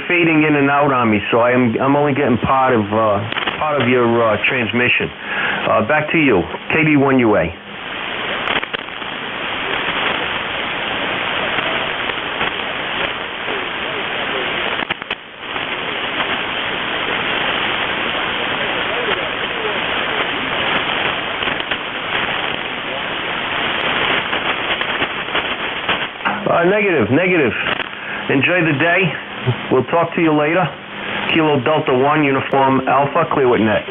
fading in and out on me, so I'm only getting part of your transmission. Back to you, KD1UA. Negative. Enjoy the day. We'll talk to you later. Kilo Delta 1, Uniform Alpha, clear with net.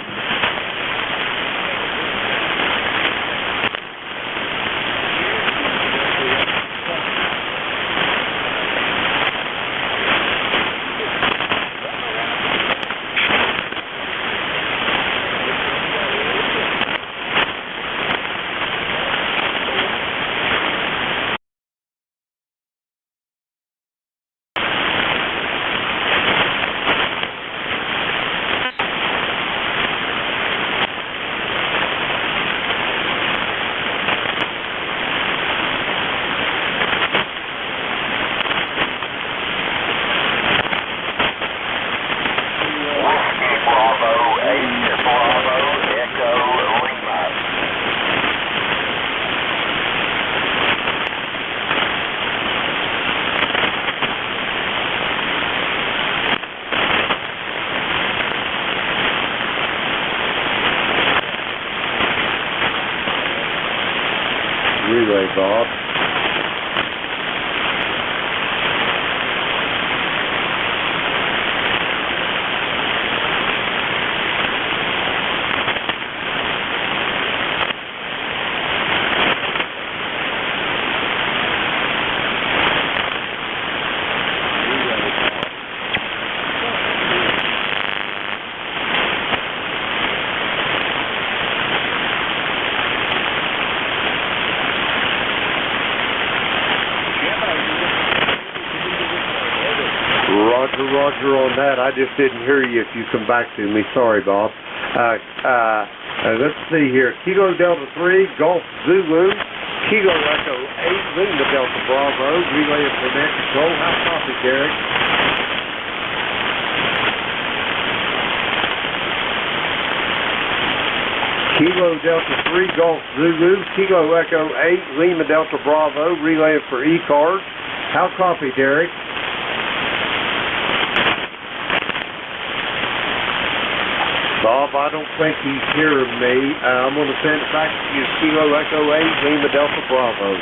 Relay, Bob. Roger on that. I just didn't hear you if you come back to me. Sorry, Bob. Let's see here. Kilo Delta 3, Golf Zulu, Kilo Echo 8, Lima Delta Bravo, relay for net control. How copy, Derek? Kilo Delta 3, Golf Zulu, Kilo Echo 8, Lima Delta Bravo, relay for ECARS. How copy, Derek? Bob, I don't think he's hearing me. I'm going to send it back to you. Kilo Echo 8, Lima Delta Bravo.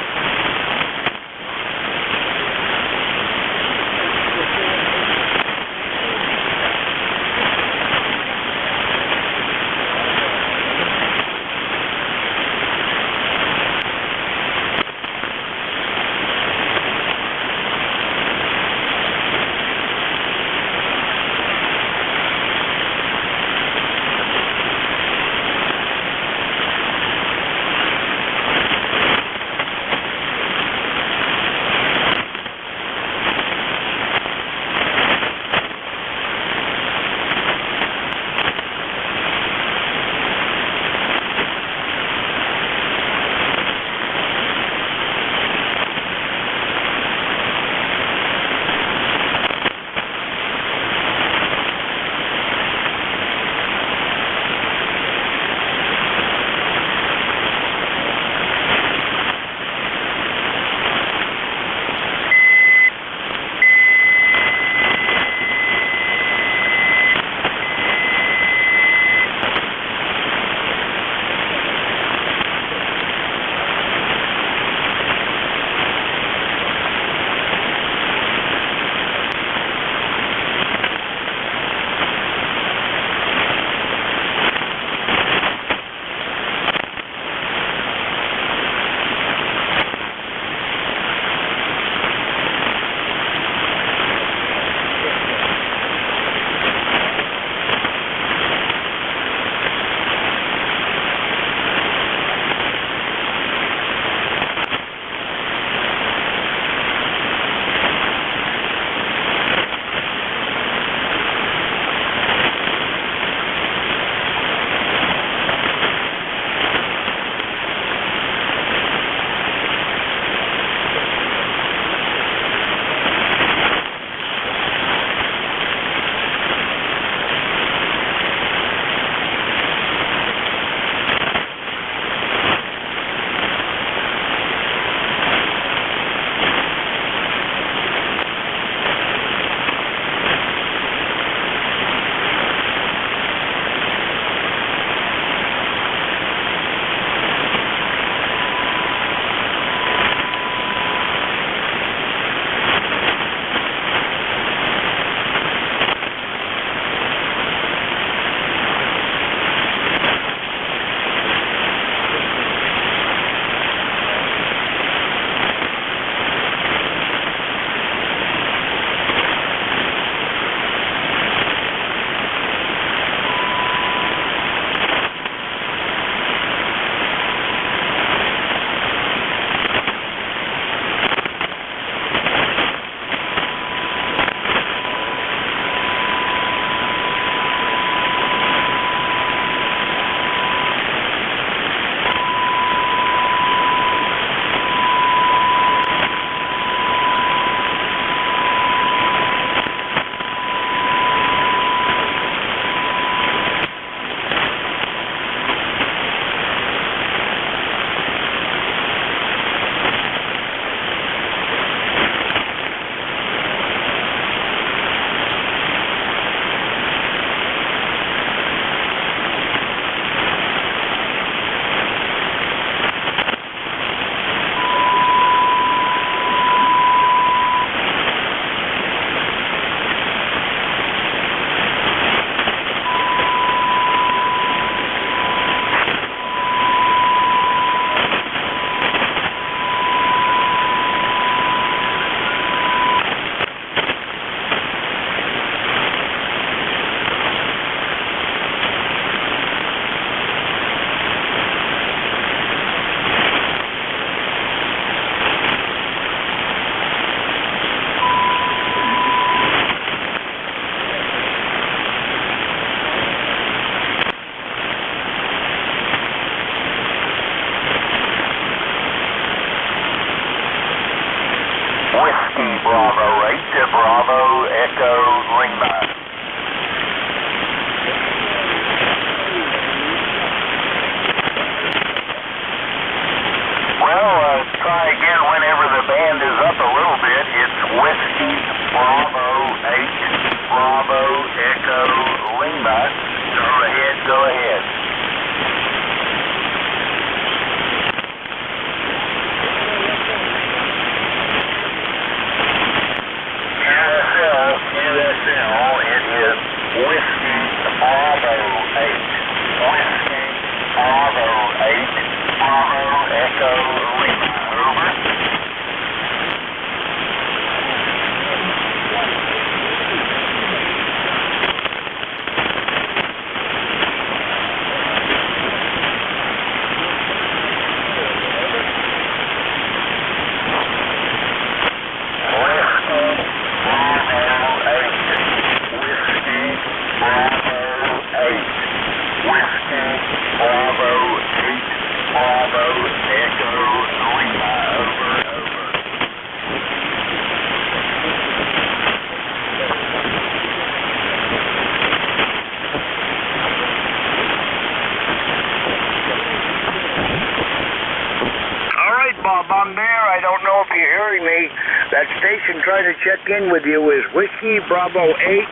That station trying to check in with you is Whiskey Bravo 8,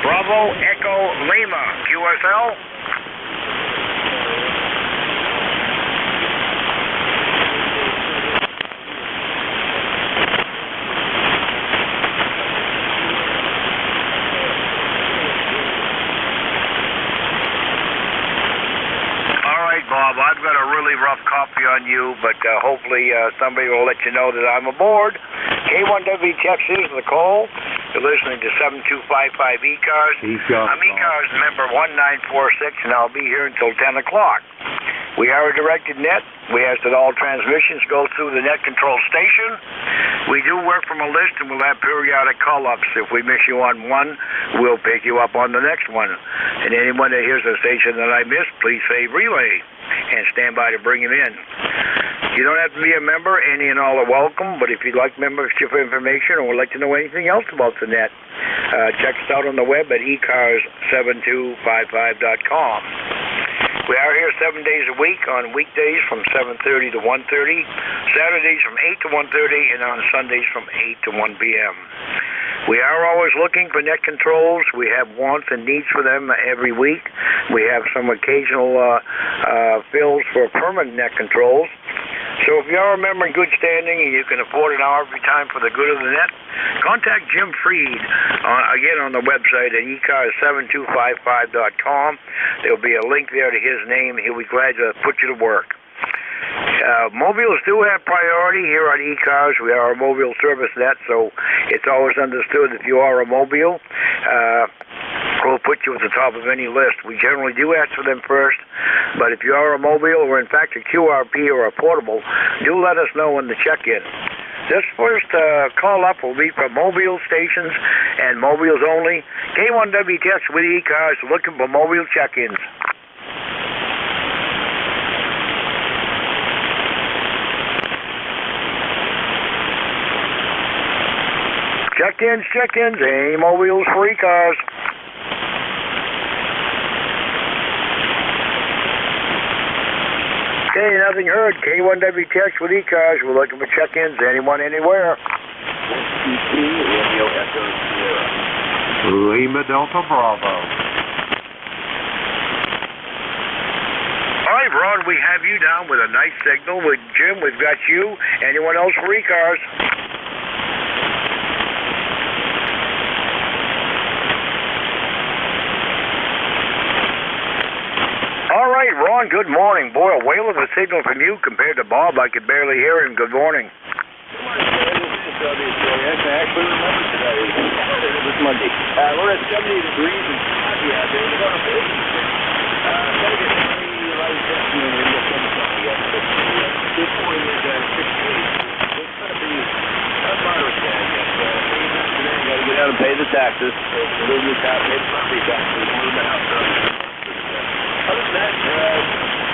Bravo Echo Lima, QSL. Bob, I've got a really rough copy on you, but hopefully somebody will let you know that I'm aboard. K1W Texas, the call. You're listening to 7255 ECARS. I'm ECARS member 1946, and I'll be here until 10 o'clock. We are a directed net. We ask that all transmissions go through the net control station. We do work from a list, and we'll have periodic call-ups. If we miss you on one, we'll pick you up on the next one. And anyone that hears a station that I missed, please say relay and stand by to bring him in. You don't have to be a member. Any and all are welcome. But if you'd like membership information or would like to know anything else about the net, check us out on the web at ECARS7255.com. We are here 7 days a week, on weekdays from 7:30 to 1:30, Saturdays from 8 to 1:30, and on Sundays from 8 to 1 p.m. We are always looking for net controls. We have wants and needs for them every week. We have some occasional fills for permanent net controls. So if you are a member in good standing and you can afford an hour every time for the good of the net, contact Jim Freed, again on the website at ECARS7255.com. There'll be a link there to his name. He'll be glad to put you to work. Mobiles do have priority here on ECARS. We are a mobile service net, so it's always understood if you are a mobile, we'll put you at the top of any list. We generally do ask for them first, but if you are a mobile or in fact a QRP or a portable, do let us know when to check in. This first call-up will be for mobile stations and mobiles only. K1WTX with ECARS looking for mobile check-ins. Check-ins, any mobiles for ECARS. Okay, nothing heard. K1WTX with ECARS. We're looking for check-ins. Anyone, anywhere. Lima Delta Bravo. All right, Ron, we have you down with a nice signal. With Jim, we've got you. Anyone else for ECARS? All right, Ron, good morning. Boy, a whale of a signal from you compared to Bob. I could barely hear him. Good morning. Good morning, Sir. This is WTS. I actually remember today. It was Monday. We're at 70 degrees and cloudy out there. We're going to 56. Gotta get sunny light afternoon in the sunshine yet. But this morning is 16. It's going to be a moderate day. Got to get out and pay the taxes. So we'll get out and pay the property taxes. We're in the house early. Other than that,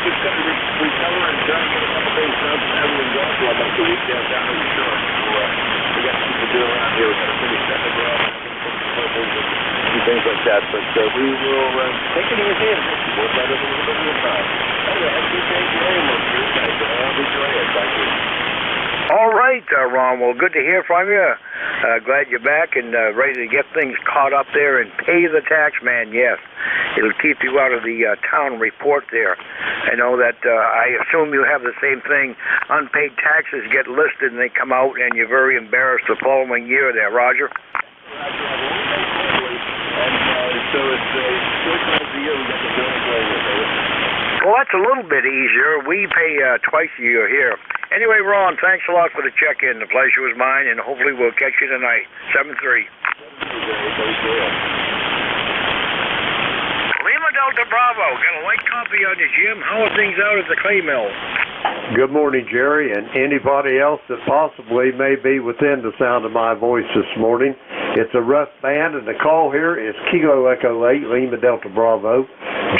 just got to recover and try and get a couple things done from having golf club up the week down in the shore. So we got some to do around here. We got to finish that as well. And things like that. But we will take it easy and work that over a little bit of time. Anyway, have a good day today. We'll see you guys. Enjoy it. Thank you. All right, Ron. Well, good to hear from you. Glad you're back and ready to get things caught up there and pay the tax man. Yes, it'll keep you out of the town report there. I know that I assume you have the same thing. Unpaid taxes get listed and they come out and you're very embarrassed the following year there, Roger. So it's 4 times a year we get the billing later. Well, that's a little bit easier. We pay twice a year here. Anyway, Ron, thanks a lot for the check-in. The pleasure was mine, and hopefully we'll catch you tonight. 7-3. Lima Delta Bravo. Got a light copy on you, Jim. How are things out at the clay mill? Good morning, Jerry, and anybody else that possibly may be within the sound of my voice this morning. It's a rough band, and the call here is Kilo Echo 8, Lima Delta Bravo.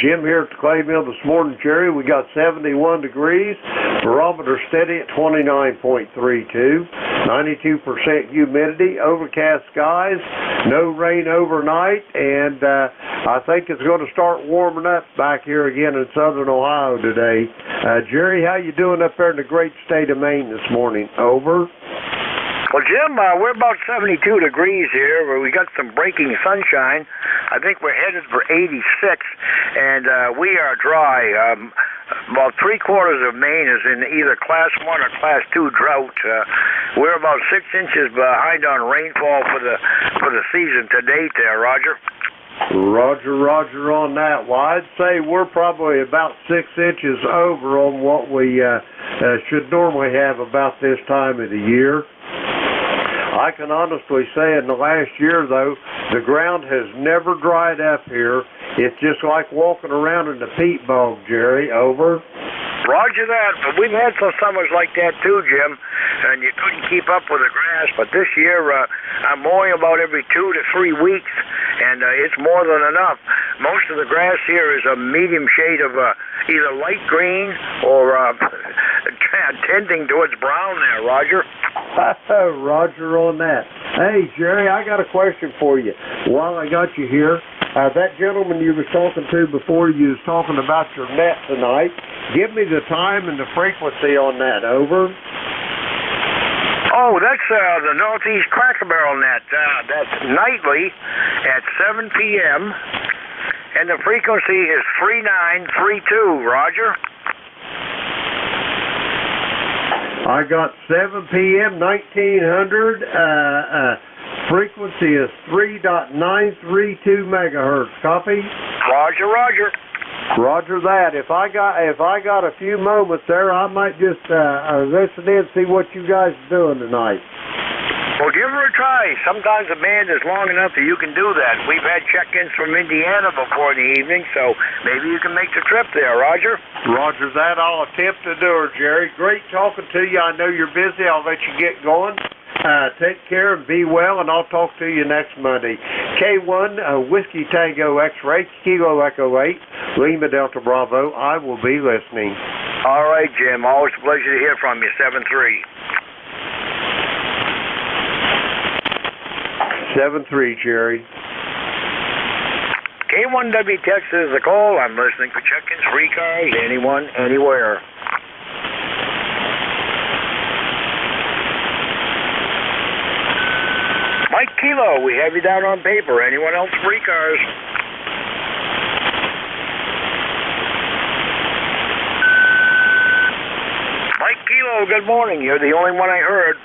Jim here at the clay mill this morning, Jerry. We got 71 degrees, barometer steady at 29.32, 92% humidity, overcast skies, no rain overnight, and I think it's going to start warming up back here again in southern Ohio today. Jerry, how you doing up there in the great state of Maine this morning? Over. Well, Jim, we're about 72 degrees here. We got some breaking sunshine. I think we're headed for 86, and we are dry. About 3/4 of Maine is in either Class 1 or Class 2 drought. We're about 6 inches behind on rainfall for the season to date there, Roger. Roger on that. Well, I'd say we're probably about 6 inches over on what we should normally have about this time of the year. I can honestly say in the last year, though, the ground has never dried up here. It's just like walking around in the peat bog, Jerry. Over. Roger that. But we've had some summers like that too, Jim, and you couldn't keep up with the grass. But this year, I'm mowing about every 2 to 3 weeks, and it's more than enough. Most of the grass here is a medium shade of either light green or tending towards brown there, Roger. Roger on that. Hey, Jerry, I got a question for you. While I got you here, that gentleman you was talking to before, you was talking about your net tonight. Give me the time and the frequency on that. Over. Oh, that's the Northeast Cracker Barrel net. That's nightly at 7 p.m., and the frequency is 3932, Roger. I got 7 p.m., 1900. Frequency is 3.932 megahertz. Copy? Roger. Roger that. If I got a few moments there, I might just listen in and see what you guys are doing tonight. Well, give her a try. Sometimes a band is long enough that you can do that. We've had check-ins from Indiana before in the evening, so maybe you can make the trip there, Roger. Roger that. I'll attempt to do her, Jerry. Great talking to you. I know you're busy. I'll let you get going. Take care and be well, and I'll talk to you next Monday. K1, Whiskey Tango X-Ray, Kilo Echo 8, Lima Delta Bravo. I will be listening. All right, Jim. Always a pleasure to hear from you. 7-3. 7-3, Jerry. K1W Texas, the call. I'm listening for check-ins, free cars, anyone, anywhere. Mike Kilo, we have you down on paper. Anyone else, free cars? Mike Kilo, good morning. You're the only one I heard.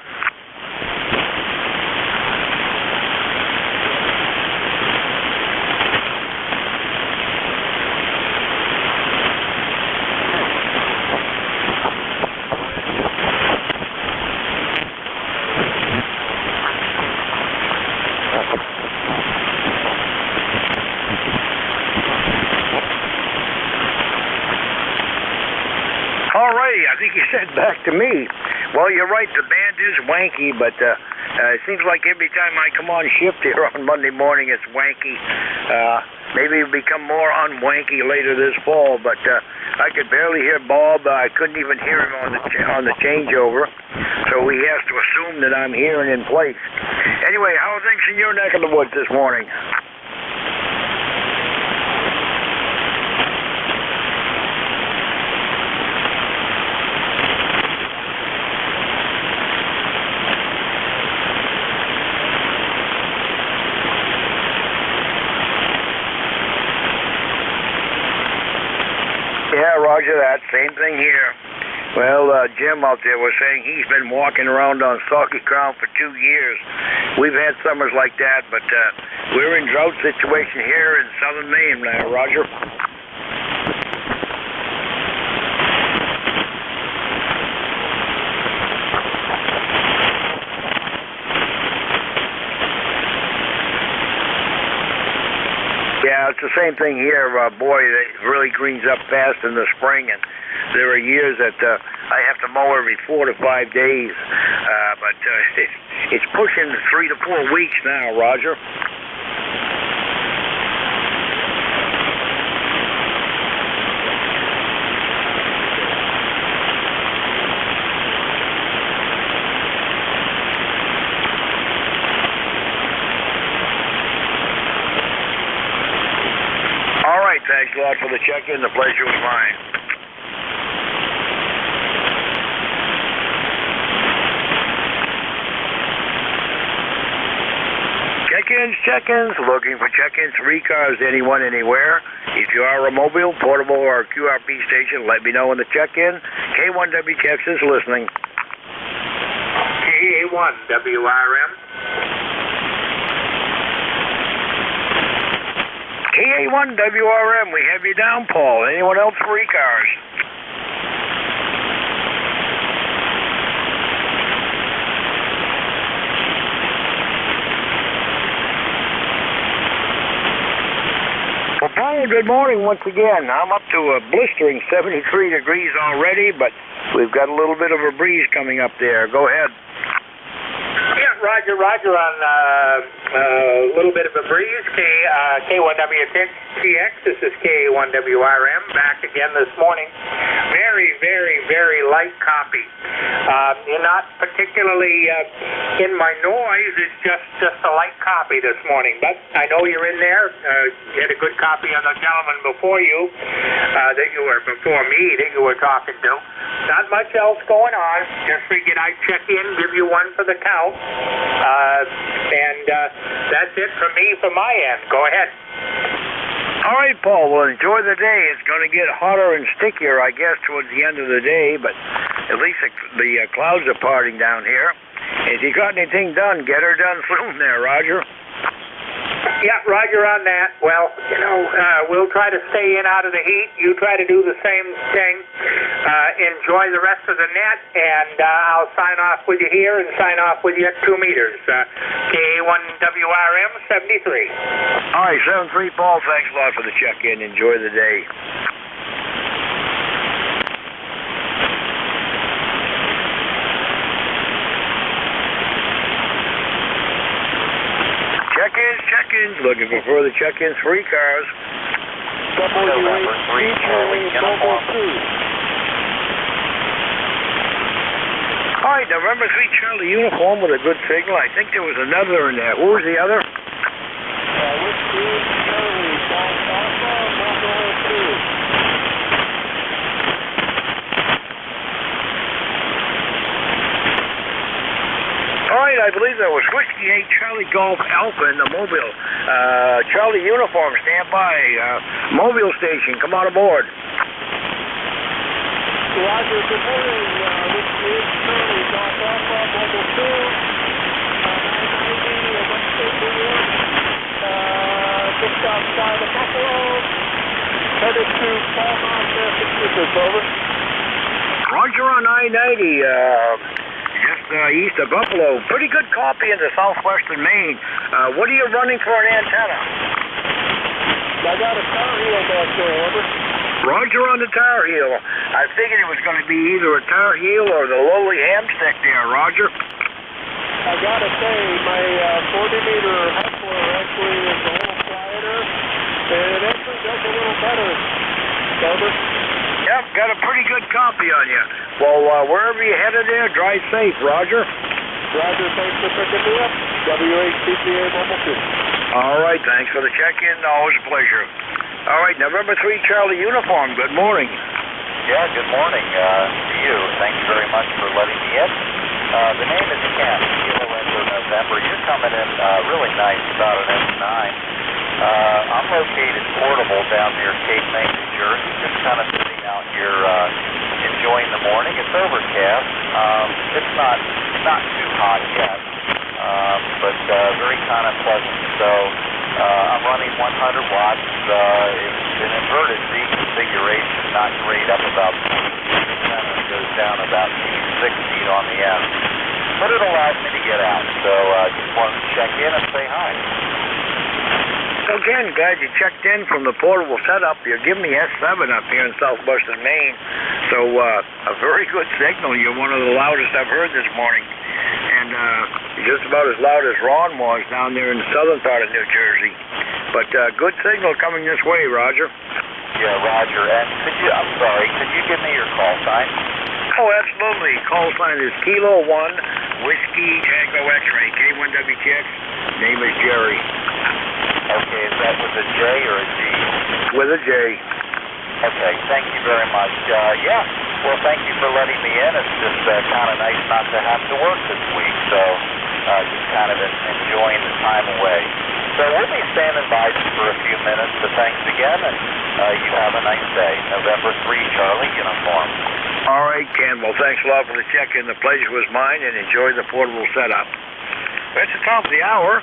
I think you said back to me. Well, you're right, the band is wanky, but it seems like every time I come on shift here on Monday morning, it's wanky. Maybe it'll become more unwanky later this fall, but I could barely hear Bob. I couldn't even hear him on the changeover, so he has to assume that I'm here and in place. Anyway, how are things in your neck of the woods this morning? Yeah, roger that. Same thing here. Well, Jim out there was saying he's been walking around on soggy ground for 2 years. We've had summers like that, but we're in drought situation here in southern Maine now, Roger. Yeah, it's the same thing here. Boy, it really greens up fast in the spring, and there are years that I have to mow every 4 to 5 days. But it's pushing 3 to 4 weeks now, Roger. Thanks a lot for the check-in. The pleasure was mine. Check-ins. Looking for check-ins for ECARS, anyone, anywhere. If you are a mobile, portable, or QRP station, let me know in the check-in. K1WTX is listening. KA1WRM. KA1WRM, we have you down, Paul. Anyone else for ECARS? Well, Paul, good morning once again. I'm up to a blistering 73 degrees already, but we've got a little bit of a breeze coming up there. Go ahead. Yeah, Roger on a little bit of a breeze. K1WTX, this is K1WRM, back again this morning. Very light copy. You're not particularly in my noise, it's just a light copy this morning. But I know you're in there. You had a good copy on the gentleman before you, before me, that you were talking to. Not much else going on. Just figured I'd check in, give you one for the count. And that's it for me from my end. Go ahead. All right, Paul. Well, enjoy the day. It's going to get hotter and stickier, I guess, towards the end of the day, but at least the clouds are parting down here. If you got anything done, get her done soon there, Roger. Yeah, Roger on that. Well, we'll try to stay in out of the heat. You try to do the same thing. Enjoy the rest of the net, and I'll sign off with you here and sign off with you at 2 meters. KA1WRM 73. All right, 73, Paul. Thanks a lot for the check-in. Enjoy the day. Check-ins. Looking for further check-ins for ECARS. November 3, Charlie, uniform. All right, November 3, Charlie, uniform with a good signal. I think there was another in there. Who was the other? Whiskey, Charlie, Alpha, Bravo 2. All right, I believe that was Whiskey 8 Charlie Golf Alpha in the Mobile. Charlie uniform, stand by. Mobile station, come on aboard. Roger, good morning. Whiskey 8 Charlie Golf Alpha, Mobile 2. 990 of Upstate New York. Just outside of Buffalo. Headed to Falmouth, Massachusetts, over. Roger on I-90. Just east of Buffalo. Pretty good copy into southwestern Maine. What are you running for an antenna? I got a Tar Heel back there, over. Roger on the Tar Heel. I figured it was going to be either a Tar Heel or the lowly hamstick there, Roger. I gotta say, my 40-meter Hustler actually is a little quieter, and it actually does a little better, over. Yep, got a pretty good copy on you. Well, wherever you headed there, drive safe, Roger. Roger, thanks for picking me up. WHCPA Mobile 2. All right, thanks for the check-in. Always a pleasure. All right, November 3, Charlie uniform. Good morning. Yeah, good morning to you. Thank you very much for letting me in. The name is Ken, Kilo India November. You're coming in really nice, about an S9. I'm located portable down near Cape May, New Jersey, just kind of sitting out here enjoying the morning. It's overcast. It's not too hot yet, but very kind of pleasant. So I'm running 100 watts. It's an inverted Z configuration, not great up about 40%, and goes down about 60 on the end. But it allows me to get out. So just wanted to check in and say hi. Again, glad you checked in from the portable setup. You're giving me S7 up here in southwestern Maine. So a very good signal. You're one of the loudest I've heard this morning. And just about as loud as Ron was down there in the southern part of New Jersey. But good signal coming this way, Roger. Yeah, Roger. And could you give me your call sign? Oh, absolutely. Call sign is Kilo 1 Whiskey Tango X-Ray, K1WTX. Name is Jerry. Okay, is that with a J or a G? With a J. Okay, thank you very much. Well, thank you for letting me in. It's just kind of nice not to have to work this week, so just kind of enjoying the time away. So we'll be standing by just for a few minutes, but thanks again, and you have a nice day. November 3, Charlie, uniform. All right, Ken. Well, thanks a lot for the check-in. The pleasure was mine, and enjoy the portable setup. That's the top of the hour.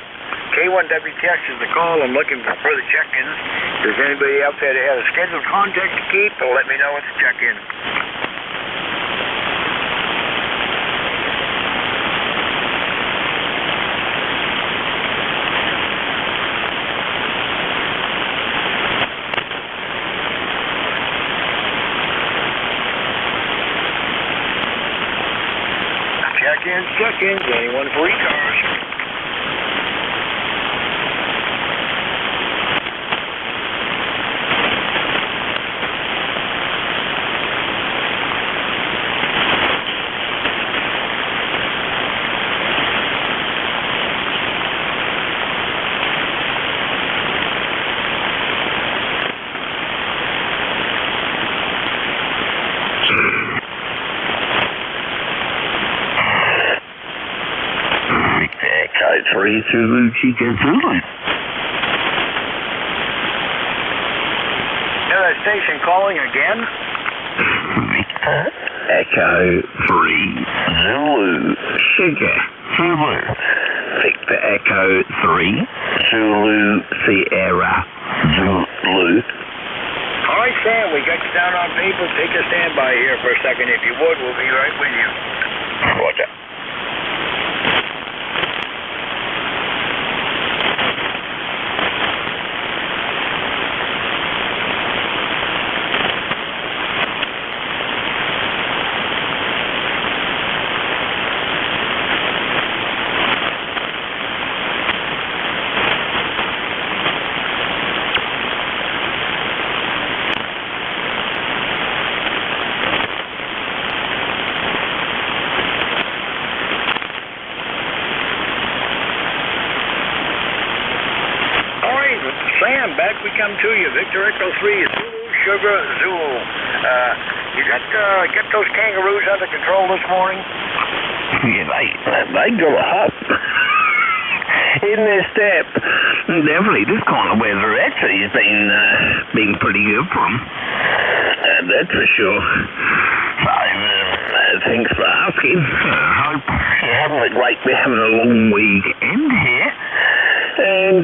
K1WTX is the call. I'm looking for further check-ins. If there's anybody out there that has a scheduled contact to keep, let me know. It's a check-in. Check-ins. Anyone for ECARS? Three Zulu Chica Zulu. That station calling again? Echo 3 Zulu Sugar Zulu. Victor Echo 3 Zulu Sierra Zulu. All right, Sam, we got you down on paper. Take a standby here for a second, if you would. We'll be right with you. Roger. Sam, back we come to you. Victor Echo 3, Zulu, Sugar, Zulu. You got those kangaroos under control this morning? Yeah, they got a hop in their step. Definitely, this kind of weather actually has been pretty good for them. That's for sure. So, thanks for asking. I hope you're having a great, we're having a long weekend here. And,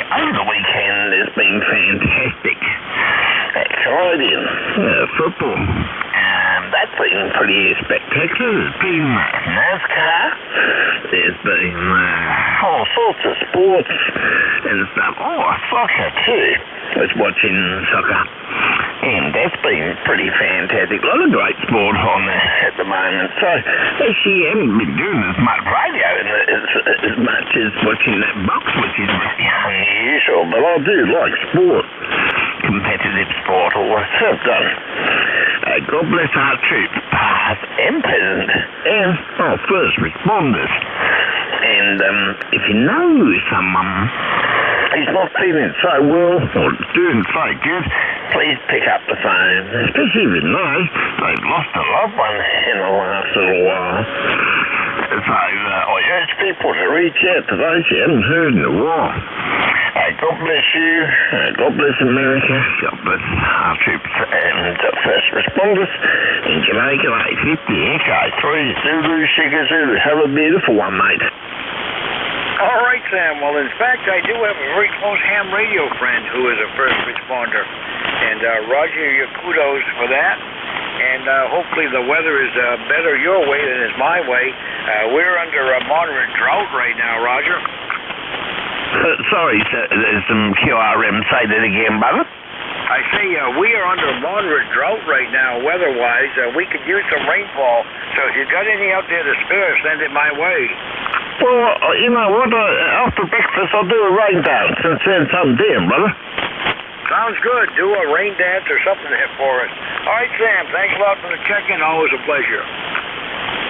over the weekend has been fantastic. Exciting. Football. That's been pretty spectacular. There's been NASCAR. There's been all sorts of sports and stuff. Oh, soccer too. I was watching soccer. And that's been pretty fantastic. A lot of great sport on there at the moment. So, actually, I haven't been doing as much radio as much as watching that box, which is really unusual. But I do like sport. Competitive sport, all that stuff done. God bless our troops, past and present, and our first responders. And if you know someone who's not feeling so well or doing so good, please pick up the phone, especially if you know they've lost a loved one in the last little while. So I urge people to reach out to those you haven't heard in a while. God bless you, God bless America, God bless our troops and first responders in Jamaica 850 Echo 3 Zulu Sugar Zulu. Have a beautiful one, mate. All right, Sam. Well, in fact, I do have a very close ham radio friend who is a first responder. And Roger, your kudos for that. And hopefully the weather is better your way than is my way. We're under a moderate drought right now, Roger. Sorry, sir, there's some QRM. Say that again, brother. I say we are under moderate drought right now, weather-wise. We could use some rainfall. So if you got any out there to spare, send it my way. Well, you know what? After breakfast, I'll do a rain dance and send some to him, brother. Sounds good. Do a rain dance or something there for us. All right, Sam. Thanks a lot for the check-in. Always a pleasure.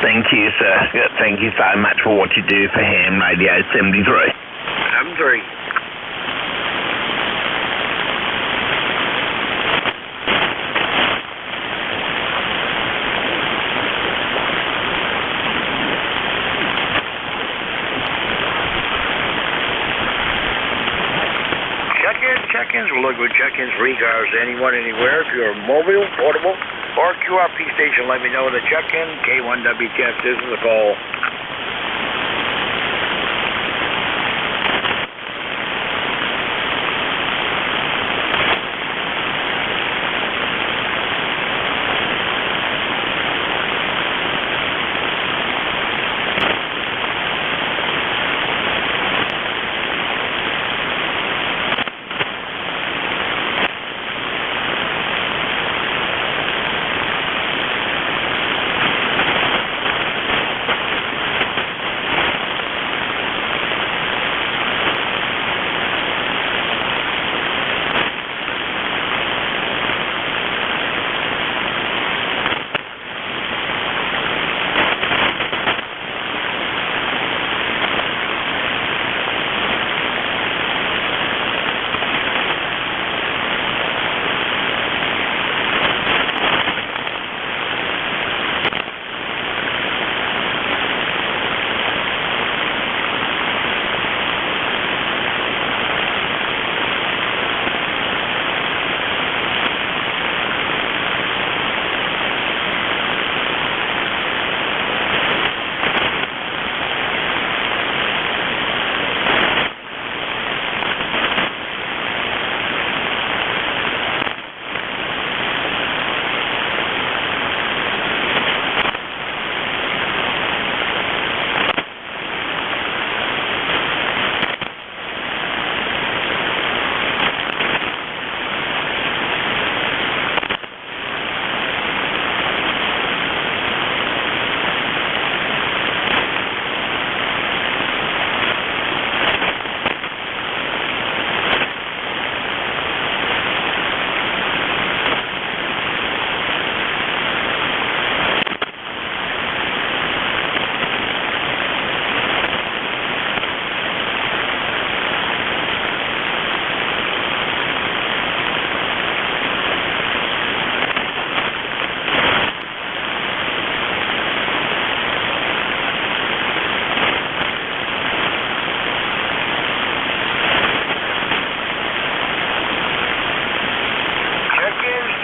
Thank you, sir. Thank you so much for what you do for Ham Radio 73. 73. check-ins? We're looking for check-ins for ECARS anyone, anywhere. If you're mobile, portable, or QRP station, let me know the check-in. K1WTF, this is the call.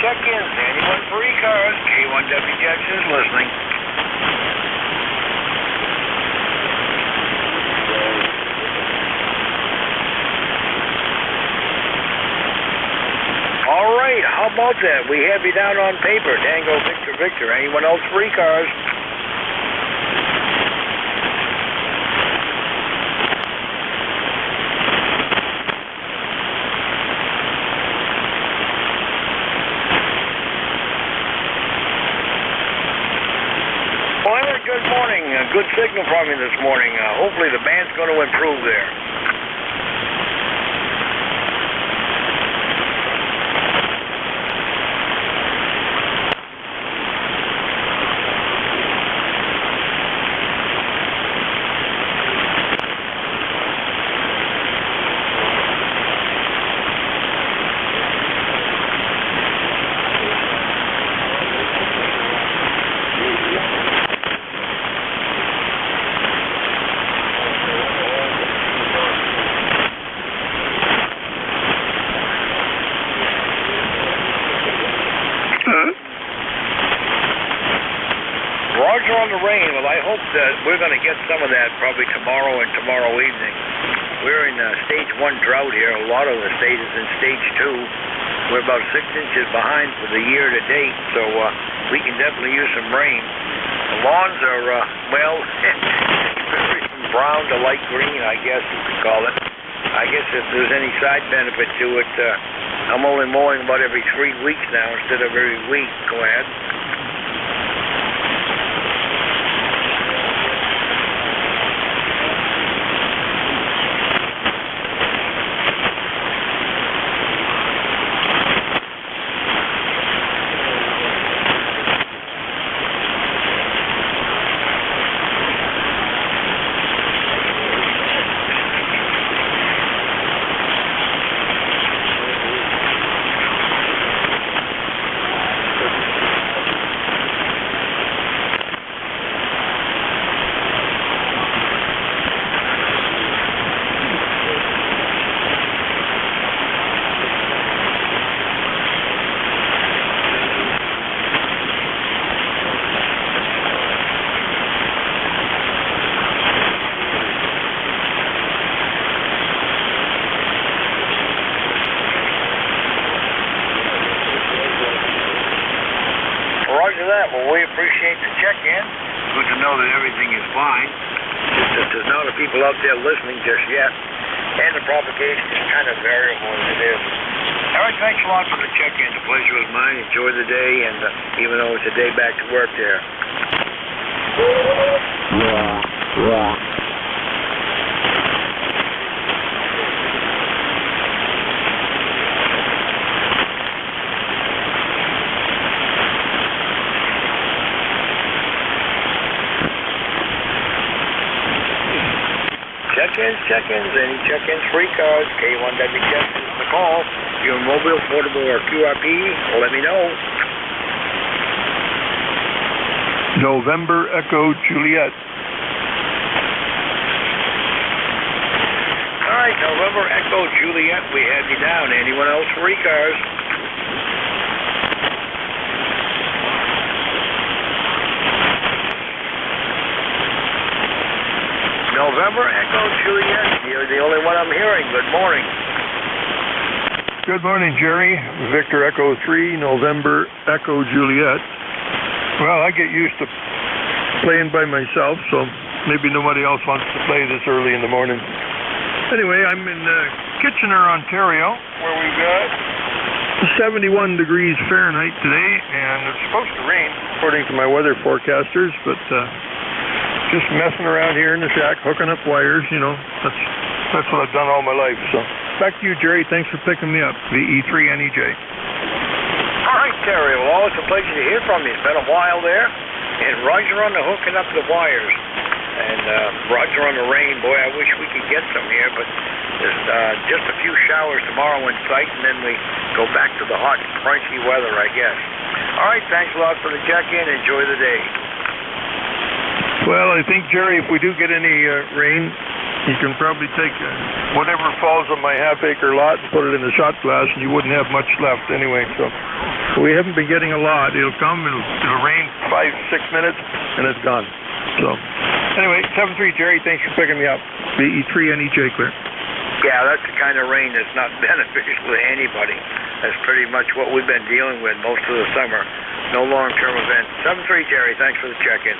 Check-ins, anyone for ECARS, K1WTF is listening. All right, how about that? We have you down on paper, Tango Victor Victor. Anyone else for ECARS? Good morning. Good signal from you this morning. Hopefully the band's going to improve there. Roger on the rain. Well, I hope that we're going to get some of that probably tomorrow and tomorrow evening. We're in stage 1 drought here. A lot of the state is in stage 2. We're about 6 inches behind for the year to date, so we can definitely use some rain. The lawns are, well, very from brown to light green, I guess you could call it. I guess if there's any side benefit to it, I'm only mowing about every 3 weeks now instead of every week. Go ahead. appreciate the check-in. Good to know that everything is fine. Just that there's not a people out there listening just yet. And the propagation is kind of variable as it is. All right, thanks a lot for the check-in. The pleasure was mine. Enjoy the day, and even though it's a day back to work there. Check-ins, any check-ins, free cars, K1WTX is the call. If you're mobile, portable, or QRP, let me know. November Echo Juliet. All right, November Echo Juliet, we have you down. Anyone else for ECARS? November Echo Juliet, you're the only one I'm hearing. Good morning. Good morning, Jerry. Victor Echo 3, November Echo Juliet. Well, I get used to playing by myself, so maybe nobody else wants to play this early in the morning. Anyway, I'm in Kitchener, Ontario, where we've got 71 degrees Fahrenheit today, and it's supposed to rain, according to my weather forecasters, but just messing around here in the shack, hooking up wires, you know, that's what I've done all my life. So back to you, Jerry. Thanks for picking me up, VE3NEJ. All right, Terry. Well, always a pleasure to hear from you. It's been a while there. And Roger on the hooking up the wires. And Roger on the rain. Boy, I wish we could get some here, but there's just a few showers tomorrow in sight, and then we go back to the hot, crunchy weather, I guess. All right, thanks a lot for the check-in. Enjoy the day. Well, I think, Jerry, if we do get any rain, you can probably take whatever falls on my half-acre lot and put it in the shot glass, and you wouldn't have much left anyway. So we haven't been getting a lot. It'll come, it'll rain 5-6 minutes, and it's gone. So anyway, 7-3, Jerry, thanks for picking me up. VE3NEJ, clear. Yeah, that's the kind of rain that's not beneficial to anybody. That's pretty much what we've been dealing with most of the summer. No long-term event. 7-3, Jerry, thanks for the check-in.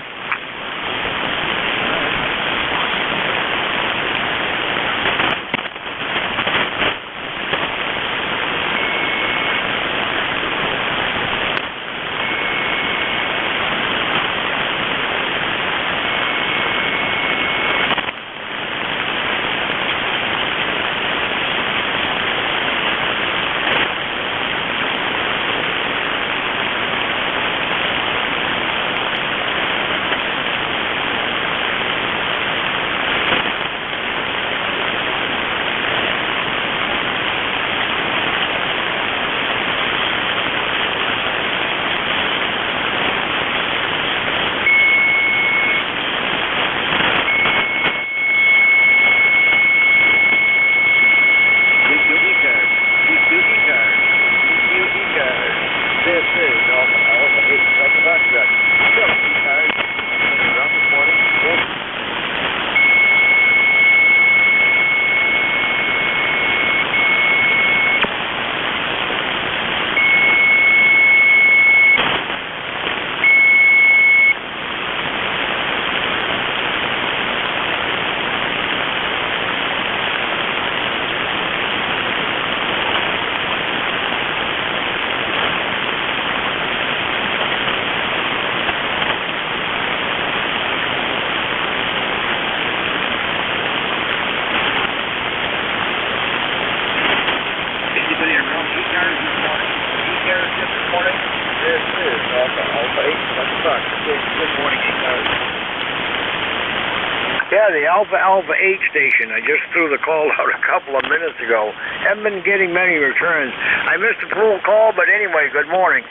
Yeah, the Alpha 8 station. I just threw the call out a couple of minutes ago. Haven't been getting many returns. I missed a full call, but anyway, good morning.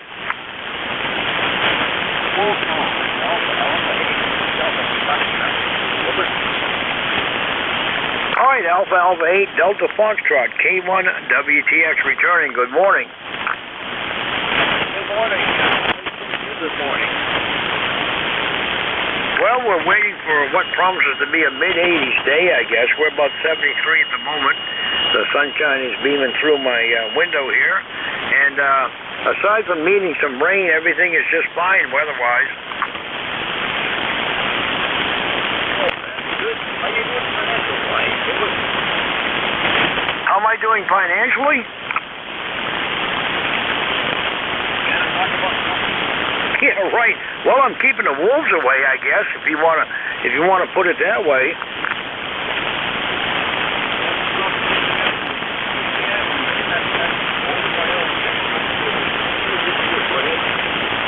Full call. All right, Alpha 8, Delta Foxtrot, K1 WTX returning. Good morning. Good morning. Good morning. Well, we're waiting for what promises to be a mid-80s day, I guess. We're about 73 at the moment. The sunshine is beaming through my window here. And aside from meeting some rain, everything is just fine weather-wise. How am I doing financially? Yeah, right. Well, I'm keeping the wolves away, I guess, if you wanna put it that way.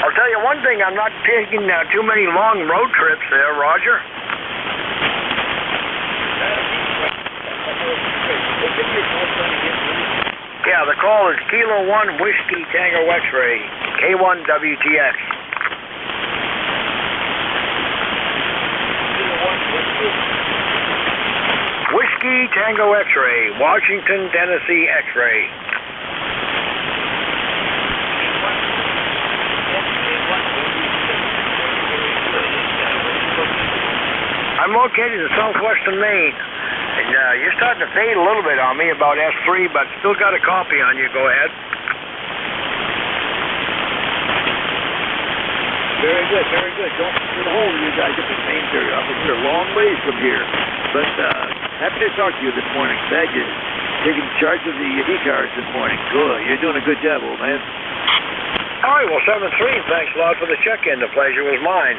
I'll tell you one thing, I'm not taking too many long road trips there, Roger. Yeah, the call is Kilo 1 Whiskey Tango X-Ray, K1 WTX. Whiskey Tango X-Ray, Washington, Tennessee X-Ray. I'm located in southwestern Maine. And you're starting to fade a little bit on me about S3, but still got a copy on you. Go ahead. Very good, very good. Don't get a hold of you guys at the Maine area. I'm here a long ways from here. But happy to talk to you this morning. Glad you're taking charge of the ECARS this morning. Good. You're doing a good job, old man. All right, well, 7-3. Thanks a lot for the check-in. The pleasure was mine.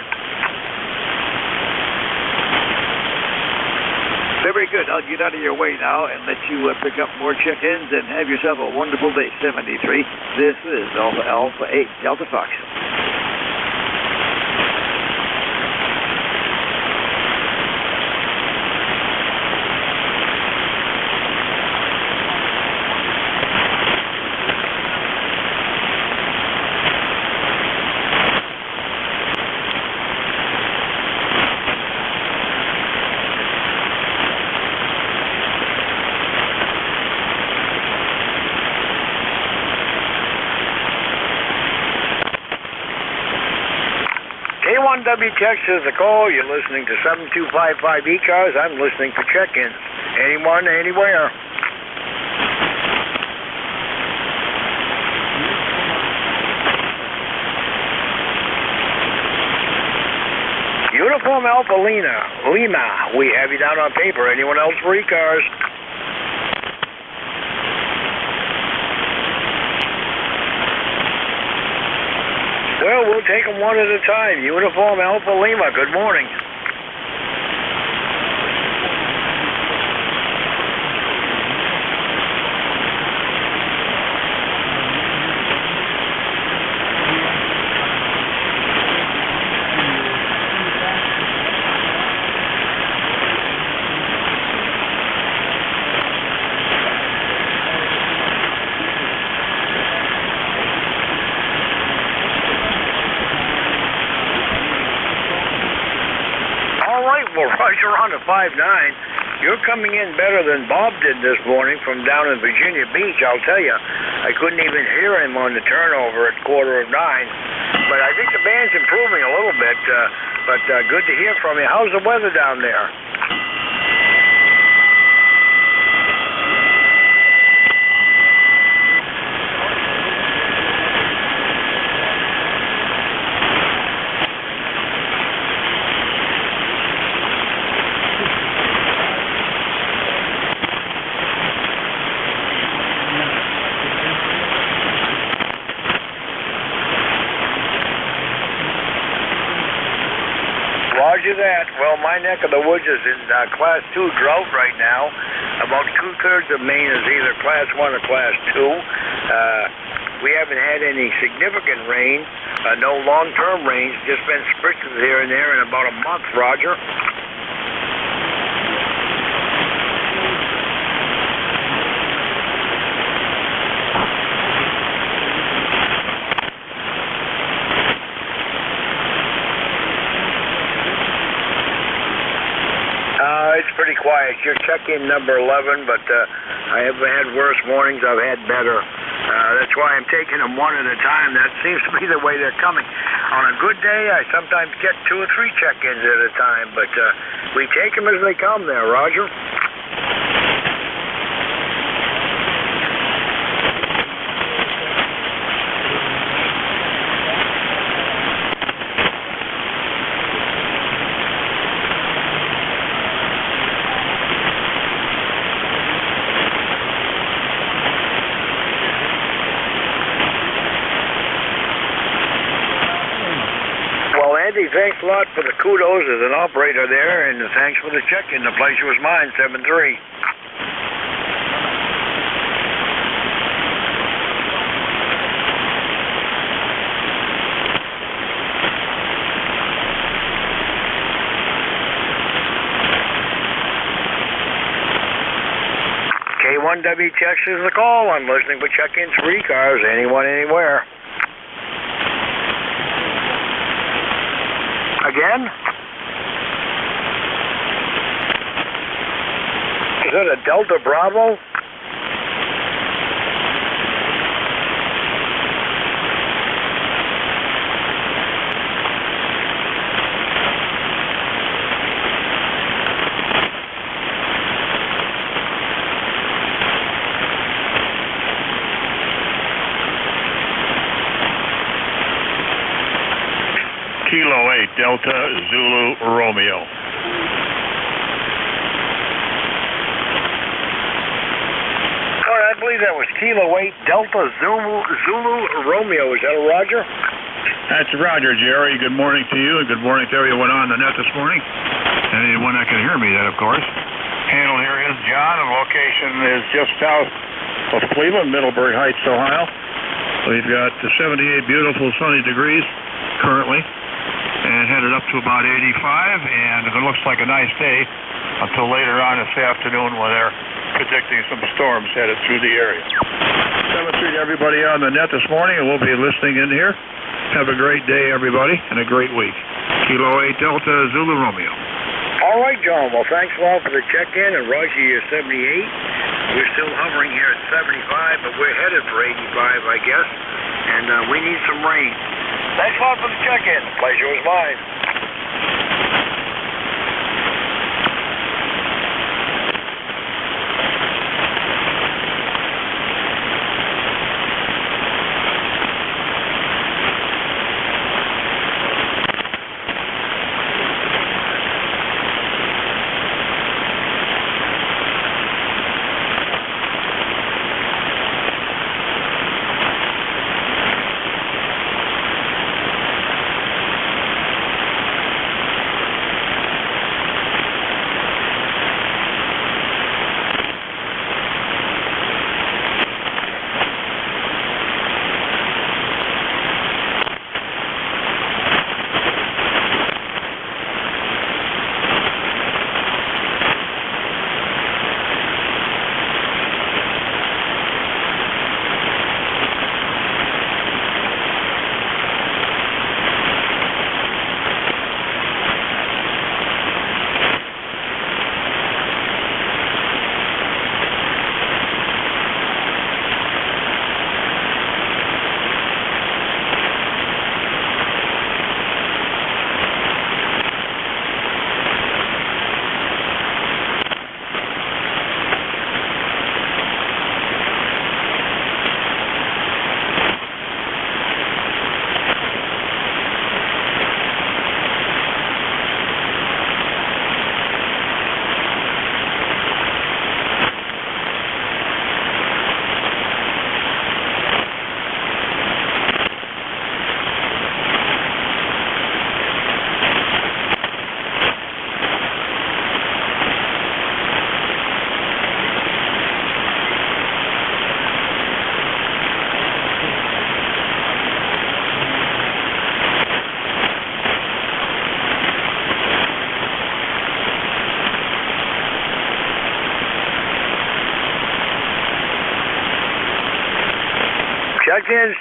Very good. I'll get out of your way now and let you pick up more check-ins and have yourself a wonderful day. 73. This is Alpha 8 Delta Fox. WTX is the call. You're listening to 7255 ECARS. I'm listening for check-ins. Anyone, anywhere. Uniform Alpha Lima. We have you down on paper. Anyone else for ECARS? Well, we'll take them one at a time. Uniform Alpha Lima, good morning. Well, Roger on to 5-9. You're coming in better than Bob did this morning from down in Virginia Beach, I'll tell you. I couldn't even hear him on the turnover at 8:45. But I think the band's improving a little bit, but good to hear from you. How's the weather down there? Roger that. Well, my neck of the woods is in Class 2 drought right now. About 2/3 of Maine is either Class 1 or Class 2. We haven't had any significant rain, no long-term rains, just been spritzes here and there in about a month, Roger. It's pretty quiet. You're check-in number 11, but I have had worse mornings. I've had better. That's why I'm taking them one at a time. That seems to be the way they're coming. On a good day, I sometimes get 2 or 3 check-ins at a time, but we take them as they come there, Roger. thanks a lot for the kudos as an operator there, and thanks for the check-in. The pleasure was mine, 7-3. K1W Texas the call. I'm listening for check-ins for ECARS, anyone, anywhere. Again? Is that a Delta Bravo? Kilo 8, Delta Zulu Romeo. All right, I believe that was Kilo 8, Delta Zulu Romeo. Is that a Roger? That's Roger, Jerry. Good morning to you, and good morning to everyone on the net this morning. Anyone that can hear me, that, of course. Handle here is John, and location is just south of Cleveland, Middlebury Heights, Ohio. We've got 78 beautiful sunny degrees currently, and headed up to about 85, and it looks like a nice day until later on this afternoon when they're predicting some storms headed through the area. 7-3 to everybody on the net this morning, and we'll be listening in here. Have a great day, everybody, and a great week. Kilo 8 Delta Zulu Romeo. All right, John. Well, thanks a lot for the check-in, and Roger, you're 78. We're still hovering here at 75, but we're headed for 85, I guess, and we need some rain. Thanks a lot for the check-in. The pleasure was mine.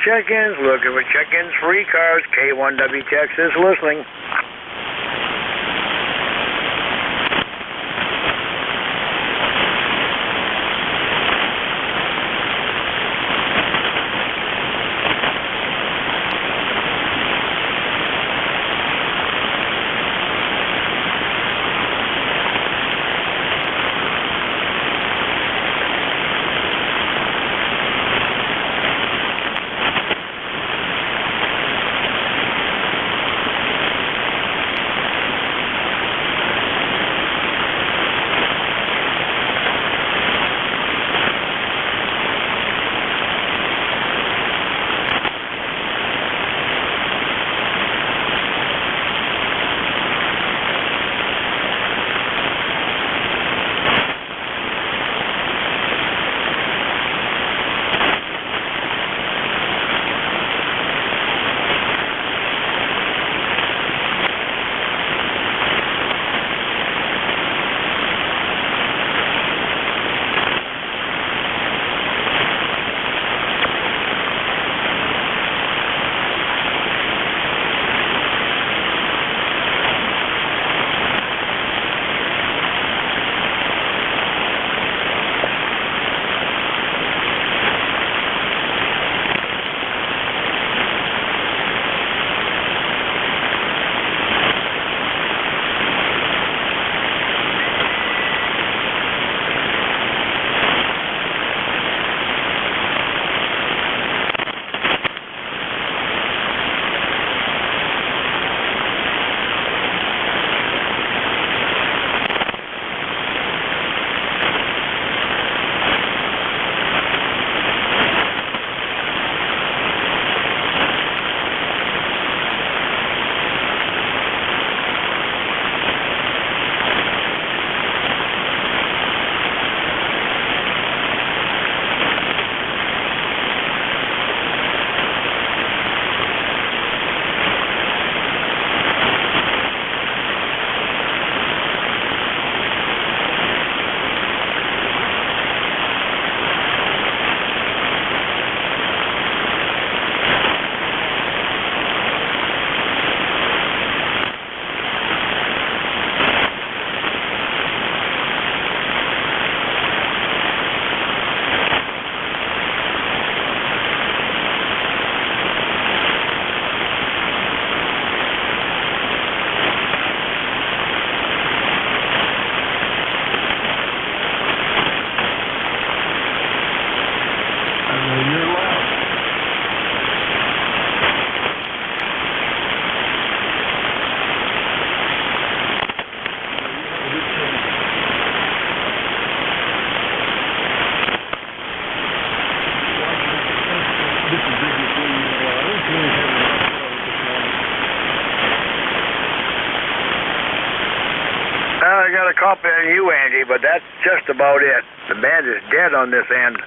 Check-ins, looking for check-ins for ECARS, K1W Texas, listening. copy on you, Andy, but that's just about it. The band is dead on this end.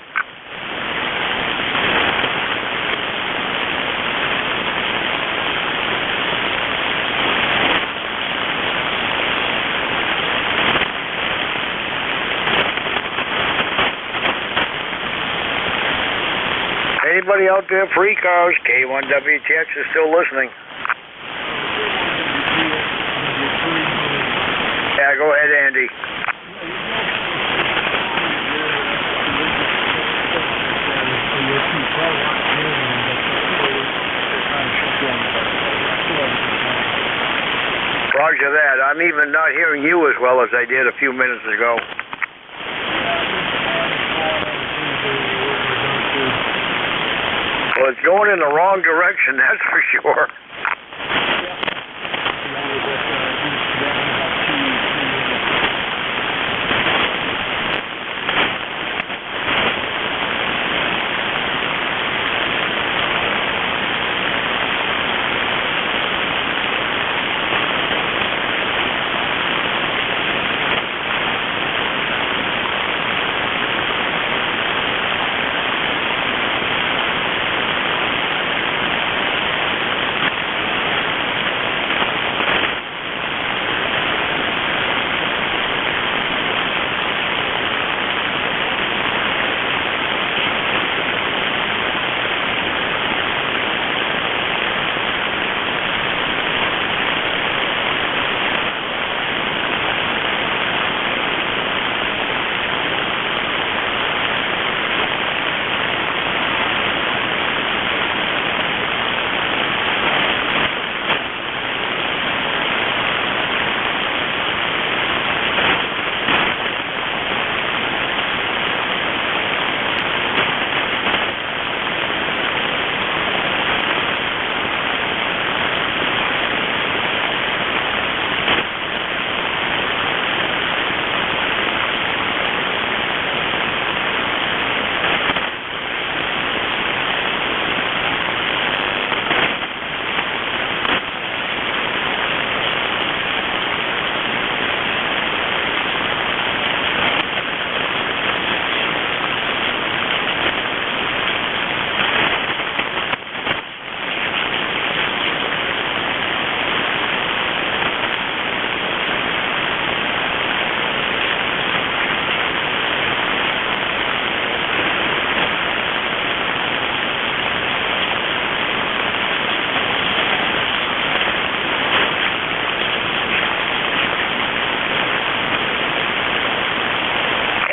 Anybody out there for ECARS? K1WTX is still listening. Yeah, go ahead, Andy. Roger that. I'm even not hearing you as well as I did a few minutes ago. Well, it's going in the wrong direction, that's for sure.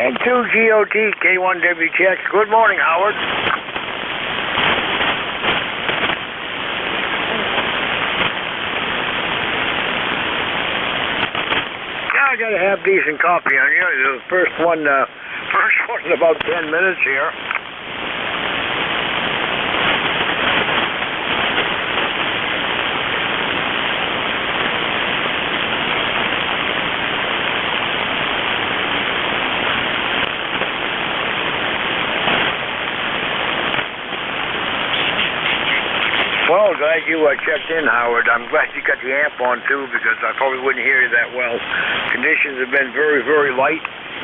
N2GOT, K1WTX. Good morning, Howard. Yeah, I got a half decent copy on you. The first one in about 10 minutes here. Well, glad you checked in, Howard. I'm glad you got the amp on, too, because I probably wouldn't hear you that well. Conditions have been very, very light,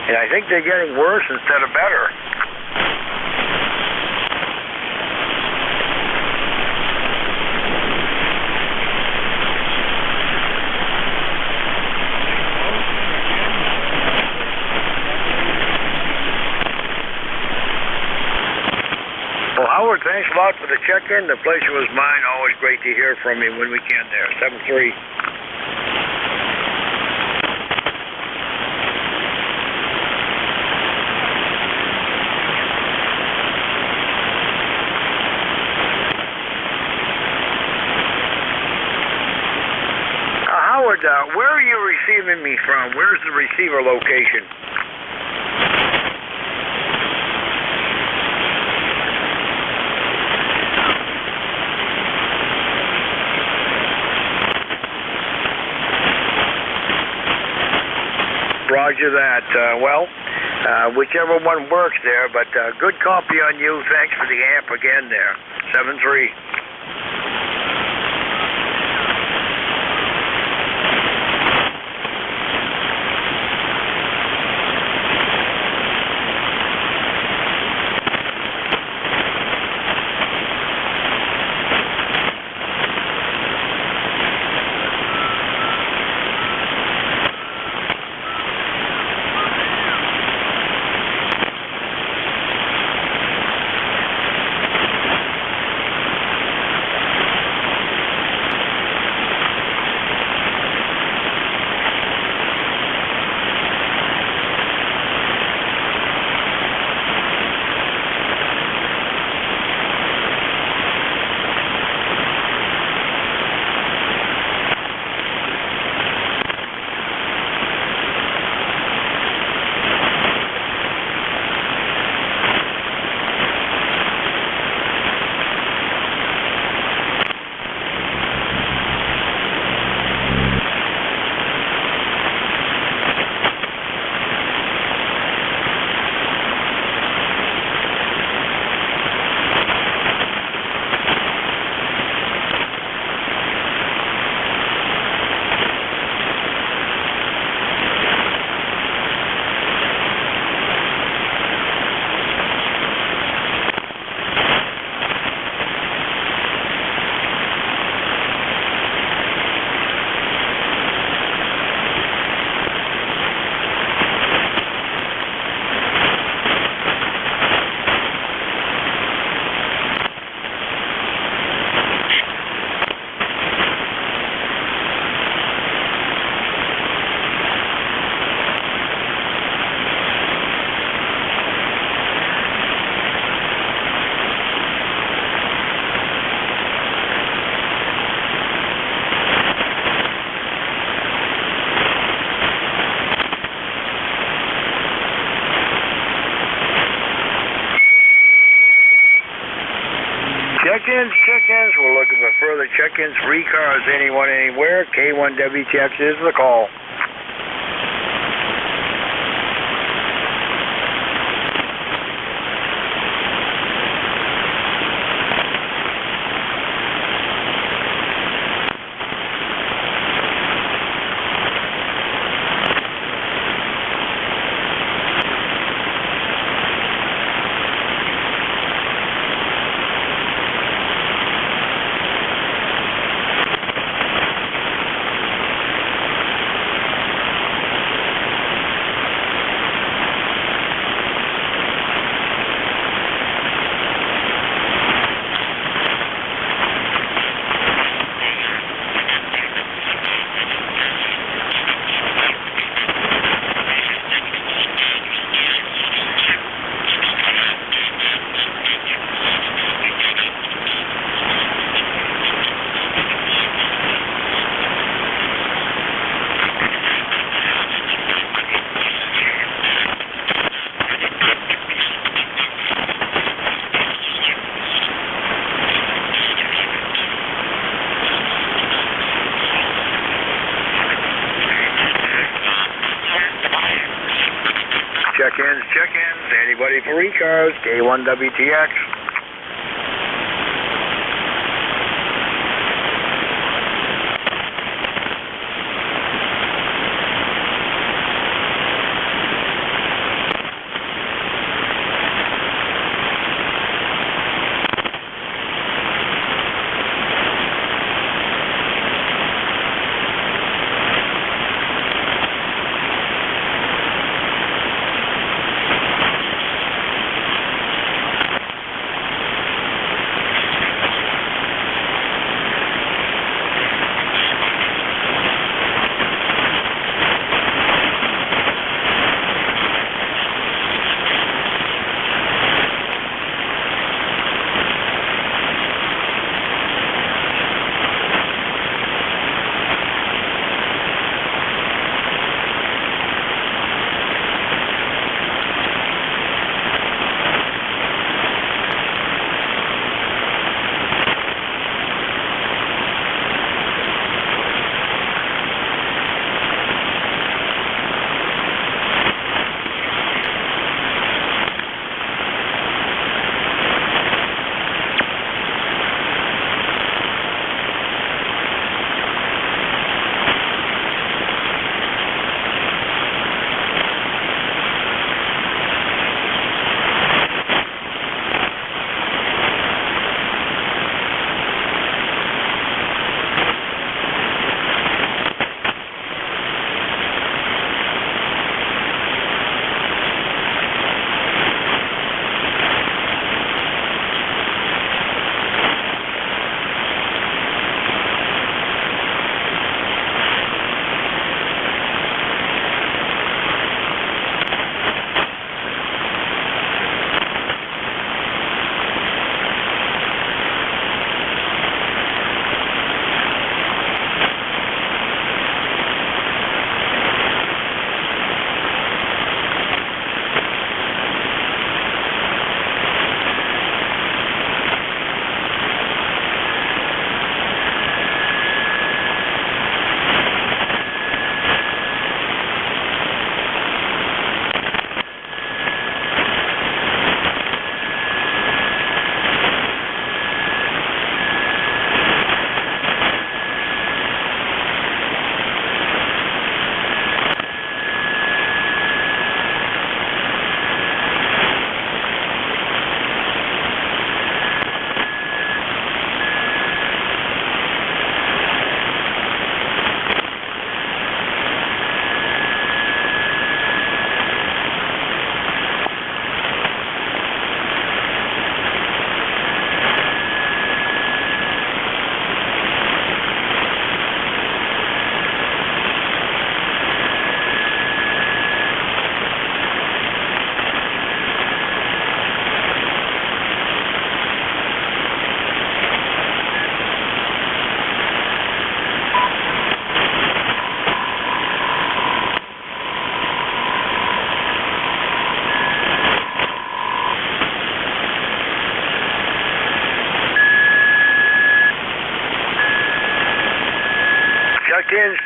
and I think they're getting worse instead of better. Well, Howard, thanks a lot for the check-in. The pleasure was mine. Always great to hear from you when we can there. 7-3. Howard, where are you receiving me from? Where's the receiver location? Roger that. Whichever one works there, but good copy on you. Thanks for the amp again there. 7-3. Check-ins. We're looking for further check-ins for ECARS, anyone, anywhere. K1WTX is the call. Check-ins. Anybody for ECARS, K1WTX.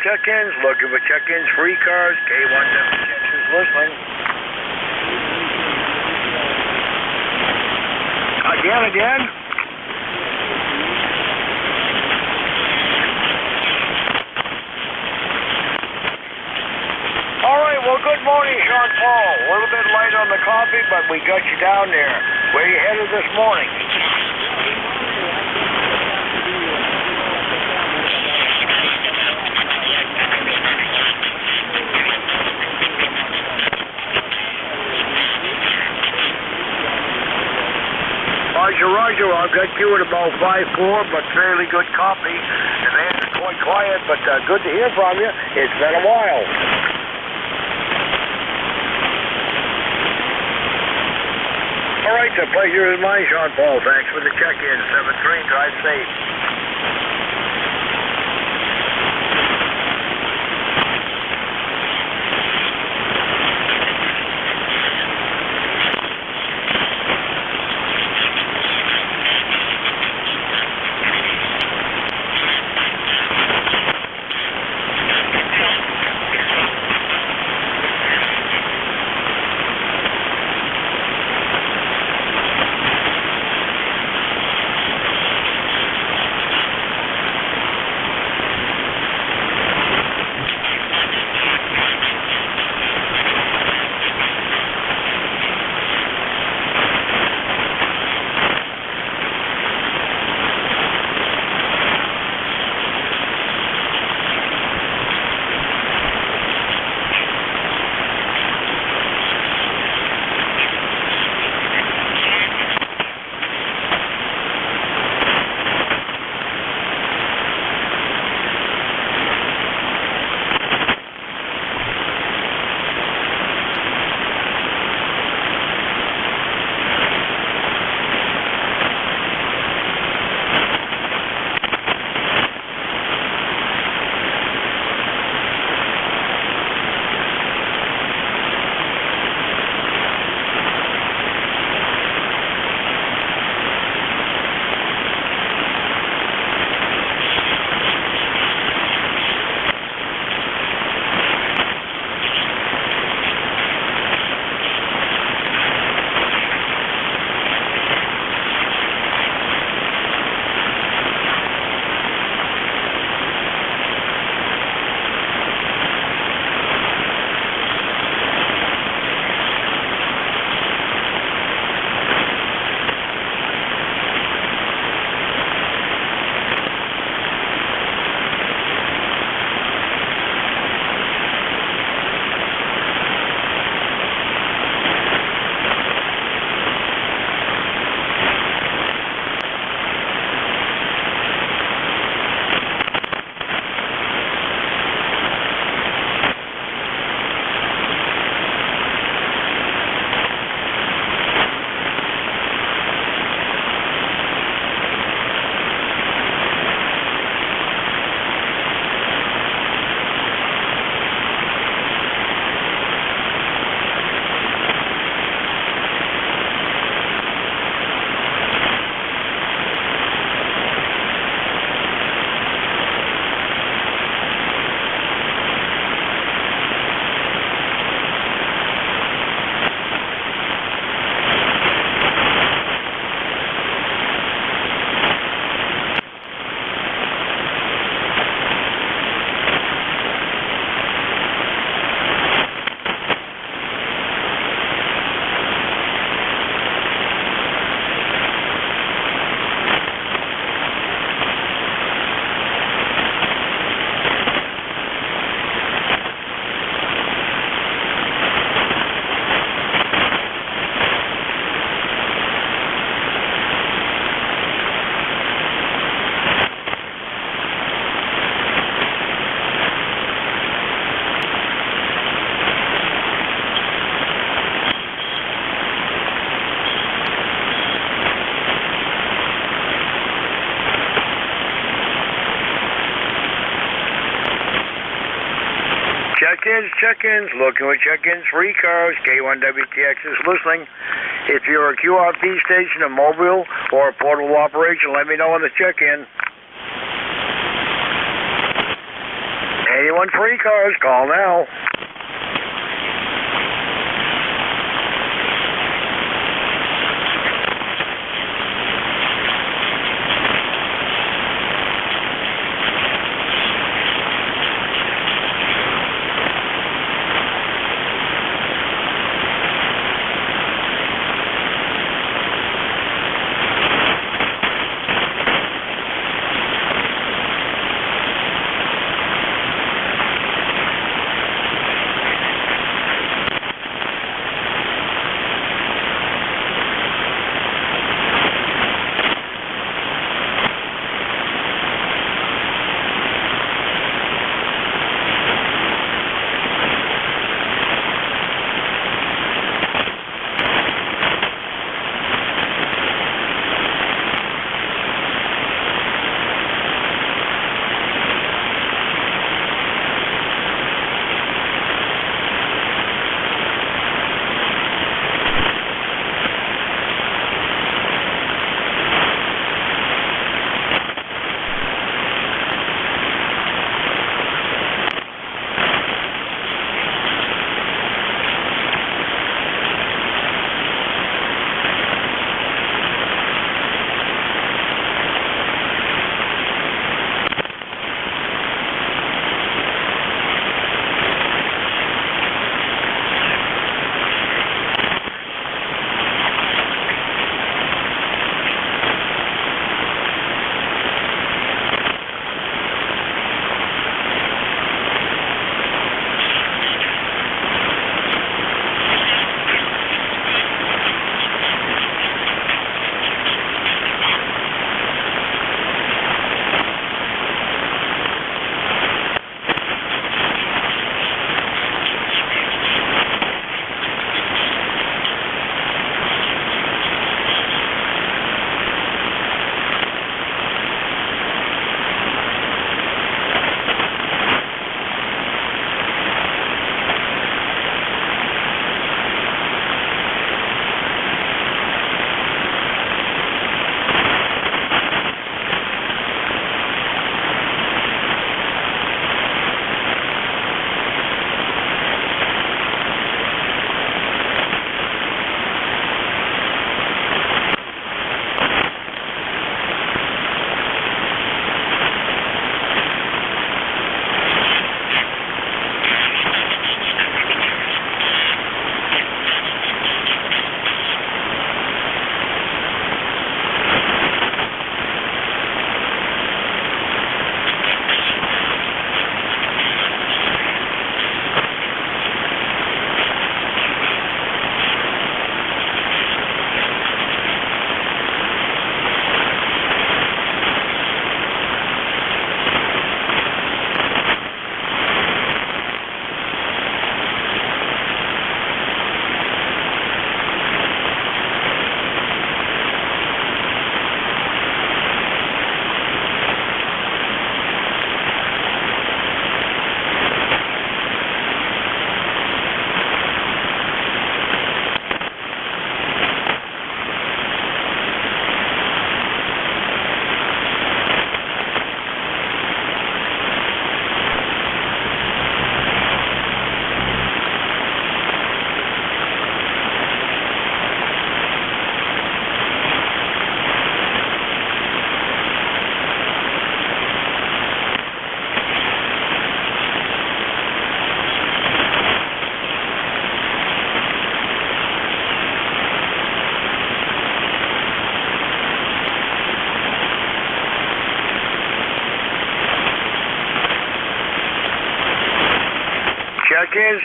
check-ins, looking for check-ins for ECARS, K1WTX is listening. Again. All right, well, good morning, Sean Paul. A little bit late on the coffee, but we got you down there. Where you headed this morning? Roger. I'll get you at about 5-4, but fairly good copy. The man is quite quiet, but good to hear from you. It's been a while. All right, the pleasure is mine, Sean Paul. Thanks for the check-in. 7-3, drive safe. Check-ins, looking with check-ins for ECARS, K1WTX is listening. If you're a QRP station, a mobile, or a portable operation, let me know on the check-in. Anyone for ECARS, call now.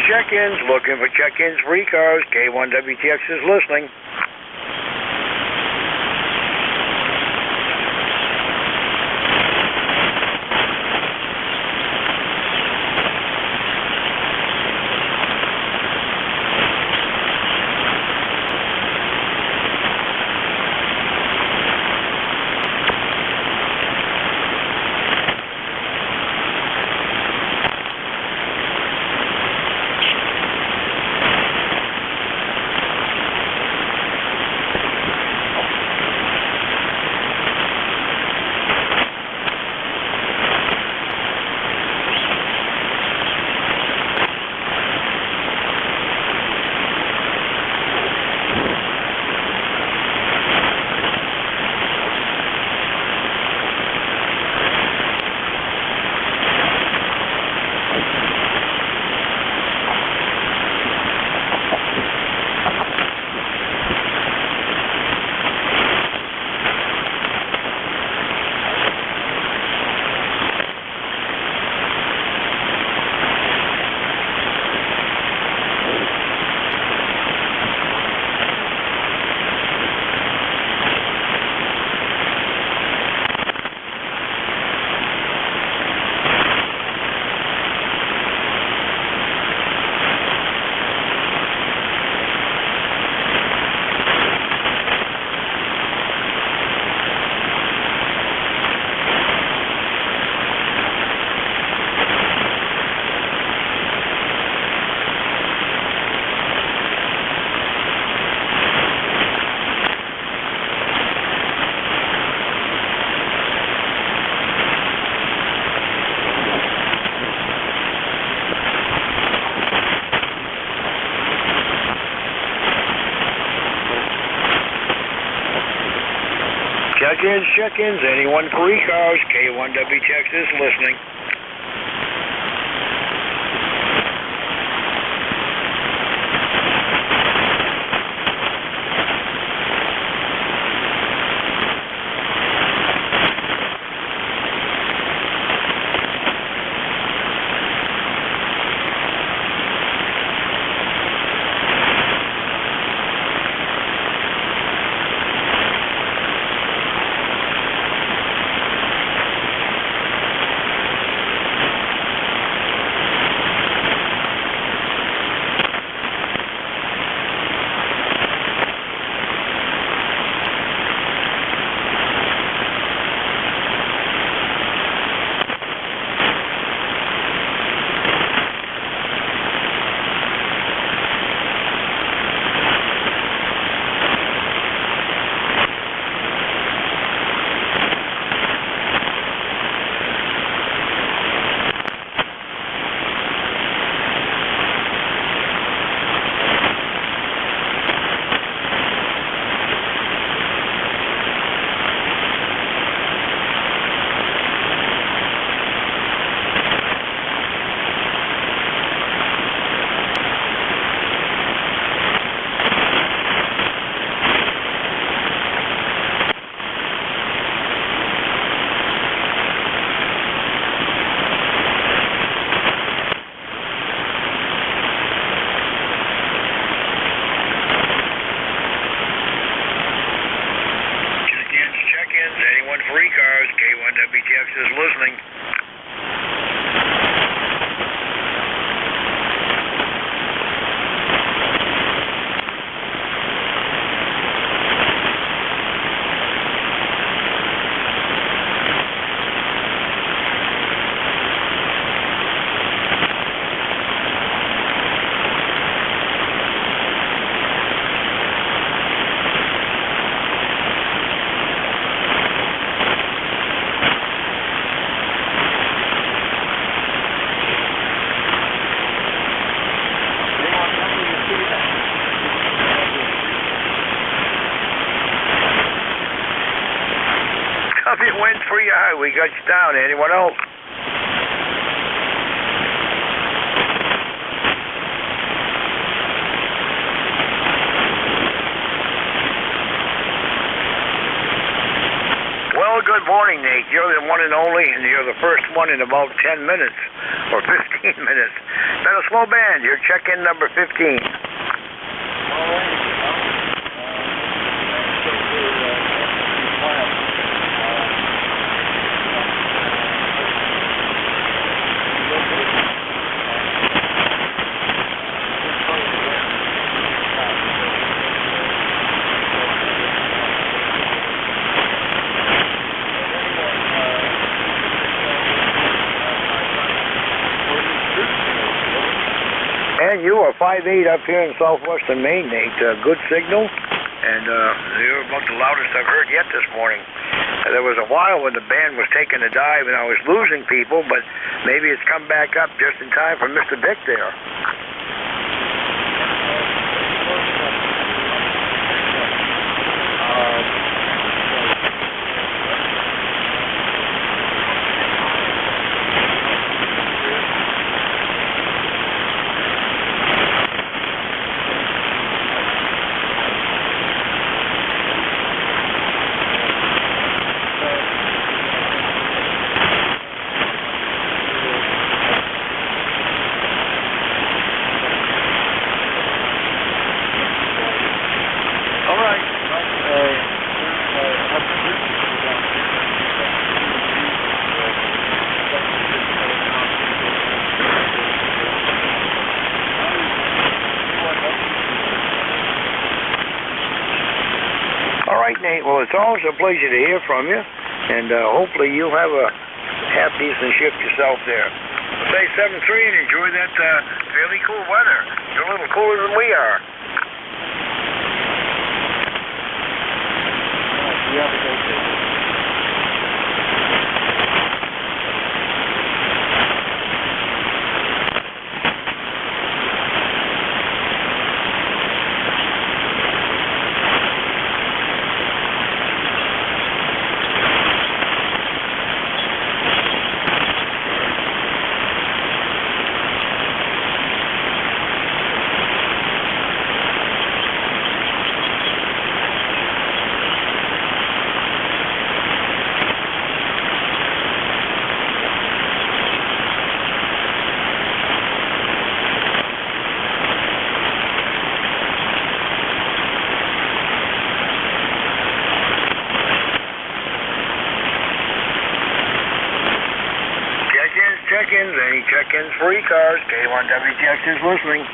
Check-ins, looking for check-ins for ECARS. K1WTX is listening. check-ins, anyone for ECARS, K1W Texas, listening. Anyone for ECARS, K1W Texas, listening. Wind 3 high, we got you down. Anyone else? Well, good morning, Nate. You're the one and only, and you're the first one in about 10 minutes, or 15 minutes. Been a slow band. You're check-in number 15. All right. And you are 5'8" up here in southwestern Maine, Nate. Good signal, and you're about the loudest I've heard yet this morning. There was a while when the band was taking a dive and I was losing people, but maybe it's come back up just in time for Mr. Dick there. Nate, well, it's always a pleasure to hear from you, and hopefully you'll have a half-decent shift yourself there. Say 7-3 and enjoy that fairly cool weather. You're a little cooler than we are. You have a great day. check-ins? Any check-ins for ECARS? K1WTX is listening.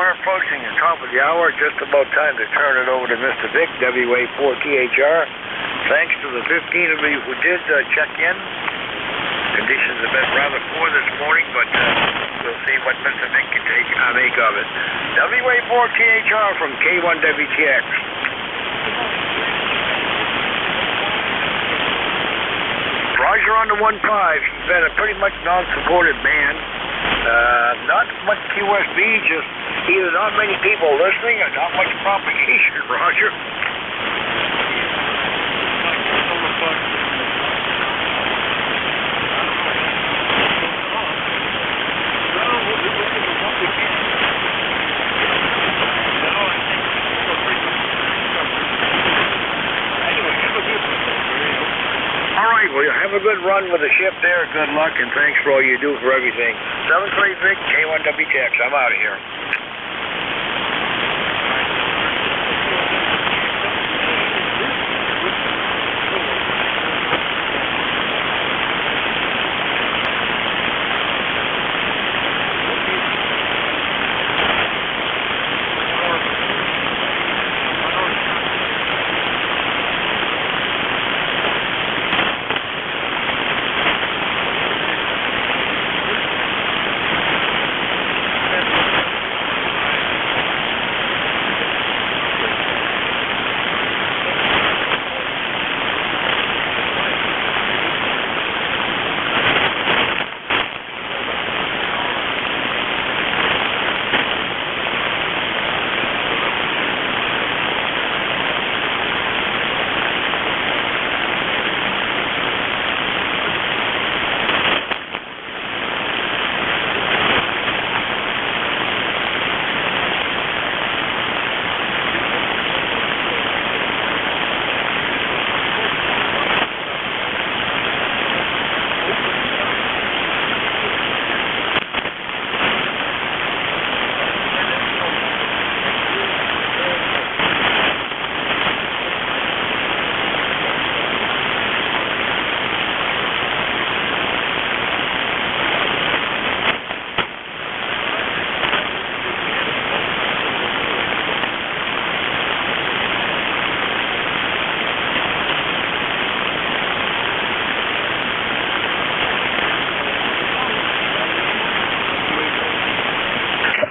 Approaching the top of the hour, just about time to turn it over to Mr. Vic, WA4THR. Thanks to the 15 of you who did check in. Conditions have been rather poor this morning, but we'll see what Mr. Vic can make of it. WA4THR from K1WTX. Roger on the 1.5. He's been a pretty much non-supported band. Not much QSB, just either not many people listening or not much propagation, Roger. All right, well, have a good run with the ship there. Good luck, and thanks for all you do for everything. 7-3 Vic, K1WTX. I'm out of here.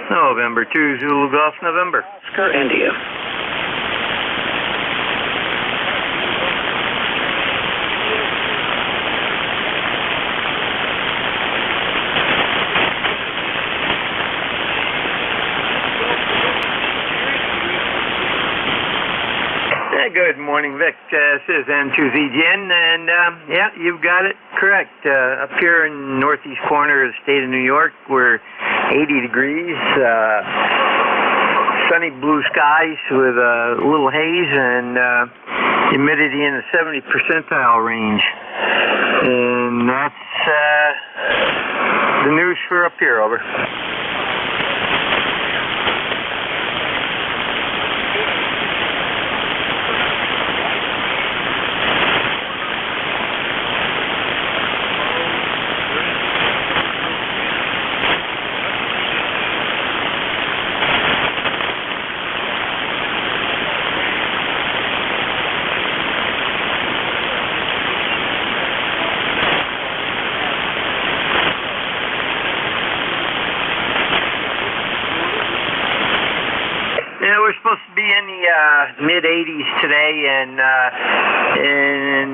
November 2 Zulu Golf November. Oscar India. Good morning, Vic. This is N2ZGN, and yeah, you've got it correct. Up here in northeast corner of the state of New York, we're 80 degrees, sunny blue skies with a little haze, and humidity in the 70 percentile range. And that's the news for up here, over. Yeah, we're supposed to be in the mid-80s today, and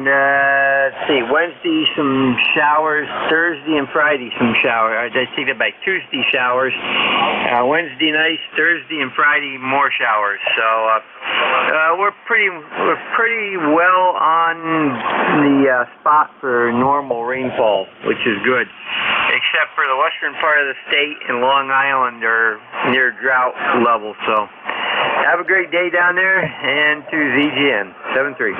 let's see, Wednesday some showers, Thursday and Friday some showers. I take that back. Tuesday showers, Wednesday night, Thursday and Friday more showers. So we're pretty well on the spot for normal rainfall, which is good. Except for the western part of the state and Long Island are near drought level. So have a great day down there, and to ZGN 73.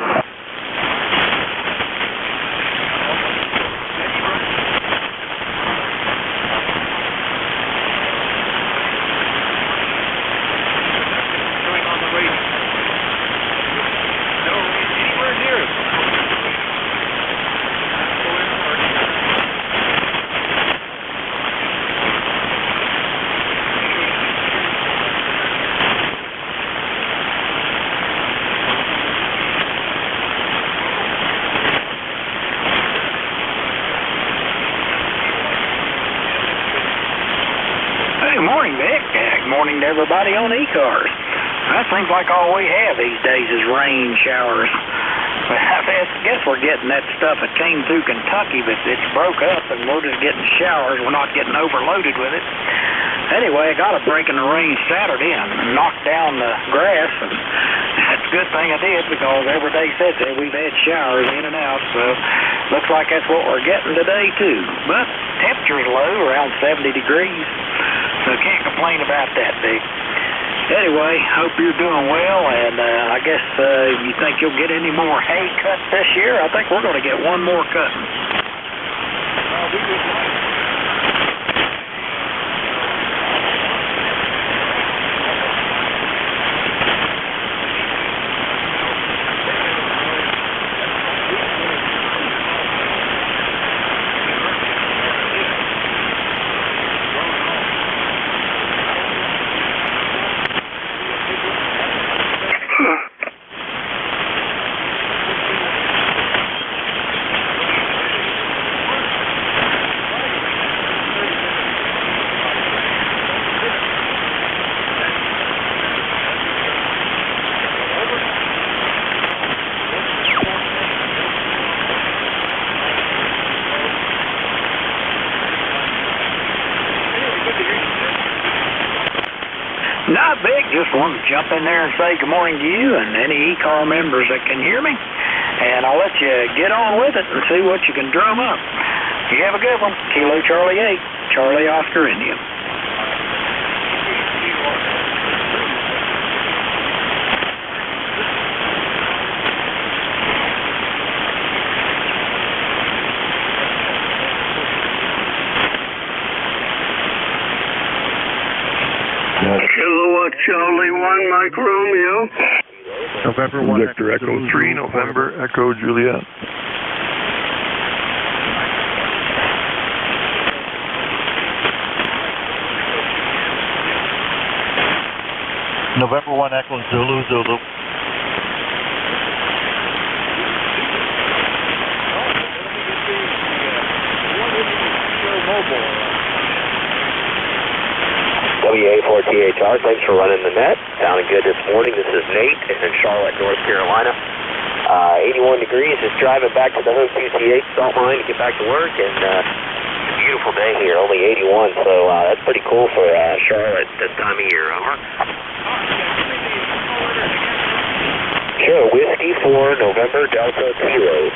Morning, Vic. Good morning to everybody on ECARS. That seems like all we have these days is rain showers. I guess we're getting that stuff that came through Kentucky, but it's broke up and we're just getting showers. We're not getting overloaded with it. Anyway, I got a break in the rain Saturday and knocked down the grass, and that's a good thing I did, because every day since then we've had showers in and out, so looks like that's what we're getting today too. But temperature's low, around 70 degrees, so can't complain about that, Vic. Anyway, hope you're doing well, and I guess you think you'll get any more hay cut this year? I think we're going to get one more cutting. Not big, just wanted to jump in there and say good morning to you and any ECAR members that can hear me. And I'll let you get on with it and see what you can drum up. You have a good one. Kilo Charlie 8, Charlie Oscar India. Kilowatt Charlie 1, Mike Romeo. November 1, Victor Echo 3, November Echo Juliet. November 1, Echo Zulu, Zulu. WA4THR, thanks for running the net. Sounding good this morning. This is Nate in Charlotte, North Carolina. 81 degrees, just driving back to the home QTH salt mine to get back to work, and it's a beautiful day here, only 81, so that's pretty cool for Charlotte this time of year. Over. Sure, Whiskey 4, November Delta Kilo.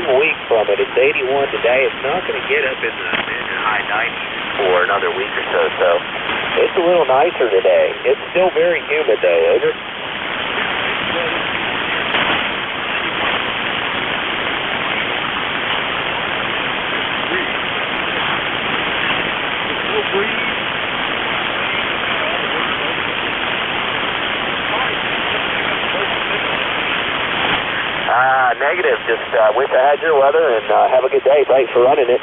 even week from it. It's 81 today. It's not going to get up in the mid and high 90s for another week or so. So it's a little nicer today. It's still very humid, though. Over. Negative. Just wish I had your weather, and have a good day. Thanks for running it.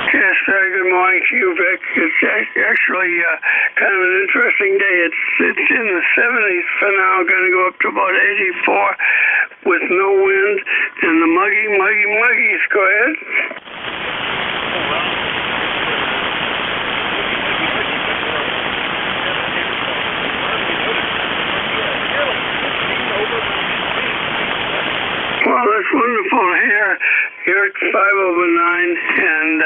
Yes, good morning to you, Vic. It's actually kind of an interesting day. It's in the 70s for now, going to go up to about 84 with no wind and the muggies. Go ahead. Well, that's wonderful to hear. Here at 5 over 9, and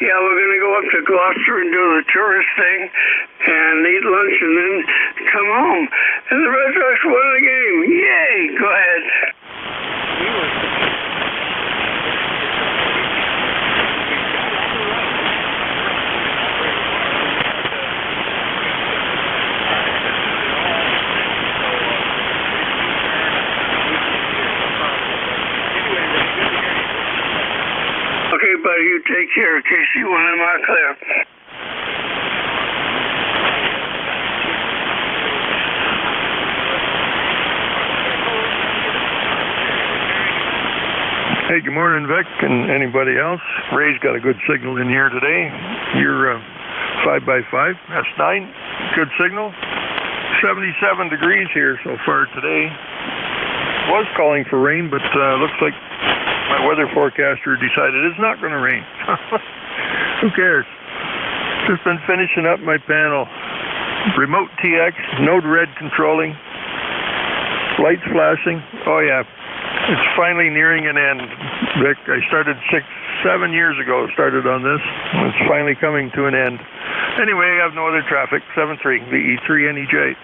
yeah, we're going to go up to Gloucester and do the tourist thing and eat lunch and then come home. And the Red Sox won the game. Yay! Go ahead. Okay, buddy, you take care. KC1 and Montclair. Hey, good morning, Vic, and anybody else. Ray's got a good signal in here today. You're 5x5. That's 9. Good signal. 77 degrees here so far today. Was calling for rain, but looks like my weather forecaster decided it's not going to rain. Who cares? Just been finishing up my panel. Remote TX, Node Red controlling, lights flashing. Oh yeah, it's finally nearing an end, Vic. I started 6-7 years ago, started on this. It's finally coming to an end. Anyway, I have no other traffic. 73, VE3 NEJ.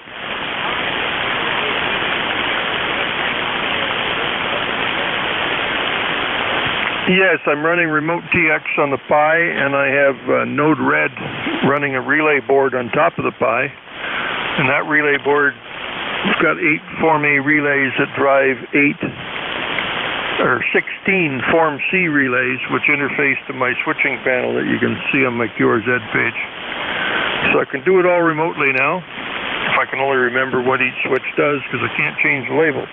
Yes, I'm running Remote TX on the Pi, and I have Node Red running a relay board on top of the Pi. And that relay board has got 8 Form A relays that drive 16 Form C relays, which interface to my switching panel that you can see on my QRZ page. So I can do it all remotely now, if I can only remember what each switch does, because I can't change the label.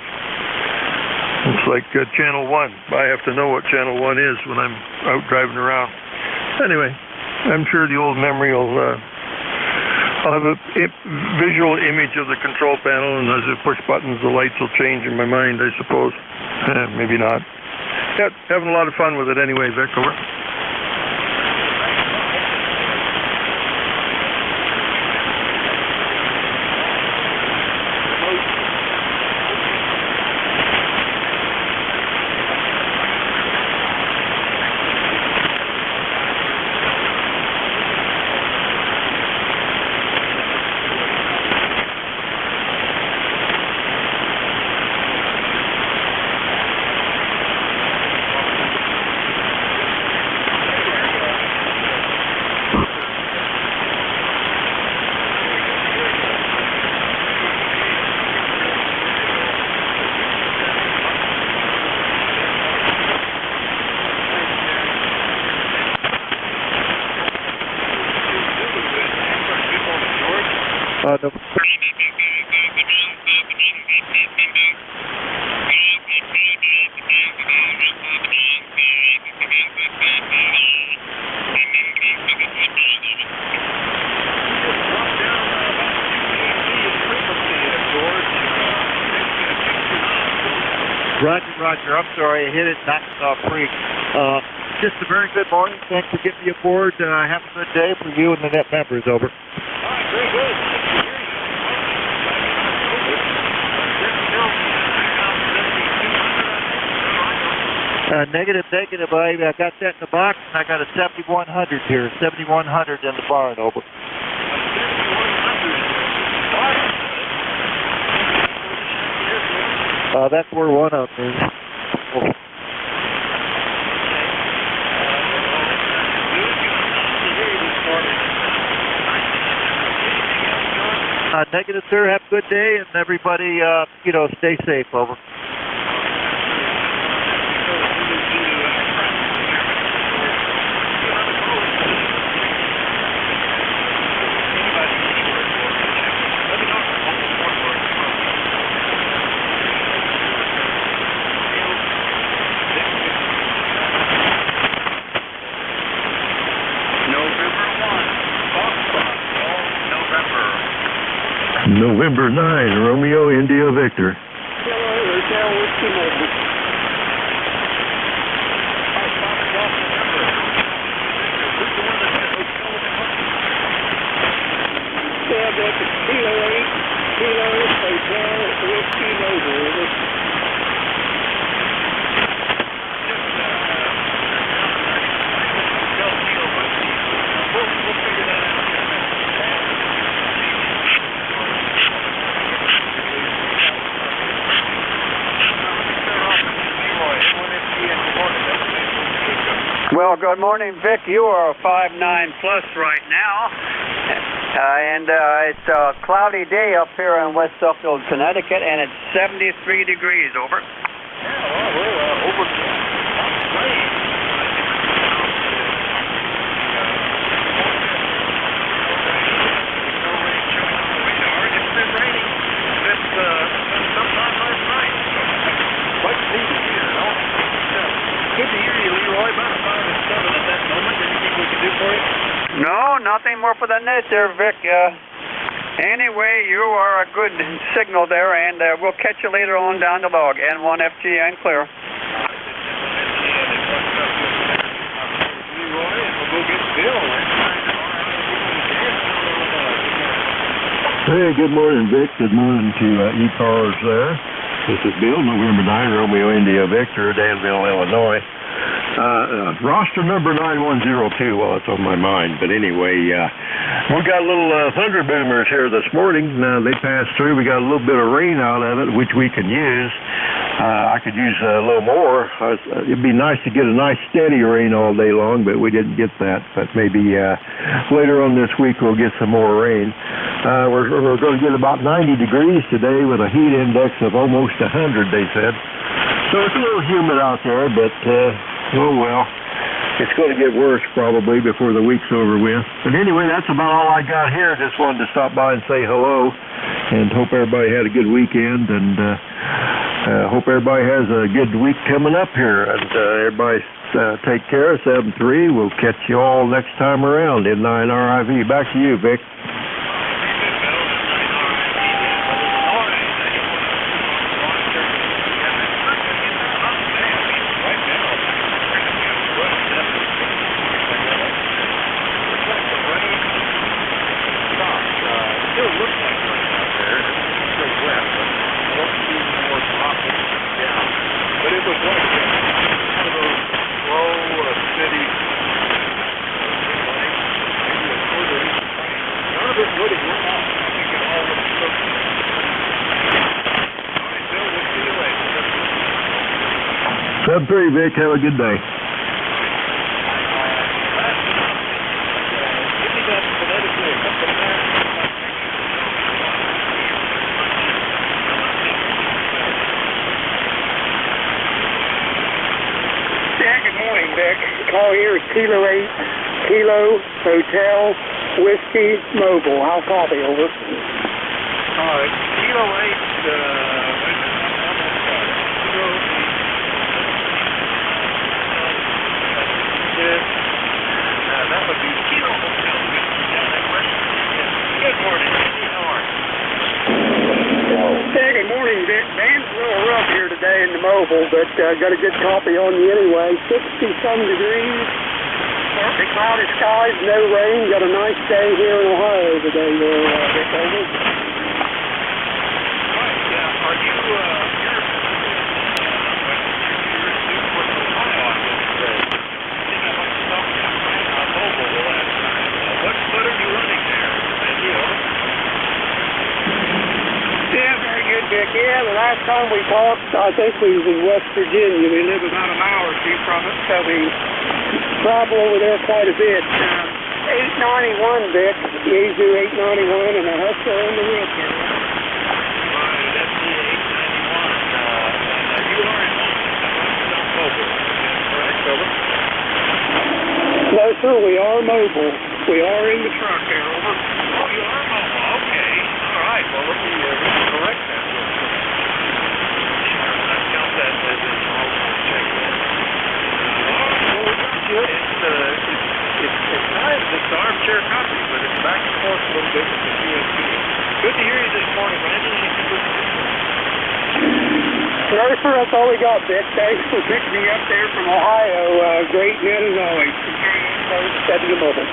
It's like channel 1. I have to know what channel 1 is when I'm out driving around. Anyway, I'm sure the old memory will... I'll have a visual image of the control panel, and as I push buttons, the lights will change in my mind, I suppose. Maybe not. Yeah, having a lot of fun with it anyway, Vic. Over. Roger. I'm sorry, I hit it, knocked it off free. Just a very good morning. Thanks for getting me aboard. Have a good day for you and the net members. Over. All right, very good. Negative. I got that in the box, and I got a 7100 here. 7100 in the barn, over. That's where one of them is. Negative, sir. Have a good day, and everybody, stay safe, over. November 9, Romeo, India, Victor. Well, good morning, Vic. You are a 5.9 plus right now. And it's a cloudy day up here in West Suffield, Connecticut, and it's 73 degrees, over. Yeah, well, we're over. It's been raining since sometime last night. Quite needed here, no? Good to hear you, Leroy. About 5 and 7 at that moment. Anything we can do for you? No, nothing more for the net there, Vic. Anyway, you are a good signal there, and we'll catch you later on down the log. N1FG and clear. Leroy, and we'll go get Bill. Hey, good morning, Vic. Good morning to ECARS there. This is Bill, November 9, Romeo, India, Victor, Danville, Illinois. Roster number 9102, well, it's on my mind. But anyway, we got little thunder boomers here this morning. They passed through. We got a little bit of rain out of it, which we can use. I could use a little more. It'd be nice to get a nice steady rain all day long, but we didn't get that. But maybe later on this week we'll get some more rain. We're going to get about 90 degrees today with a heat index of almost 100, they said. So it's a little humid out there, but oh well. It's going to get worse probably before the week's over with. But anyway, that's about all I got here. Just wanted to stop by and say hello and hope everybody had a good weekend, and hope everybody has a good week coming up here. And everybody take care. 7-3. We'll catch you all next time around in 9RIV. Back to you, Vic. Sub 3, Vic. Have a good day. Good morning, Vic. Call here is Kilo 8, Kilo, Hotel, Whiskey, Mobile. I'll copy, over. Kilo 8, that would be Kilo Hotel. Good morning, Andy. How are you? Hey, good morning, Vic. Dan's a little rough here today in the Mobile, but got a good copy on you anyway. 60-some degrees. Partly cloudy skies, no rain. Got a nice day here in Ohio today, Vic, over. Right, are you, Vic. Yeah, the last time we talked, I think we was in West Virginia. We live about a mile or two from it, so we travel over there quite a bit. 891, Vic. Yazoo 891 and a Hustler in the wheelchair. Right, that's the 891. And you are in mobile. Correct, over? No, sir, we are mobile. We are in the truck here, over. Oh, you are mobile. Okay. All right. Well, let me correct that real quick. I count that as a mobile check. It's nice. It's armchair copy, but it's back and forth a little bit with the USB. Good to hear you this morning, Randy. No, sir, that's all we got, Vic. Thanks for picking me up there from Ohio. Great net as always. That's the moment.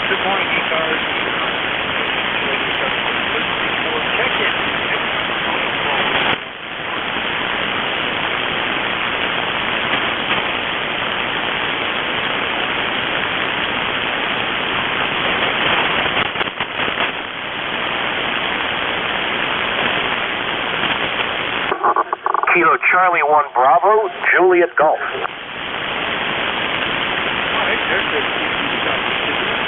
Good morning, ECARS. Check-in. Kilo Charlie 1 Bravo, Juliet Golf. All right, there's the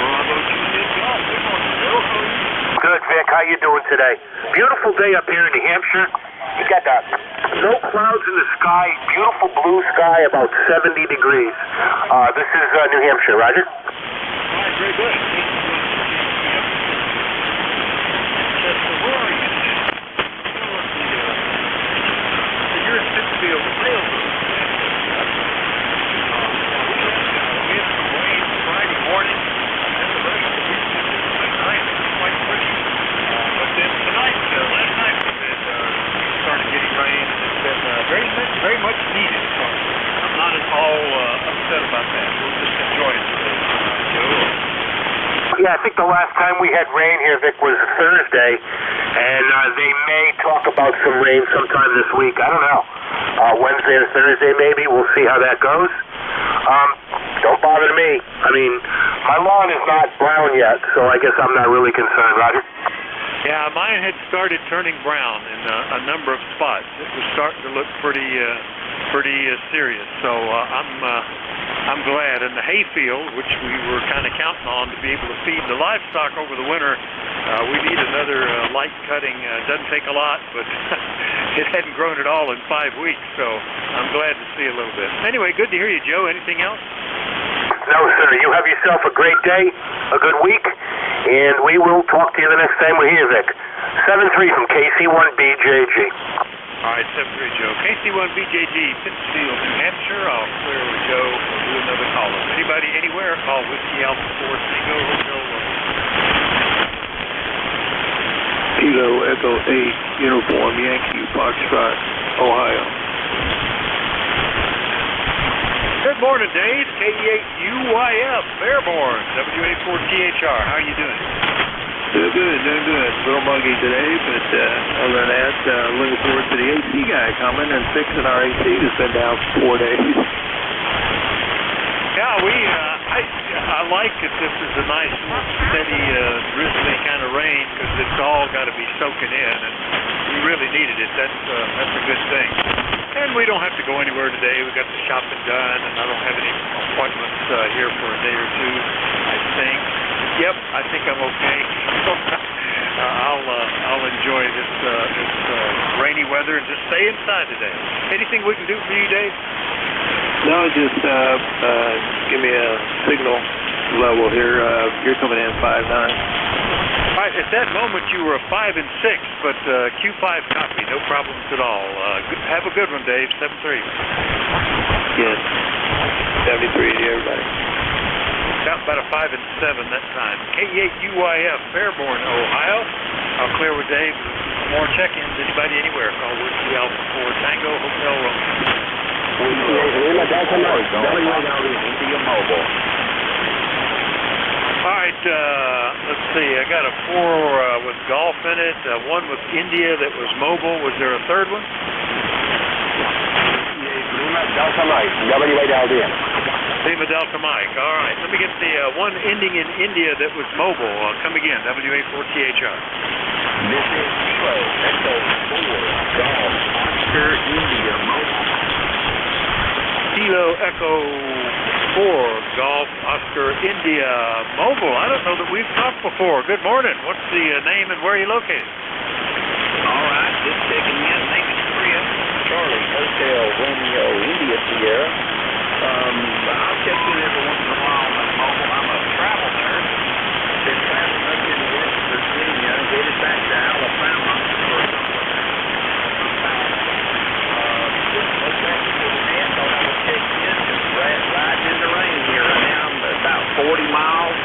Bravo Juliet Golf. Good morning, Joe. How are you? Good, Vic. How you doing today? Beautiful day up here in New Hampshire. You got no clouds in the sky, beautiful blue sky, about 70 degrees. This is New Hampshire, Roger. All right, very good. Where are you? You're in Pittsfield, Wales. We had some rain Friday morning, and the rest of the week tonight was quite pretty. But then tonight, last night, it started getting rain, and it's been very much needed. So I'm not at all upset about that. We'll just enjoy it today, Joe. Yeah, I think the last time we had rain here, Vic, was Thursday, and they may talk about some rain sometime this week. I don't know. Wednesday or Thursday, maybe. We'll see how that goes. Don't bother me. I mean, my lawn is not brown yet, so I guess I'm not really concerned, Roger. Yeah, mine had started turning brown in a number of spots. It was starting to look pretty serious. So I'm glad. And the hayfield, which we were kind of counting on to be able to feed the livestock over the winter, we need another light cutting. It doesn't take a lot, but it hadn't grown at all in 5 weeks. So I'm glad to see a little bit. Anyway, good to hear you, Joe. Anything else? No, sir. You have yourself a great day, a good week, and we will talk to you the next time we're here, Vic. 7-3 from KC1BJG. All right, 7-3, Joe. KC1BJG, Pittsfield, New Hampshire. I'll clear with Joe. We'll do another caller. Anybody, anywhere, call Whiskey Alpha 4 Tango Hotel. Kilo Echo 8, Uniform Yankee, Foxtrot, Ohio. Good morning, Dave. K8UYF, Fairborn, WA4THR. How are you doing? Doing good. A little muggy today, but other than that, looking forward to the AC guy coming and fixing our AC that's been down for 4 days. Yeah, I like that this is a nice, steady, drizzly kind of rain because it's all got to be soaking in, and we really needed it. That's a good thing. And we don't have to go anywhere today. We got the shopping done, and I don't have any appointments here for a day or two, I think. Yep, I think I'm okay. I'll enjoy this rainy weather and just stay inside today. Anything we can do for you, Dave? No, just give me a signal level here. You're coming in 5-9. All right, at that moment you were 5 and 6, but Q5 copy, no problems at all. Have a good one, Dave. 7-3. Yes. 73 to everybody. Got about a 5 and 7 that time. K8UYF, Fairborn, Ohio. I'll clear with Dave. More check-ins. Anybody anywhere? Call Whiskey Alpha 4 Tango Hotel Room. India Mobile. All right, let's see. I got a 4 with golf in it, 1 with India that was mobile. Was there a third one? Lima Delta Mike, WALDM. Lima Delta Mike. All right, let me get the one ending in India that was mobile. Come again, WA4THR. This is Kilo Echo 4 Golf Oscar India Mobile. Kilo Echo 4 Golf Oscar India Mobile. I don't know that we've talked before. Good morning. What's the name and where are you located? All right, just checking in. Name is Chris. Charlie Hotel Romeo India Sierra. I'll check in every once in a while on the mobile. I'm a travel nurse. Been traveling up in West Virginia, headed back to Alabama for a couple of days. Just back to the net, thought I would check in. Just riding in the rain here right now. I'm about 40 miles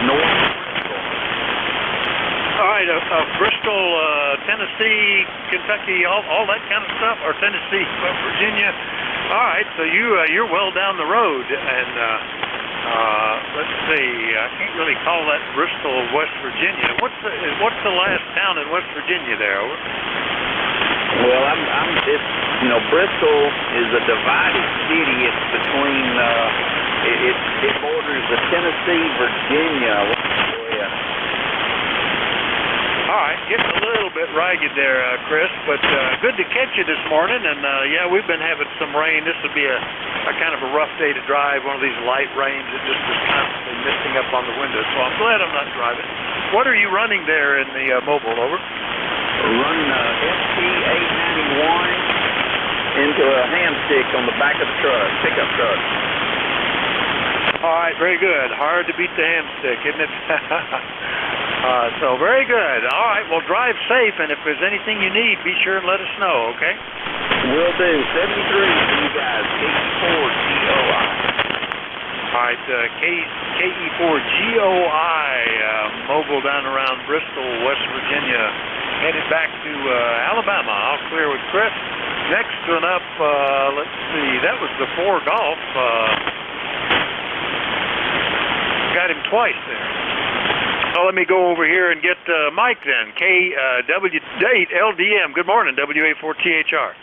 north of Bristol. All right, Bristol, Tennessee, Kentucky, all that kind of stuff, or Tennessee, Virginia. All right, so you're well down the road, and let's see, I can't really call that Bristol, West Virginia. What's the last town in West Virginia there? Over? Well, Bristol is a divided city. It's between it borders the Tennessee, Virginia. All right, getting a little bit ragged there, Chris, but good to catch you this morning. And yeah, we've been having some rain. This would be a kind of a rough day to drive, one of these light rains that just is constantly misting up on the windows. So I'm glad I'm not driving. What are you running there in the mobile? Over. Running ST891 into a hamstick on the back of the truck, pickup truck. All right, very good. Hard to beat the hamstick, isn't it? So very good. All right, well, drive safe, and if there's anything you need, be sure and let us know, okay? Will do. 73 for you guys. KE4GOI. All right, KE4GOI, mobile down around Bristol, West Virginia, headed back to Alabama. I'll clear with Chris. Next one up, let's see, that was the 4 golf. Got him twice there. So let me go over here and get Mike then. KW8LDM. Good morning, WA4THR.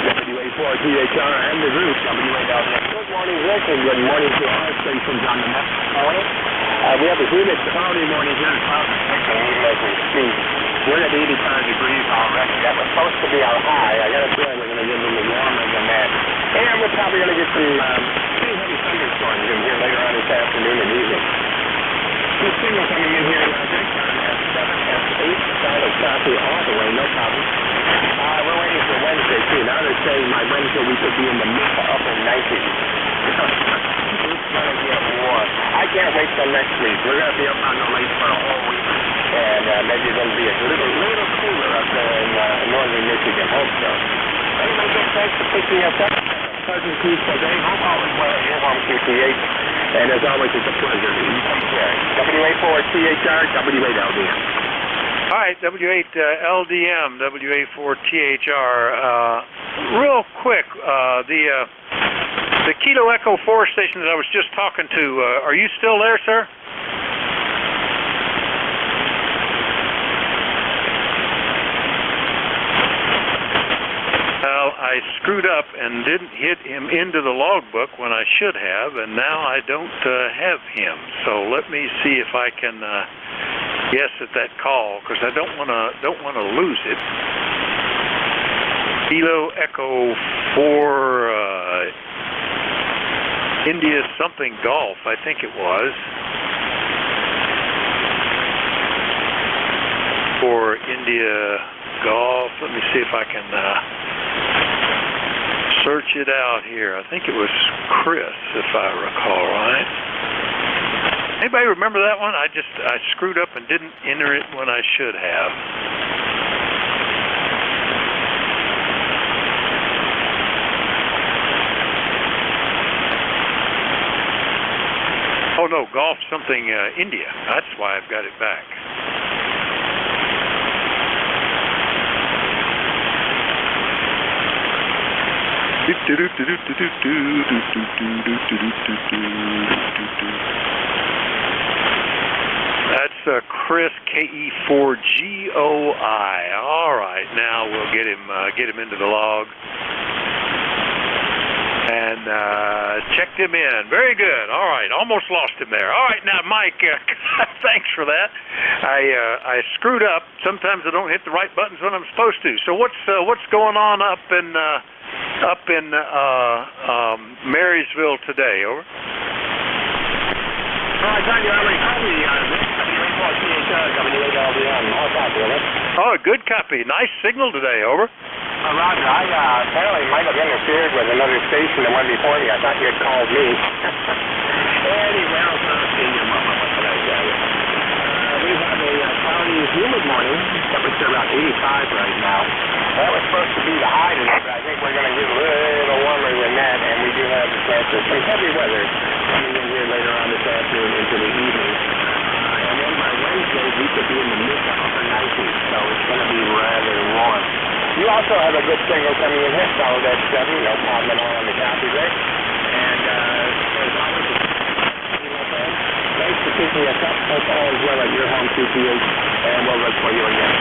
WA4THR and the group, WA.LDM. Good morning, Rick, and good morning to all stations on the net this morning. We have a humid, cloudy morning here in Cloudland, even as we speak. We're at 85 degrees already. That was supposed to be our high. I got a feeling we're going to get a little warmer than that. And we're probably going to get some pretty heavy thunderstorms in here later on this afternoon and evening. This signal coming in here now, Jake, on S7, S8, solid copy all the way, no problem. We're waiting for Wednesday, too. Now they're saying by Wednesday we could be in the mid to upper 90s. It's going to get warm. I can't wait till next week. We're going to be up on the lake for a whole week. And maybe it's going to be a little cooler up there in northern Michigan. Hope so. Anyway, Jake, thanks for picking us up. Pleasant Tuesday day. Hope all is well at your home QTH. And as always, it's a pleasure. You take care. WA4THR, WA.LDM. All right, W8LDM, WA4THR. Real quick, the Kilo Echo 4 station that I was just talking to, are you still there, sir? Well, I I screwed up and didn't hit him into the logbook when I should have, and now I don't have him. So let me see if I can guess at that call, because I don't want to lose it. Kilo Echo 4 India something Golf, I think it was. For India Golf, let me see if I can search it out here. I think it was Chris, if I recall right. Anybody remember that one? I screwed up and didn't enter it when I should have. Oh no, Golf something India. That's why I've got it back. That's Chris, KE4GOI. All right, now we'll get him into the log. And checked him in. Very good. All right, almost lost him there. All right, now Mike, thanks for that. I screwed up. Sometimes I don't hit the right buttons when I'm supposed to. So what's going on up in Marysville today? Over. Oh, good copy. Nice signal today. Over. Roger, I apparently might have interfered with another station that went before me. I thought you had called me. Anyway, I'll see you, Mama. What can I tell you? We have a cloudy, humid morning. Temperature about 85 right now. That was supposed to be the high today, but I think we're going to get a little warmer than that, and we do have the chance of some heavy weather coming in here later on this afternoon into the evening. And then by Wednesday, we could be in the mid to upper 90s, so it's going to be rather warm. You also have a good signal coming in here, so that's no problem at all on the copy there. And as always, thanks for keeping us up. Hope all is well at your home, CPH, and we'll look for you again.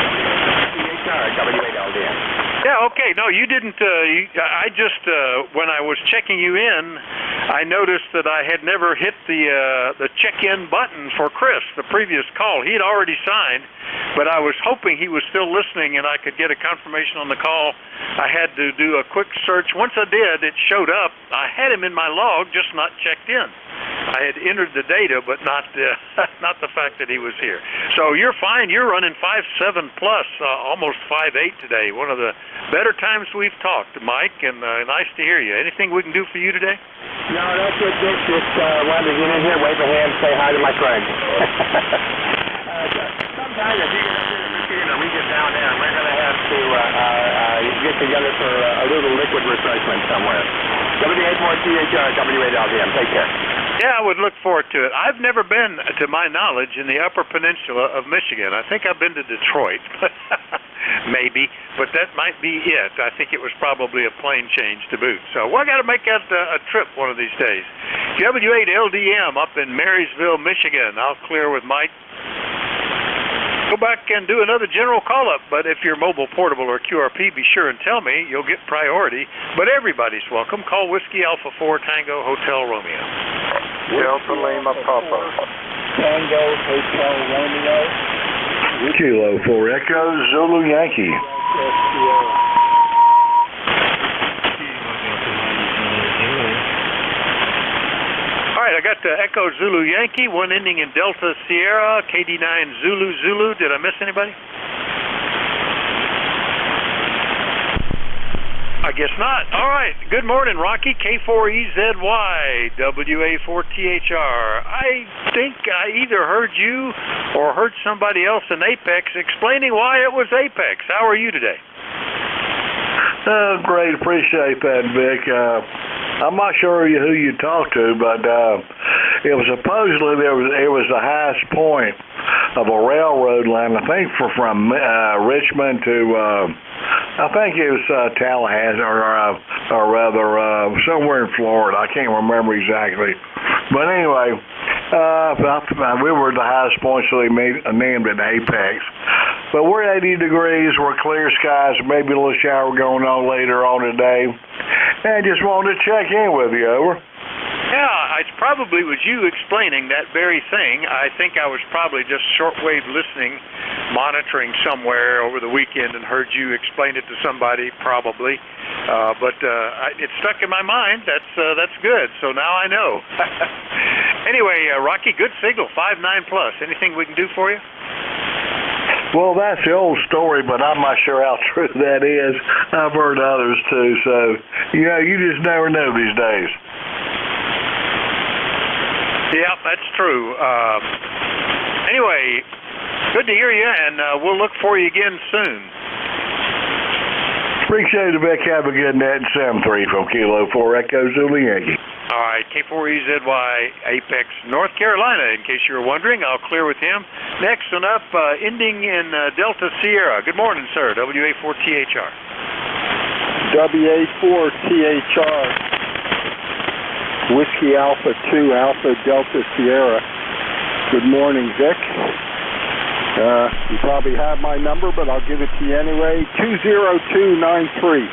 WHR, Yeah, okay. No, you didn't. I just, when I was checking you in, I noticed that I had never hit the check-in button for Chris, the previous call. He had already signed, but I was hoping he was still listening and I could get a confirmation on the call. I had to do a quick search. Once I did, it showed up. I had him in my log, just not checked in. I had entered the data, but not the fact that he was here. So you're fine. You're running 5.7 plus, almost 5.8 today. One of the better times we've talked, Mike, and nice to hear you. Anything we can do for you today? No, that's it, Dick. Just wanted to get in here, wave a hand, say hi to my friend. Sometime if you get up here to Michigan or we get down there, we're going to have to get together for a little liquid refreshment somewhere. W84CHR, WALDM. Take care. Yeah, I would look forward to it. I've never been, to my knowledge, in the Upper Peninsula of Michigan. I think I've been to Detroit, maybe, but that might be it. I think it was probably a plane change to boot. So I got to make that a trip one of these days. W8LDM up in Marysville, Michigan. I'll clear with Mike. Go back and do another general call-up, but if you're mobile, portable, or QRP, be sure and tell me. You'll get priority, but everybody's welcome. Call Whiskey Alpha 4 Tango Hotel Romeo. Delta Lima Papa. Tango Hotel Romeo. Kilo 4 Echo Zulu Yankee. All right, I got Echo Zulu Yankee, one ending in Delta Sierra, KD9 Zulu Zulu. Did I miss anybody? I guess not. All right. Good morning, Rocky. K4EZY, WA4THR. I think I either heard you or heard somebody else in Apex explaining why it was Apex. How are you today? Great. Appreciate that, Vic. I'm not sure who you talked to, but it was supposedly it was the highest point of a railroad line, I think from Richmond to I think it was Tallahassee or rather somewhere in Florida. I can't remember exactly. But anyway, we were the highest point, so they named it Apex. But we're 80 degrees, we're clear skies, maybe a little shower going on later on today. And I just wanted to check in with you, over. Yeah, it probably was you explaining that very thing. I think I was probably just shortwave listening, monitoring somewhere over the weekend and heard you explain it to somebody, probably. But it stuck in my mind. That's good. So now I know. Anyway, Rocky, good signal, 5.9 plus. Anything we can do for you? Well, that's the old story, but I'm not sure how true that is. I've heard others too, so you just never know these days. Yeah, that's true. Anyway, good to hear you, and we'll look for you again soon. Appreciate it, Vic. Have a good night. 7-3 from Kilo 4 Echo Zulu Yankee. All right, K4EZY, Apex, North Carolina, in case you were wondering. I'll clear with him. Next one up, ending in Delta Sierra. Good morning, sir. WA4THR. WA4THR. Whiskey Alpha 2, Alpha Delta Sierra. Good morning, Vic. You probably have my number, but I'll give it to you anyway. 20293.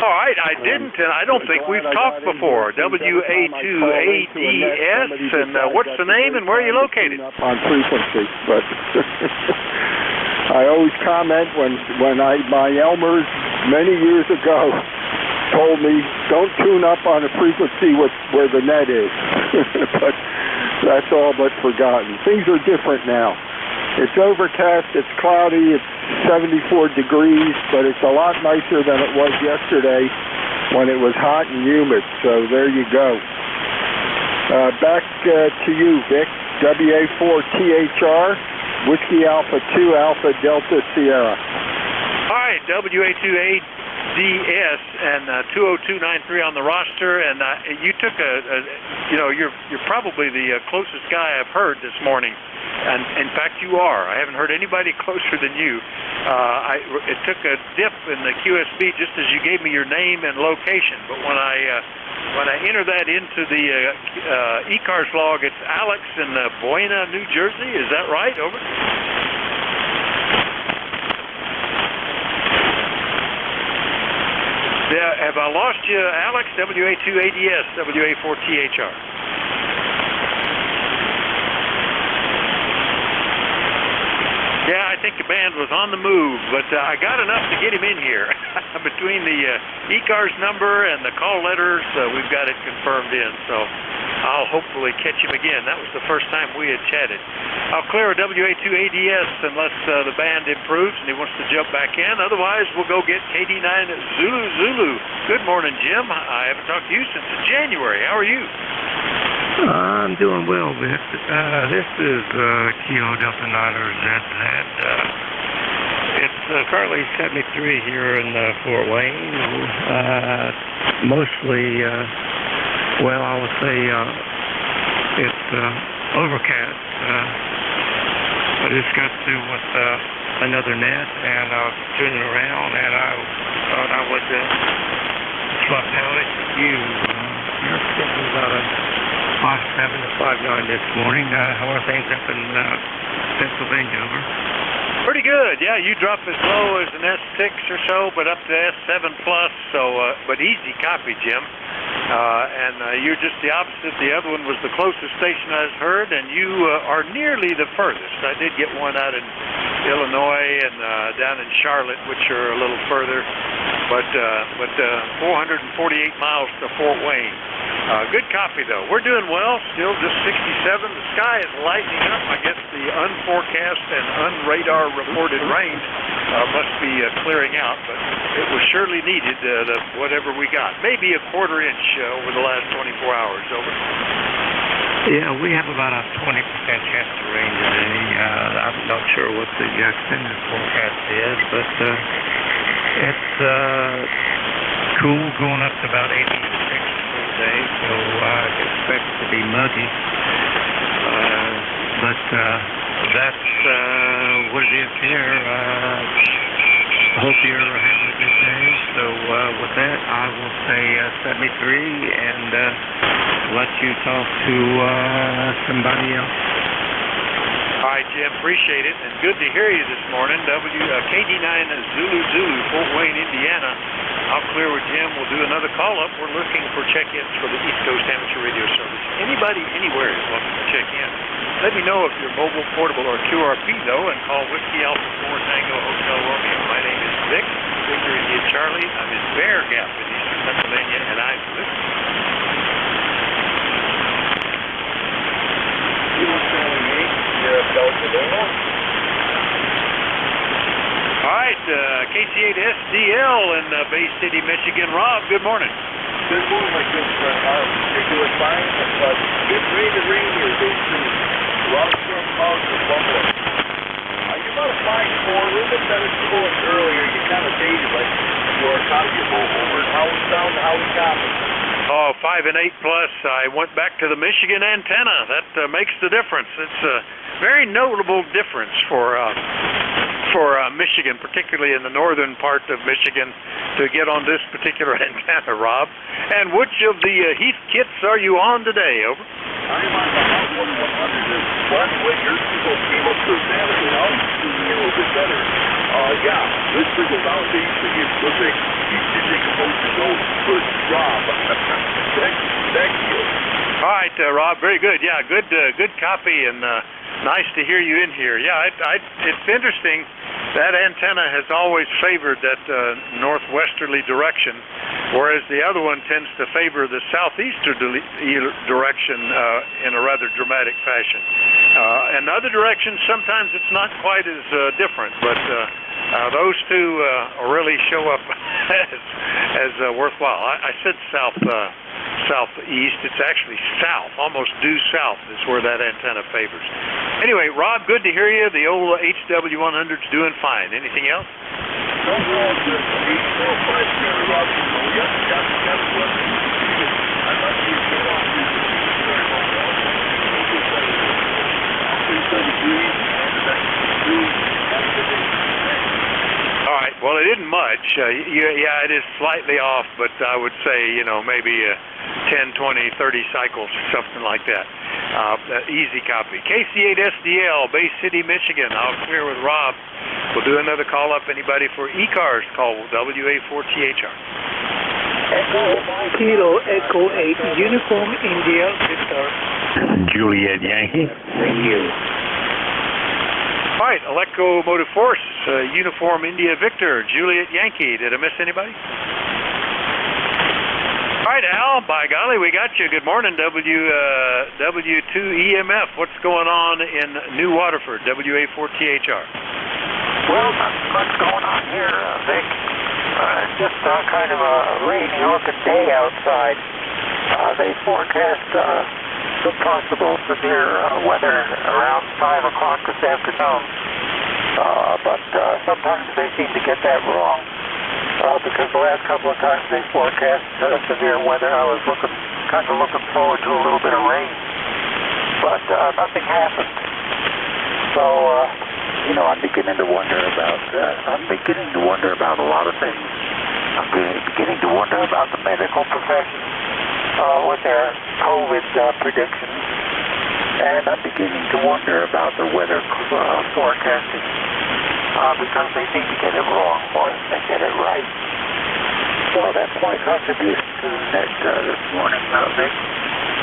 All right, I didn't, and I don't think we've talked before. WA2ADS, and what's the name and where are you located? On frequency, but I always comment when my Elmers many years ago told me don't tune up on a frequency where the net is, but that's all but forgotten. Things are different now. It's overcast, it's cloudy, it's 74 degrees, but it's a lot nicer than it was yesterday when it was hot and humid, so there you go. Back to you, Vic. WA4THR, Whiskey Alpha 2, Alpha Delta Sierra. All right, WA2ADS and 20293 on the roster, and you took you're probably the closest guy I've heard this morning. And in fact, you are. I haven't heard anybody closer than you. It took a dip in the QSB just as you gave me your name and location. But when I enter that into the ECARS log, it's Alex in Buena, New Jersey. Is that right? Over. Yeah, have I lost you, Alex? WA2ADS, WA4THR. Yeah, I think the band was on the move, but I got enough to get him in here. Between the ECARS number and the call letters, we've got it confirmed in, so I'll hopefully catch him again. That was the first time we had chatted. I'll clear a WA2ADS unless the band improves and he wants to jump back in. Otherwise, we'll go get KD9 Zulu. Good morning, Jim. I haven't talked to you since January. How are you? I'm doing well, Vic. This is Kilo Delta Niner ZZ. It's currently 73 here in Fort Wayne. Mostly, I would say it's overcast. I just got through with another net, and I was tuning around, and I thought I would swap out at you. You're getting about a 5.7 to 5.9 this morning. How are things up in Pennsylvania, over? Pretty good. Yeah, you dropped as low as an S6 or so, but up to S7 plus. So, but easy copy, Jim. And you're just the opposite. The other one was the closest station I've heard, and you are nearly the furthest. I did get one out in Illinois and down in Charlotte, which are a little further, but 448 miles to Fort Wayne. Good copy, though. We're doing well. Still just 67. The sky is lightening up. I guess the unforecast and unradar reported rain must be clearing out, but it was surely needed, whatever we got. Maybe a quarter inch over the last 24 hours. Over. Yeah, we have about a 20% chance of rain today. I'm not sure what the extended forecast is, but it's cool, going up to about 86 today, so I expect it to be muggy. But that's what it is here. I hope you're having a good day. So with that, I will say 73 and let you talk to somebody else. All right, Jim. Appreciate it. And good to hear you this morning. KD9 Zulu Zulu, Fort Wayne, Indiana. I'll clear with Jim. We'll do another call-up. We're looking for check-ins for the East Coast Amateur Radio Service. Anybody, anywhere is welcome to check in. Let me know if you're mobile, portable, or QRP, though, and call Whiskey Alpha 4 Tango Hotel Romeo. My name is Vic, Victor India Charlie. I'm in Bear Gap in eastern Pennsylvania, and I'm listening. All right, KC8SDL in Bay City, Michigan. Rob, good morning. Good morning, my good friend. You're doing fine. Good rain to rain here, Bay City. A lot of storm clouds are bubbling. You're about a 5-4, a little bit better than going earlier. You kind of dated like your copy of over how we found how we got it. Oh, 5 and 8 plus. I went back to the Michigan antenna. That makes the difference. It's a very notable difference for Michigan, particularly in the northern part of Michigan, to get on this particular antenna, Rob. And which of the Heath kits are you on today? Over. I'm on the Hot 100. One way your people came up to examine it out, a little bit better. Yeah, this is a foundation. It's perfect. You're supposed to go. Good job. Thank you. All right, Rob, very good. Yeah, good copy, and nice to hear you in here. Yeah, it's interesting. That antenna has always favored that northwesterly direction, whereas the other one tends to favor the southeasterly direction in a rather dramatic fashion. In other directions, sometimes it's not quite as different, but those two really show up as worthwhile. I said southeast. It's actually south, almost due south is where that antenna favors. Anyway, Rob, good to hear you. The old HW100's doing fine. Anything else? No, good. Rob. Yep, got one. I'd like to get on All right. Well, it isn't much. Yeah, it is slightly off, but I would say, maybe 10, 20, 30 cycles, something like that. Easy copy. KC8SDL, Bay City, Michigan. I'll clear with Rob. We'll do another call-up. Anybody for ECARS, call WA4THR. Kilo Echo 8, Uniform India, Victor. Juliet Yankee. Thank you. All right, Electro Motive Force, Uniform India Victor, Juliet Yankee. Did I miss anybody? All right, Al, by golly, we got you. Good morning, W2EMF. What's going on in New Waterford, WA4THR? Well, not much going on here, Vic. Just kind of a rainy, looking day outside. They forecast some possible severe weather around 5 o'clock this afternoon. But sometimes they seem to get that wrong. Because the last couple of times they forecast severe weather, I was kind of looking forward to a little bit of rain. But nothing happened. So, I'm beginning to wonder about a lot of things. I'm beginning to wonder about the medical profession with their COVID predictions. And I'm beginning to wonder about the weather forecasting because they seem to get it wrong more than they get it right. So that's my contribution to the net this morning, Vic.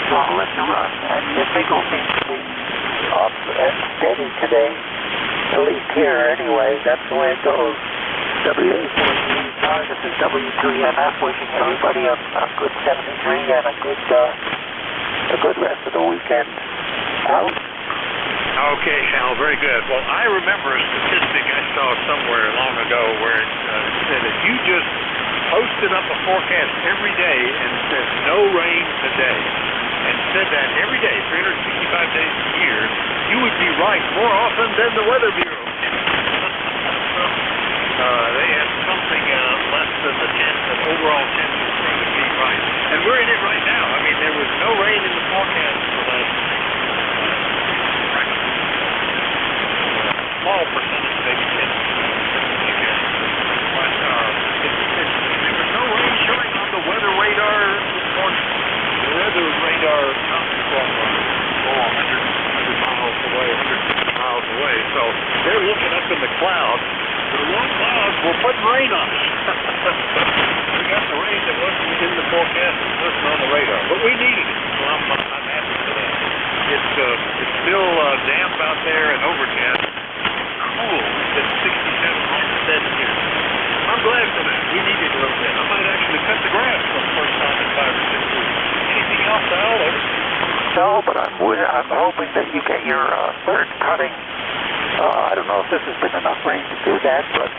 So I'll let you run. And your signal seems to be up and steady today. At least here, anyway. That's the way it goes. WA4THR, this is W2EMF, wishing everybody a good 73 and a good rest of the weekend. Out. Okay, Al, very good. Well, I remember a statistic I saw somewhere long ago where it said if you just posted up a forecast every day and said no rain today, and said that every day, 365 days a year, you would be right more often than the Weather Bureau. They had something less than the chance, an overall chance of being right. And we're in it right now. I mean, there was no rain in the forecast for last week. Small percentage, maybe 10%, something like that. But there was no rain showing on the weather radar this morning. The weather radar comes from 100 miles away, 150 miles away. were putting rain on us. We got the rain that wasn't in the forecast, it wasn't on the radar, but we needed it, so I'm happy for that. It's still damp out there and overcast. Cool. It's 67 like I said here. I'm glad for that. We needed a little bit. I might actually cut the grass for the first time in 5 or 6 weeks. Anything else, Al? No, but I'm hoping that you get your third cutting. I don't know if this has been enough rain to do that, but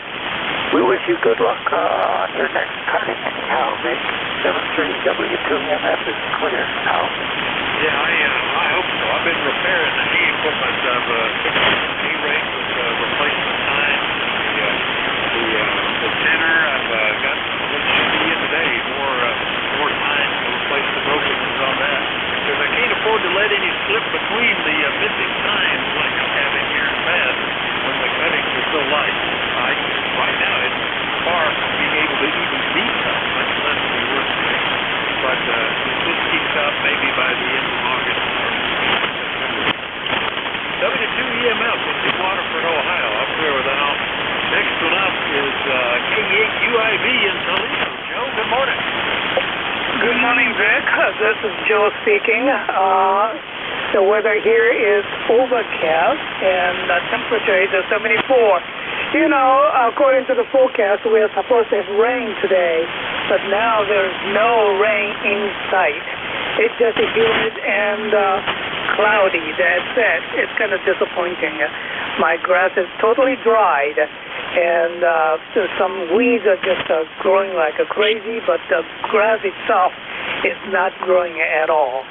we wish you good luck on your next cutting anyhow, Vic. 73W2MF is clear now. Yeah, I hope so. I've been repairing the hay equipment. I've fixed the hay rake with replacement tines. The tenor, I've got what should be in today, more tines to replace the broken ones on that. Because I can't afford to let any slip between the missing tines like I have in here in fast when the cuttings are so light. Right now it's far from being able to even be cut, much less be worth it. But if this keeps up, maybe by the end of August or September. W2EMF in Big Waterford, Ohio. I'm clear with Al. Next one up is K8UIV in Toledo. Joe, good morning. Good morning, Vic. This is Joe speaking. The weather here is overcast and the temperature is 74. You know, according to the forecast, we are supposed to have rain today, but now there's no rain in sight. It's just humid and cloudy. That's it. It's kind of disappointing. My grass is totally dried, and some weeds are just growing like crazy, but the grass itself is not growing at all.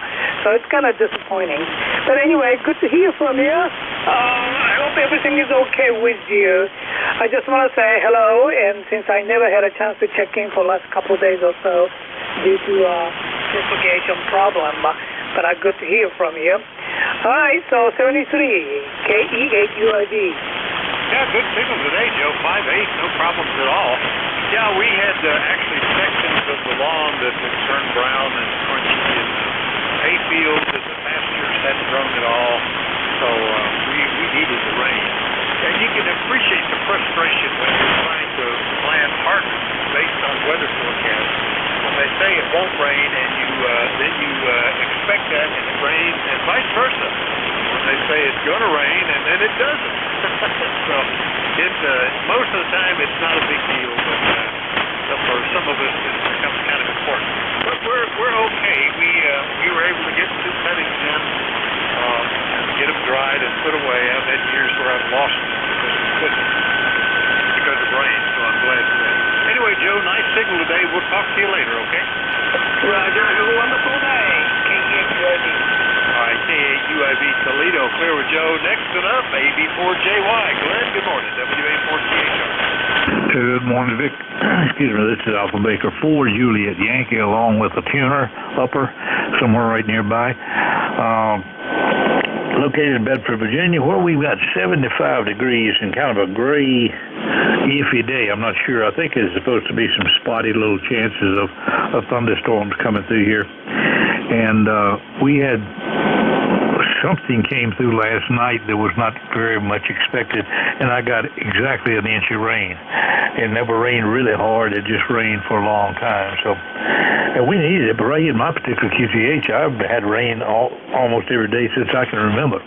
So it's kind of disappointing. But anyway, good to hear from you. I hope everything is okay with you. I just want to say hello, and since I never had a chance to check in for the last couple of days or so due to propagation problem, but good to hear from you. All right, so 73, KE8UIV. Yeah, good signal today, Joe. 5.8, no problems at all. Yeah, we had actually sections of the lawn that had turned brown and crunchy, and hay fields that the pastures hadn't grown at all. So we needed the rain. And you can appreciate the frustration when you're trying to plan harvest based on weather forecasts. When they say it won't rain, and then you expect that and it rains, and vice versa. When they say it's going to rain, and then it doesn't. So most of the time it's not a big deal, but for some of us it becomes kind of important. But we're okay. We were able to get 2 cuttings in, get them dried and put away. I've had years where I've lost them because of rain, so I'm glad for that. Anyway, Joe, nice signal today. We'll talk to you later, okay? Roger. Have a wonderful day. KE8UIV. All right, K8UIV Toledo, clear with Joe. Next one up, AB4JY. Glenn, good morning. WA4THR. Good morning, Vic. Excuse me, this is Alpha Baker 4 Juliet Yankee, along with a tuner upper somewhere right nearby. Located in Bedford, Virginia, where we've got 75 degrees and kind of a gray, iffy day. I'm not sure. I think there's supposed to be some spotty little chances of thunderstorms coming through here. And we had something came through last night that was not very much expected, and I got exactly an inch of rain. It never rained really hard. It just rained for a long time. So, and we needed it. But right in my particular QTH, I've had rain almost every day since I can remember.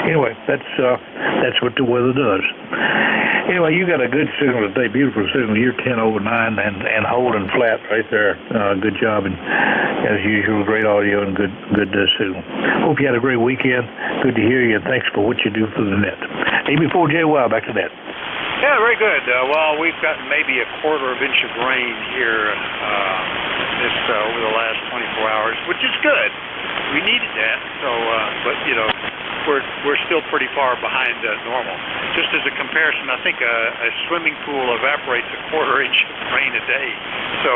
Anyway, that's what the weather does. Anyway, you got a good signal today, beautiful signal. You're 10 over 9 and holding flat right there. Good job, and as usual, great audio and good signal. Hope you had a great weekend. Good to hear you, and thanks for what you do for the net. AB4JY, back to net. Yeah, very good. Well, we've gotten maybe a quarter of inch of rain here over the last 24 hours, which is good. We needed that. So, but you know, we're still pretty far behind normal. Just as a comparison, I think a swimming pool evaporates a quarter inch of rain a day. So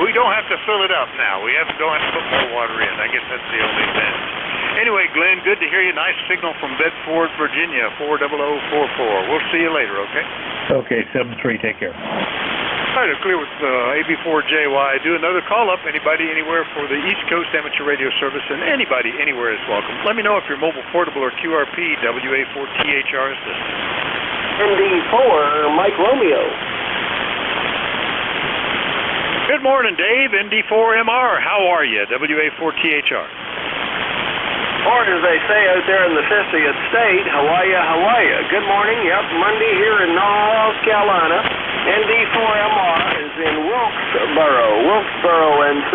we don't have to fill it up now. We don't have to put more water in. I guess that's the only advantage. Anyway, Glenn, good to hear you. Nice signal from Bedford, Virginia, 40044. We'll see you later, okay? Okay, 7-3. Take care. All right, clear with AB4JY. Do another call-up. Anybody, anywhere for the East Coast Amateur Radio Service, and anybody, anywhere is welcome. Let me know if you're mobile, portable, or QRP, WA4THR assistant. MD4, Mike Romeo. Good morning, Dave. ND4MR. How are you? WA4THR. Or as they say out there in the 50th state, Hawaii. Good morning. Yep, Monday here in North Carolina. ND4MR is in Wilkesboro, NC.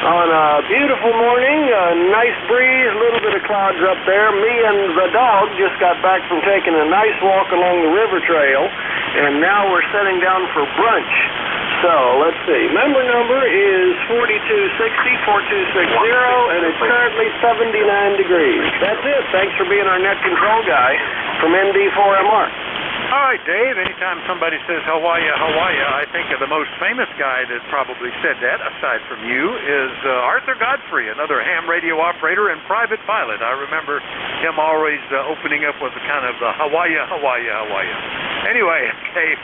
On a beautiful morning, a nice breeze, a little bit of clouds up there. Me and the dog just got back from taking a nice walk along the river trail, and now we're sitting down for brunch. So, let's see. Member number is 4260-4260, and it's currently 79 degrees. That's it. Thanks for being our net control guy from ND4MR. All right, Dave, anytime somebody says Hawaii, I think of the most famous guy that probably said that, aside from you, is Arthur Godfrey, another ham radio operator and private pilot. I remember him always opening up with a kind of Hawaii. Anyway, Dave,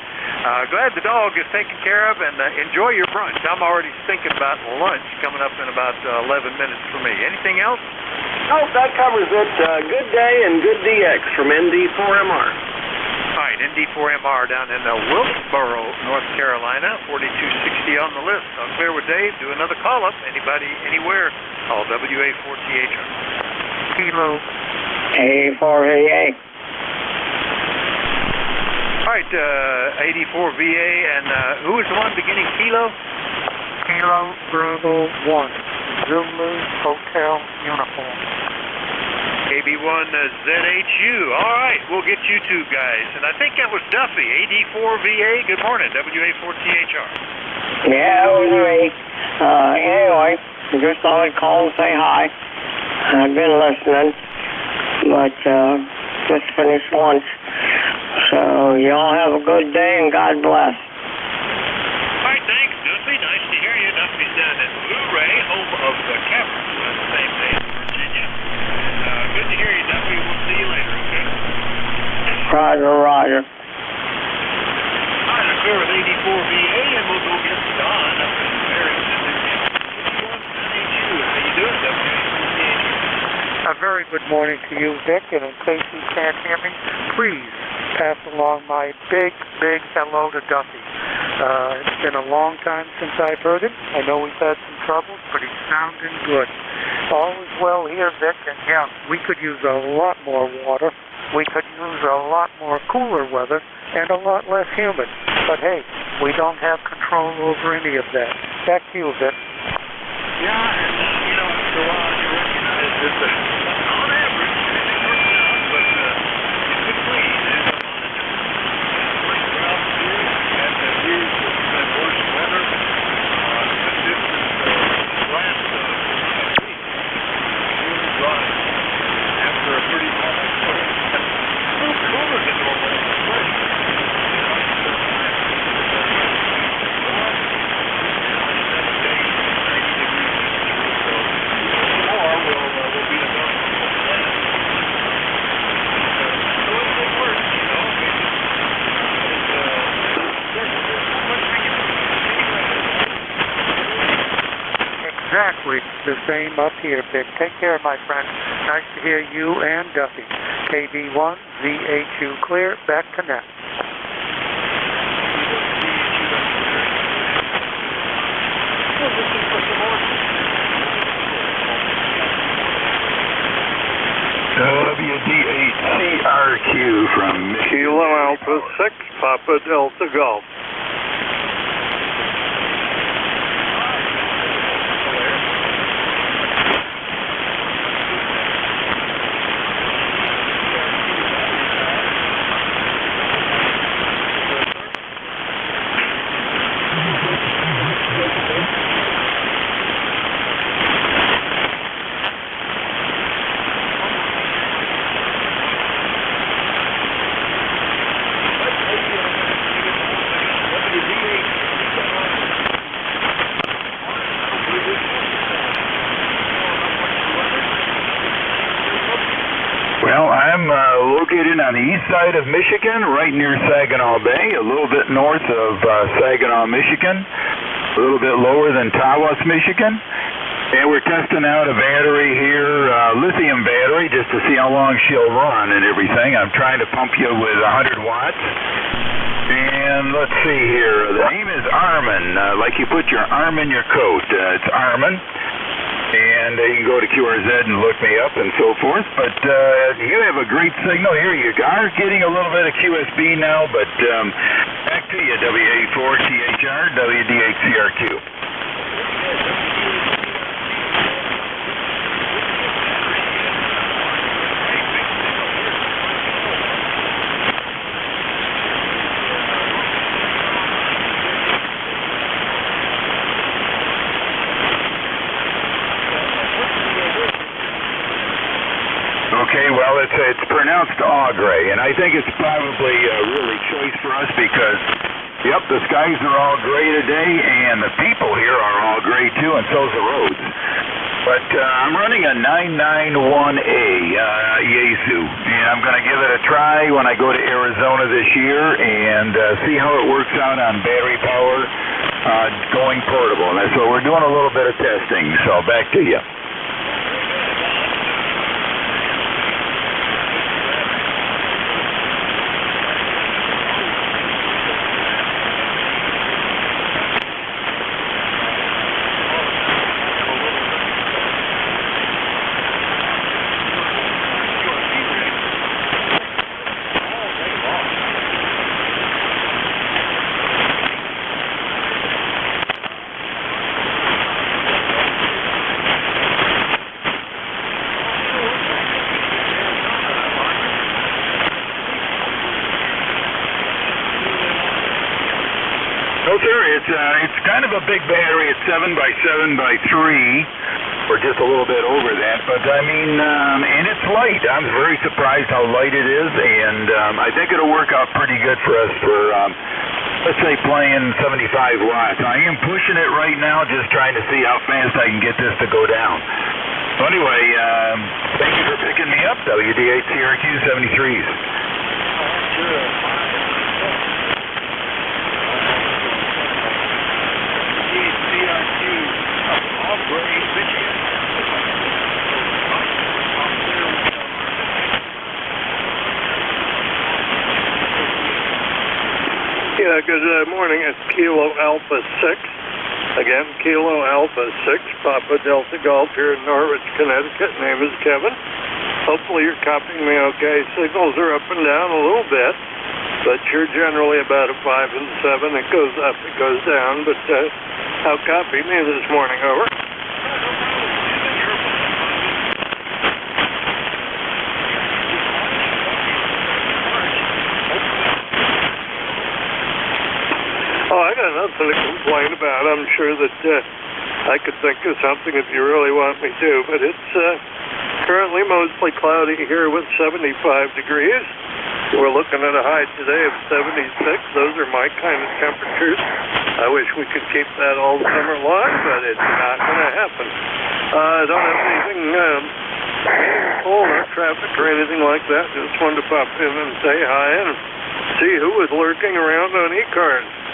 glad the dog is taken care of, and enjoy your brunch. I'm already thinking about lunch coming up in about 11 minutes for me. Anything else? Nope, that covers it. Good day and good DX from ND4MR. All right, ND4MR down in Wilkesboro, North Carolina, 4260 on the list. I'm clear with Dave. Do another call-up. Anybody, anywhere, call WA4THR. Kilo. A4VA. All right, 84VA, and who is the one beginning Kilo? Kilo Bravo 1, Zulu Hotel Uniform. AB1ZHU. All right, we'll get you two guys. And I think that was Duffy, AD4VA. Good morning, WA4THR. Yeah, it was me. Anyway, just thought I'd call and say hi. I've been listening, but just finished lunch. So y'all have a good day and God bless. All right, thanks, Duffy. Nice to hear you. Duffy's down at Blu-ray, home of the Cameras, the same day in Virginia. Good to hear you, Duffy. We'll see you later, okay? Roger. All right, I'm clear with 84VA, and we'll go get Don up in Barrington. How you doing, WA4THR? A very good morning to you, Vic, and in case you can't hear me, please pass along my big hello to Duffy. It's been a long time since I've heard him. I know we've had some troubles, but he's sounding good. All is well here, Vic, and yeah, we could use a lot more water. We could use a lot more cooler weather and a lot less humid. But hey, we don't have control over any of that. Back to you, Vic. Yeah, and after a while you recognize that on average it works out, but it's clean. Exactly the same up here, Vic. Take care, my friend. Nice to hear you and Duffy. KB1ZHU clear. Back to net. WD8CRQ from Kilo Alpha 6, Papa Delta Golf. Well, I'm located on the east side of Michigan, right near Saginaw Bay, a little bit north of Saginaw, Michigan, a little bit lower than Tawas, Michigan. And we're testing out a battery here, lithium battery, just to see how long she'll run and everything. I'm trying to pump you with 100 watts. And let's see here. The name is Armin, like you put your arm in your coat. It's Armin. And you can go to QRZ and look me up and so forth. But you have a great signal here. You are getting a little bit of QSB now, but back to you, WA4THR, WD8CRQ. Okay, well, it's pronounced Augray, and I think it's probably a really choice for us because, yep, the skies are all gray today, and the people here are all gray too, and so's the roads. But I'm running a 991A Yaesu, and I'm going to give it a try when I go to Arizona this year and see how it works out on battery power going portable. And so we're doing a little bit of testing, so back to you. No, sir. It's kind of a big battery. It's 7x7x3, or just a little bit over that. But I mean, and it's light. I'm very surprised how light it is, and I think it'll work out pretty good for us for, let's say, playing 75 watts. I am pushing it right now, just trying to see how fast I can get this to go down. So anyway, thank you for picking me up, WD8CRQ 73s. Sure. Yeah, good morning. It's Kilo Alpha 6. Again, Kilo Alpha 6, Papa Delta Golf here in Norwich, Connecticut. Name is Kevin. Hopefully you're copying me okay. Signals are up and down a little bit, but you're generally about a 5 and 7. It goes up, it goes down, but how copy me this morning, over? Oh, I got nothing to complain about. I'm sure that I could think of something if you really want me to, but it's currently mostly cloudy here with 75 degrees. We're looking at a high today of 76. Those are my kind of temperatures. I wish we could keep that all summer long, but it's not going to happen. I don't have anything full, no traffic or anything like that. Just wanted to pop in and say hi and see who was lurking around on ECARS.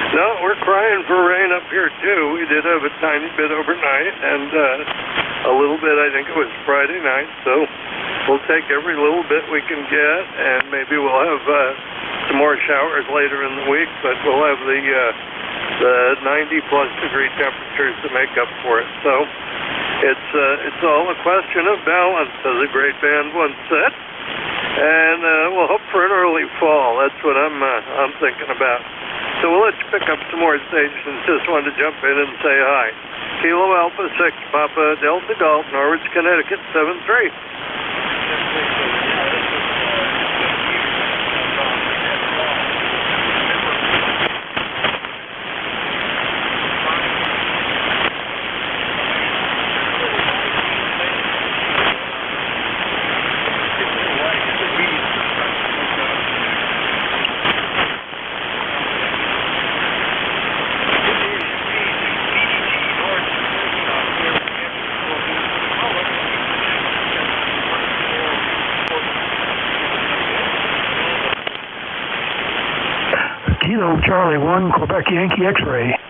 No, we're crying for rain up here, too. We did have a tiny bit overnight, and a little bit, I think it was Friday night, so we'll take every little bit we can get, and maybe we'll have some more showers later in the week, but we'll have the 90-plus degree temperatures to make up for it. So it's all a question of balance, as a great band once said, and we'll hope for an early fall. That's what I'm thinking about. So we'll let you pick up some more stations. Just wanted to jump in and say hi. Kilo Alpha 6, Papa Delta Golf, Norwich, Connecticut, 73. Kilo Charlie 1, Quebec Yankee X-ray. Oh,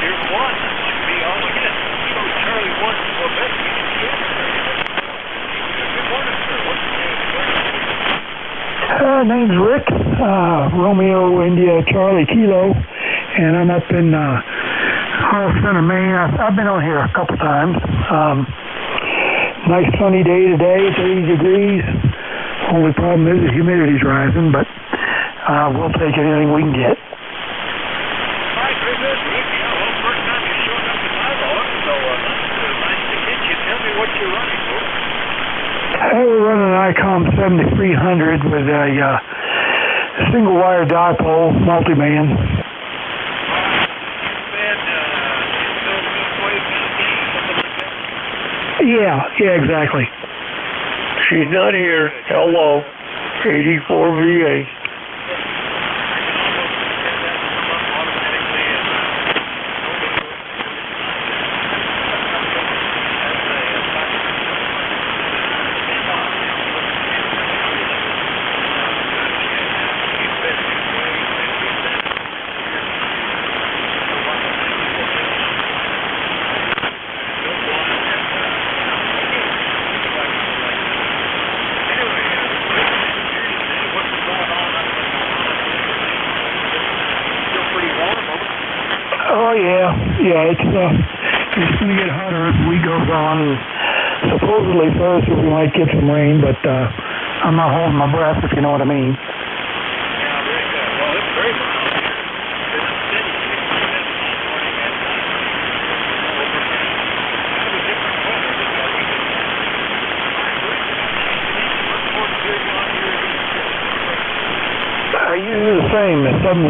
here's one. That might be all again. Kilo Charlie 1, Quebec Yankee X-ray. Good morning, sir. What's the name, sir? Name's Rick, Romeo India Charlie Kilo, and I'm up in Hall Center, Maine. I've been on here a couple times. Nice sunny day today. It's 80 degrees. Only problem is the humidity's rising, but we'll take anything we can get. All right, very good, Rick. Yeah, well, first time you showed up in my log, so that's nice to get you. Tell me what you're running for. We're running an ICOM 7300 with a single wire dipole multi-band. Yeah, exactly. She's not here. Hello. 84 VA. Yeah, it's going to get hotter as the week goes on, and supposedly Thursday we might get some rain, but I'm not holding my breath, if you know what I mean. Yeah, very good. Well, it's very mild here. It's a steady 6 Usually the same, at 7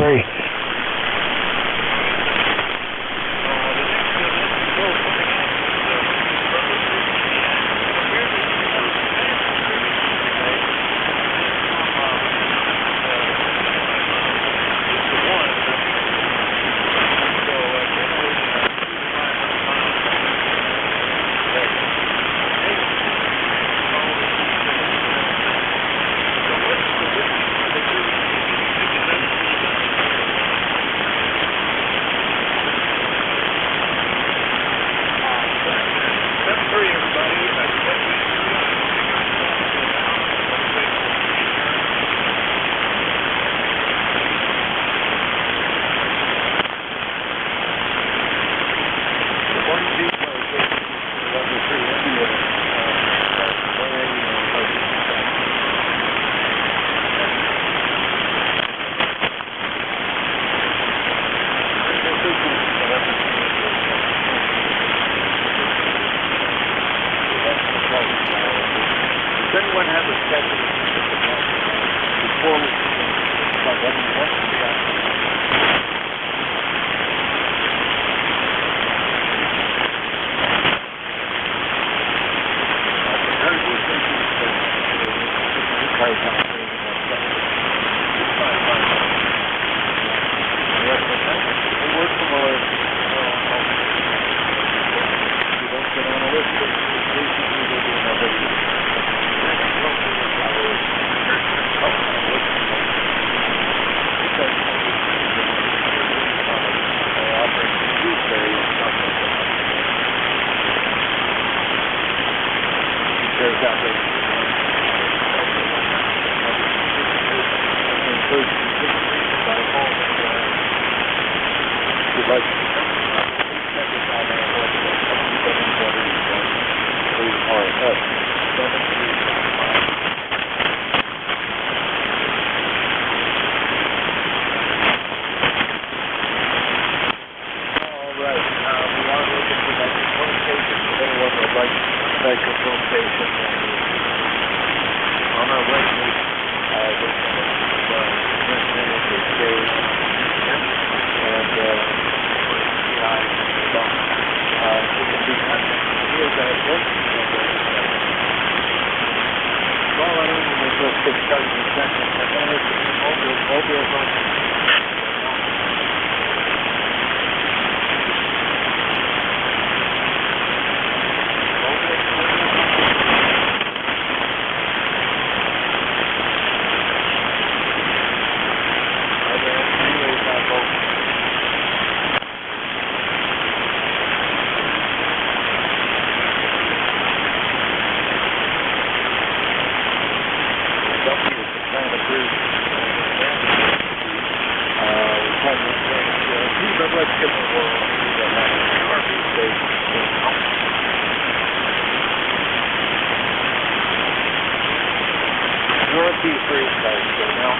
3 insights go now.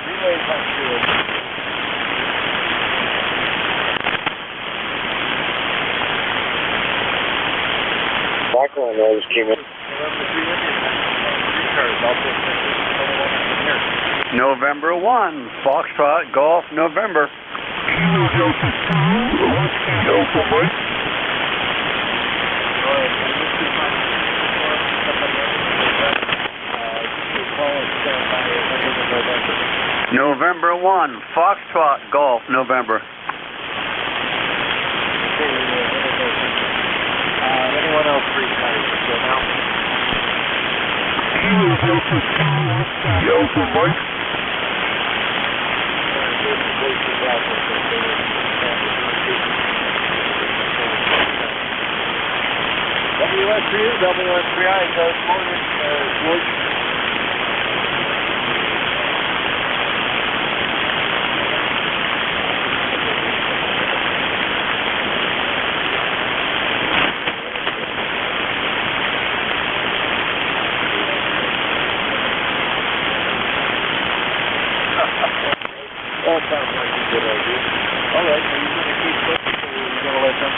Relay punch 2. Background noise came in. November 1, Foxtrot, Golf, November. November 1, Foxtrot, Golf, November. Anyone else free tires? So now. WS3I, morning, That sounds like a good idea. All right, are you going to keep pushing, or are you going to let them?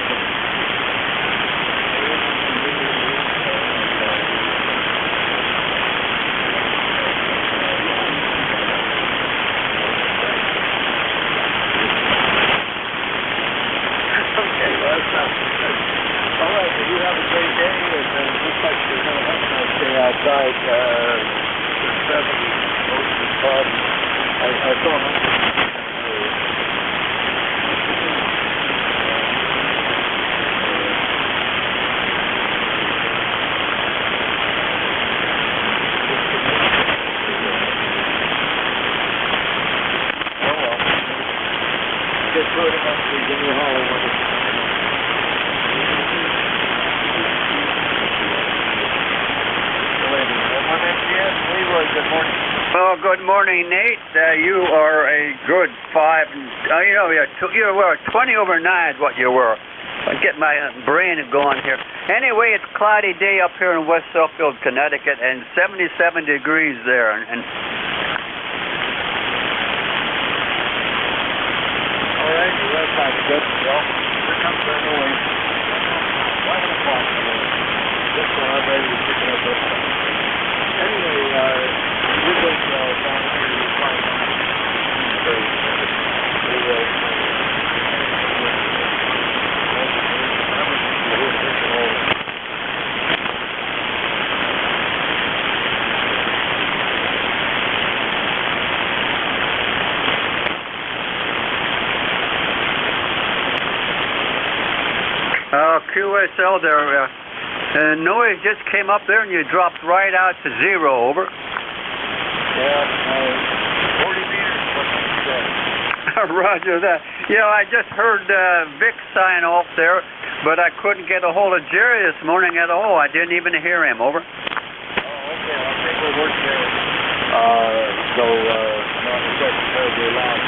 Okay, well, that sounds good. All right, well, you have a great day, and it looks like you're going to have a nice day outside. 70, most of the fun. I saw him. Just put him up to give me a holler when it's Leroy, good morning. Well, good morning, Nate. You are a good 5. You were 20 over 9 is what you were. I get my brain going here. Anyway, it's a cloudy day up here in West Suffield, Connecticut, and 77 degrees there. And all right, well, that sounds good. Well, here comes our noise. 11 o'clock. This one I'm ready to pick it up. Anyway, we're going to down here to find QSL there. Noise just came up there and you dropped right out to 0, over. Yeah, 40 meters. Roger that. Yeah, I just heard Vic sign off there, but I couldn't get a hold of Jerry this morning at all. I didn't even hear him, over. Oh, okay. I think we'll work there. So, not expecting terribly loud.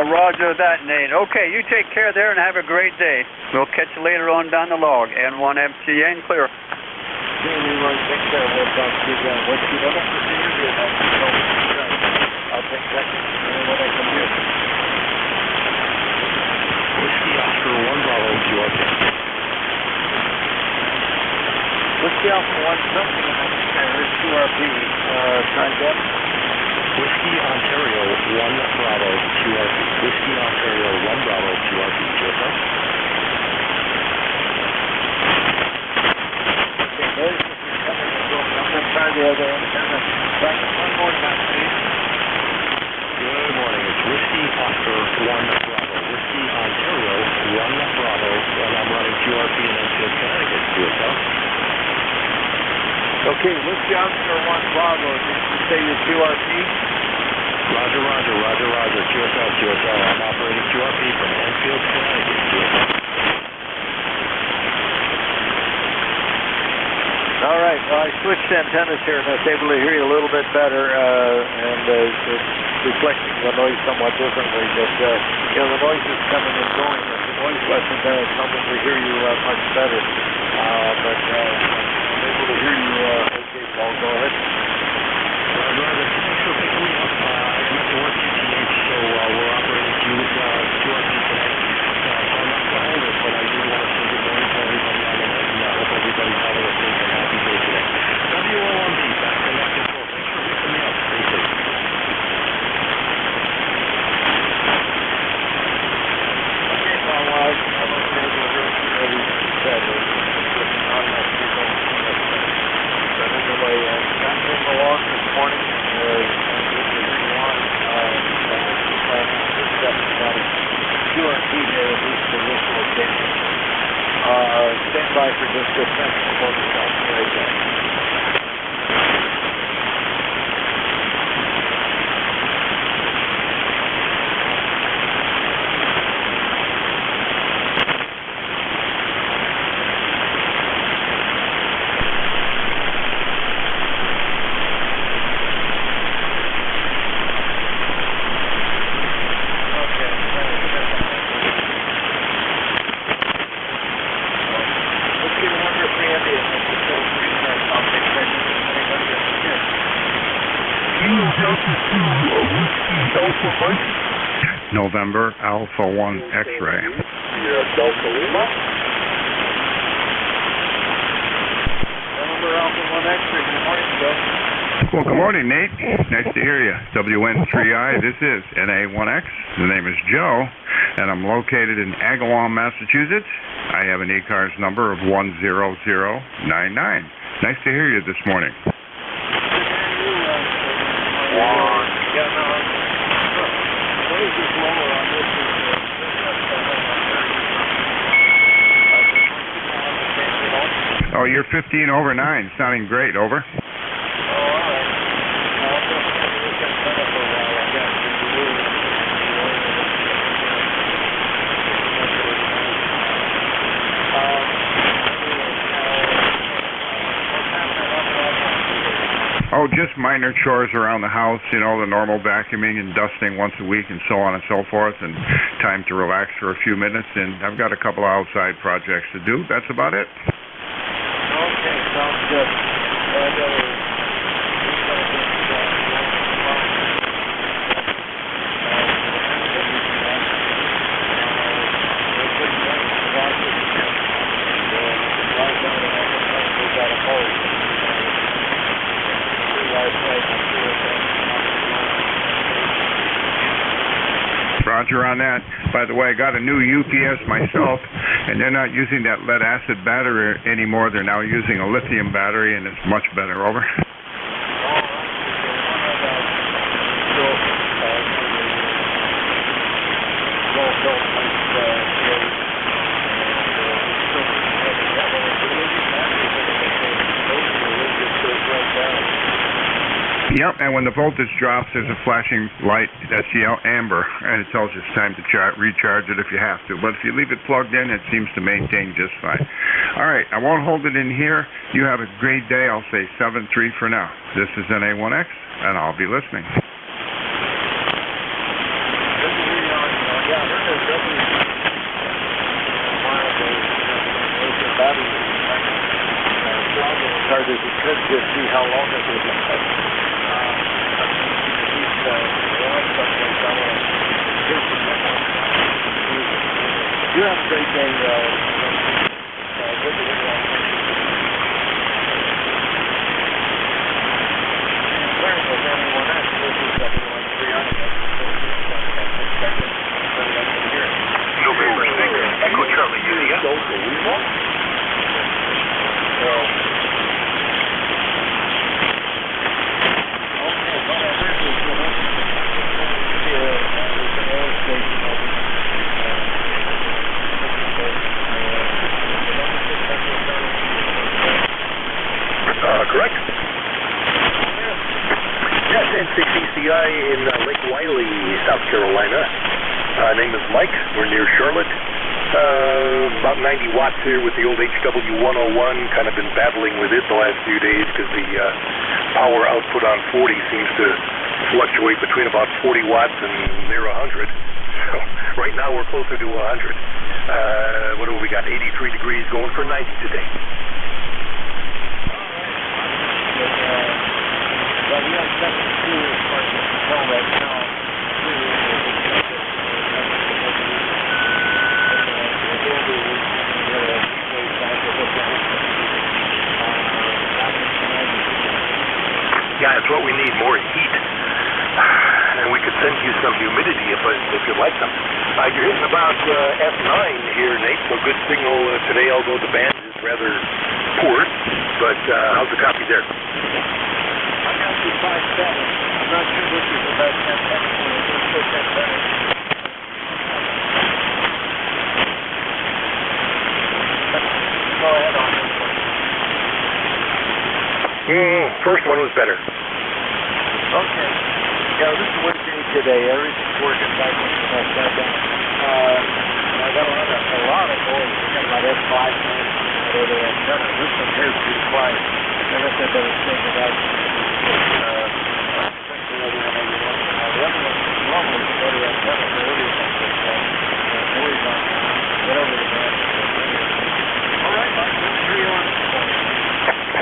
Roger that, Nate. Okay, you take care there and have a great day. We'll catch you later on down the log. N1FTA and clear. Okay, Leroy, take care. We'll talk to you again. What you don't have to see you, I'll take seconds what I can do. Whiskey Oscar 1 Bravo, QRP. Whiskey Oscar 1 something, and here's QRP. Time depth. Whiskey Ontario 1 Bravo, QRP. Whiskey Ontario 1 Bravo, QRP. QSL. Okay, there's I'm going to try the other end. Back one more time, please. Good morning. It's Whiskey Oscar 1 Bravo. Whiskey Ontario 1 Bravo, and I'm running QRP in Enfield, Connecticut. QSL. Okay, Whiskey Oscar 1 Bravo. Did you say your QRP? Roger, roger, roger, roger. QSL, QSL. I'm operating QRP from Enfield, Connecticut. QSL. All right. Well, I switched antennas here and I was able to hear you a little bit better, and it's reflecting the noise somewhat differently. But the noise is coming and going. It's voice lesson there is helping to hear you much better. But I'm able to hear you okay, Paul. Go ahead. Brother, thanks for picking me up. I'm at the work GTH, so we're operating QRP today. So I'm not the oldest, but I do want to say good morning to everybody on the net, and I hope everybody's having a safe and happy day today. WOMB, back to net control. Thanks for picking me up. Stay safe. Okay, Paul, I was able to hear everything you said. But anyway, got in the walk this morning. QRP day, at least for this location. Stand by for just a second before the shot right there. November Alpha 1 X-ray. Delta Lima. November Alpha 1 X-ray. Good morning, Joe. Well, good morning, Nate. Nice to hear you. WN3I, this is NA1X. The name is Joe, and I'm located in Agawam, Massachusetts. I have an ECARS number of 10099. Nice to hear you this morning. Oh, you're 15 over 9, sounding great, over. Oh, just minor chores around the house, you know, the normal vacuuming and dusting once a week and so on and so forth, and time to relax for a few minutes, and I've got a couple of outside projects to do. That's about it. Okay, sounds good. Roger on that. By the way, I got a new UPS myself, and they're not using that lead acid battery anymore. They're now using a lithium battery, and it's much better. Over. Yep, and when the voltage drops, there's a flashing light that's amber, and it tells you it's time to recharge it if you have to. But if you leave it plugged in, it seems to maintain just fine. All right, I won't hold it in here. You have a great day. I'll say 7-3 for now. This is NA1X, and I'll be listening. As you could just see how long it was. You have a great day. November 6th, Echo Charlie India. Correct? Yes, N6ECI in Lake Wiley, South Carolina. Name is Mike. We're near Charlotte. About 90 watts here with the old HW101. Kind of been battling with it the last few days because the power output on 40 seems to fluctuate between about 40 watts and near 100. So right now we're closer to 100. What do we got? 83 degrees, going for 90 today. Well, we have something to do as far as the control right now. Yeah, it's what we need, more heat. And we could send you some humidity if you'd like them. You're hitting about F9 here, Nate, so good signal today, although the band is rather poor. But how's the copy there? I got you 5-7. I'm not sure which is the best F10. Go ahead on this one. First one was better. Okay. Yeah, this is one day today. Everything's working back when you got that down. I got a lot of noise. I got about F5 noise. This one here is pretty quiet. And I said better take it out. The other one normally is better at better. Noise on whatever the band is. All right, Mike. Let's hear you on this one.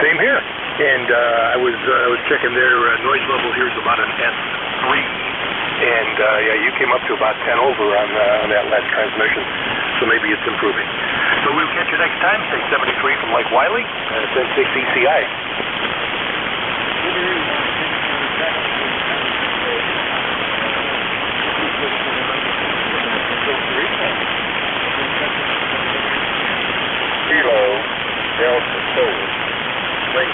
Same here. And I was checking their noise level here is about an S3, and yeah, you came up to about 10 over on that last transmission, so maybe it's improving. So we'll catch you next time. Say 73 from Lake Wiley, 10-6 ECI. Kilo Delta 4. Lake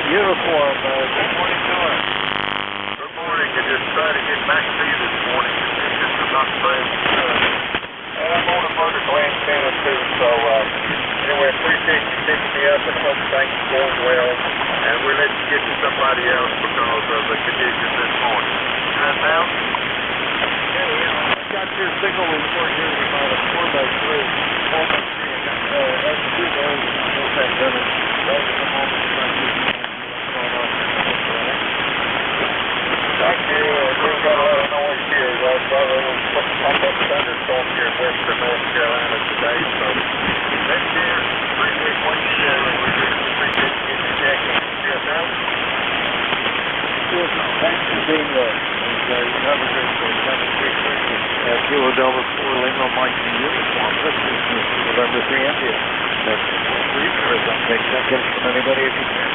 Uniform, good morning, George. Good morning. I just tried to get back to you this morning. It's just about time. And I'm on a vertical antenna too, so anyway, appreciate you picking me up and hope things are going well. And we'll let you get to somebody else because of the conditions this morning. Good now? Yeah, I got your signal report here with about a 4x3. 4x3, and that's 2 days. I hope that doesn't right at the moment. Thank you. We've got a lot of noise here. I've got a little pop-up thunderstorm here in western North Carolina today. So, thank you. Appreciate what you do. We really appreciate you getting the check in. Yes, now? Thanks for being there. And you have a great day. Have a great Christmas. Kilo Delta 4 Lima Mike in uniform. This is November 3 India. That's for you or something. Take seconds from anybody if you can.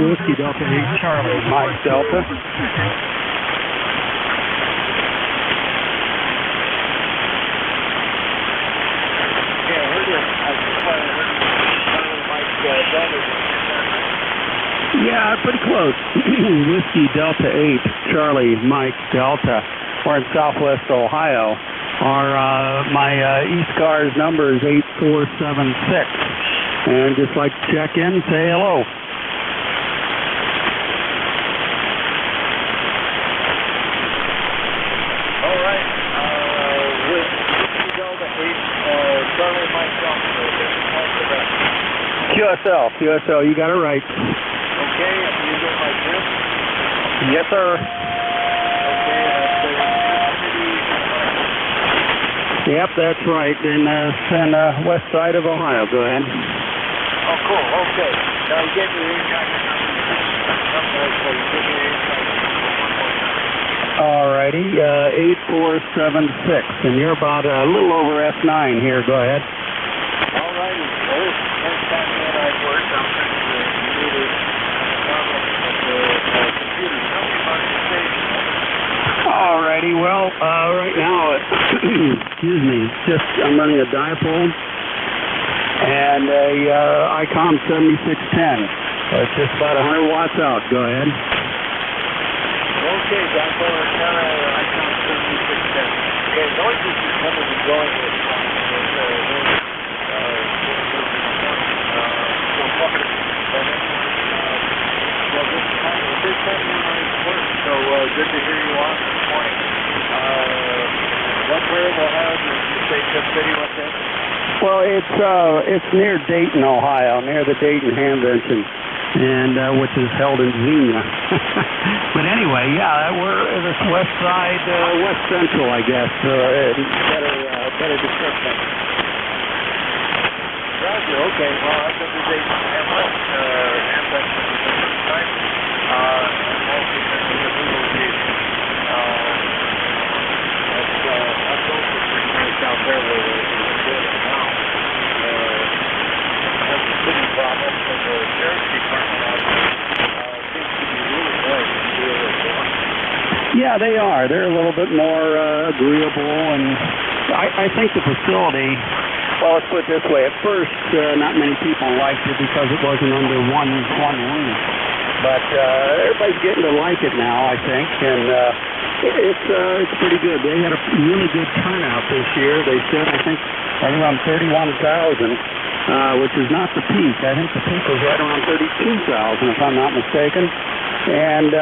Whiskey Delta 8 Charlie, Mike Delta. Yeah, pretty close. Whiskey Delta 8 Charlie, Mike Delta. We're in Southwest Ohio. My ECARS number is 8476. And just like to check in and say hello. QSL, you got it right. Okay, you get my tip? Yes, sir. Okay, Yep, that's right. In west side of Ohio. Go ahead. Oh, cool. Okay. Now you get me the insider number. Okay, so you get me the insider number. All righty. 8476. And you're about a little over F9 here. Go ahead. All righty. Well, next time I work, I'm going to need a problem with the computer. Tell me about your station. All righty. Well, right now, excuse me, I'm running a dipole and a ICOM 7610. It's just about 100 watts out. Go ahead. Okay, dipole ICOM 7610. Okay, noises are coming and going with so good to hear you on this morning. What variable house is you say Tip City? What's that? Well, it's near Dayton, Ohio, near the Dayton Hamvention, and which is held in Xenia. But anyway, yeah, we're this west side, west central, I guess. Better description. Roger. Okay. Well, I'm going to Dayton Hamvention. Out there where we're doing it now. Has a city problem, and the sheriff's department out there seems to be really nice to deal with them. Yeah, they are. They're a little bit more agreeable, and I think the facility, well, let's put it this way. At first, not many people liked it because it wasn't under one roof. But everybody's getting to like it now, I think, and it's pretty good. They had a really good turnout this year. They said, I think, right around 31,000, which is not the peak. I think the peak was right around 32,000, if I'm not mistaken. And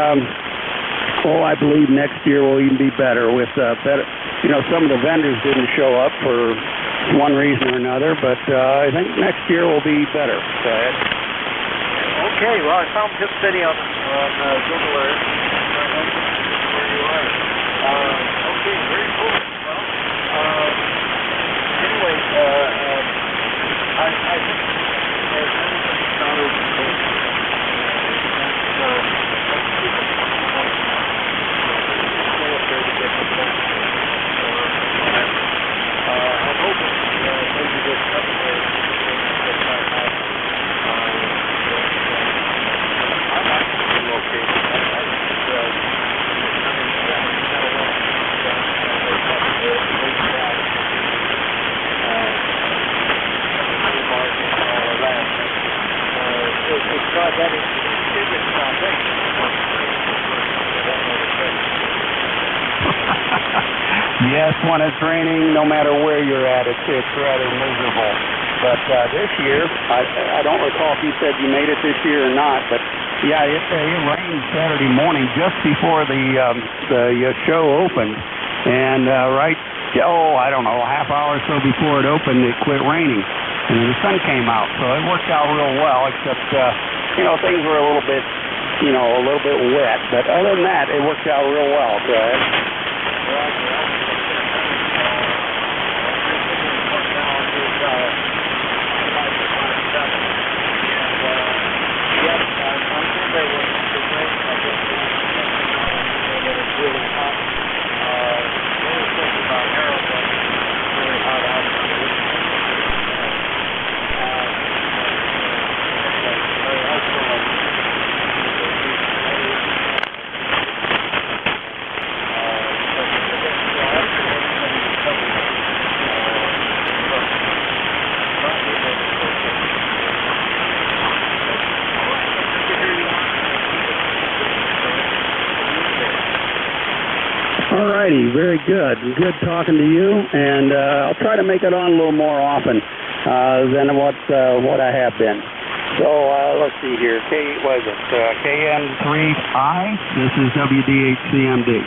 I believe next year will even be better with better. You know, some of the vendors didn't show up for one reason or another, but I think next year will be better. Go ahead. Okay, well, I found Tip City on Google Earth. Where you are. Okay, very cool. Well, anyway, I think there's not open I'm hoping maybe this coming year Yes, when it's raining, no matter where you're at, it's rather miserable. But this year, I don't recall if you said you made it this year or not, but yeah, it rained Saturday morning just before the show opened, and I don't know, a half hour or so before it opened, it quit raining, and the sun came out, so it worked out real well. Except things were a little bit wet, but other than that, it worked out real well. Alrighty, very good. Good talking to you, and I'll try to make it on a little more often than what I have been. So let's see here. KN3I. This is WDHCMD.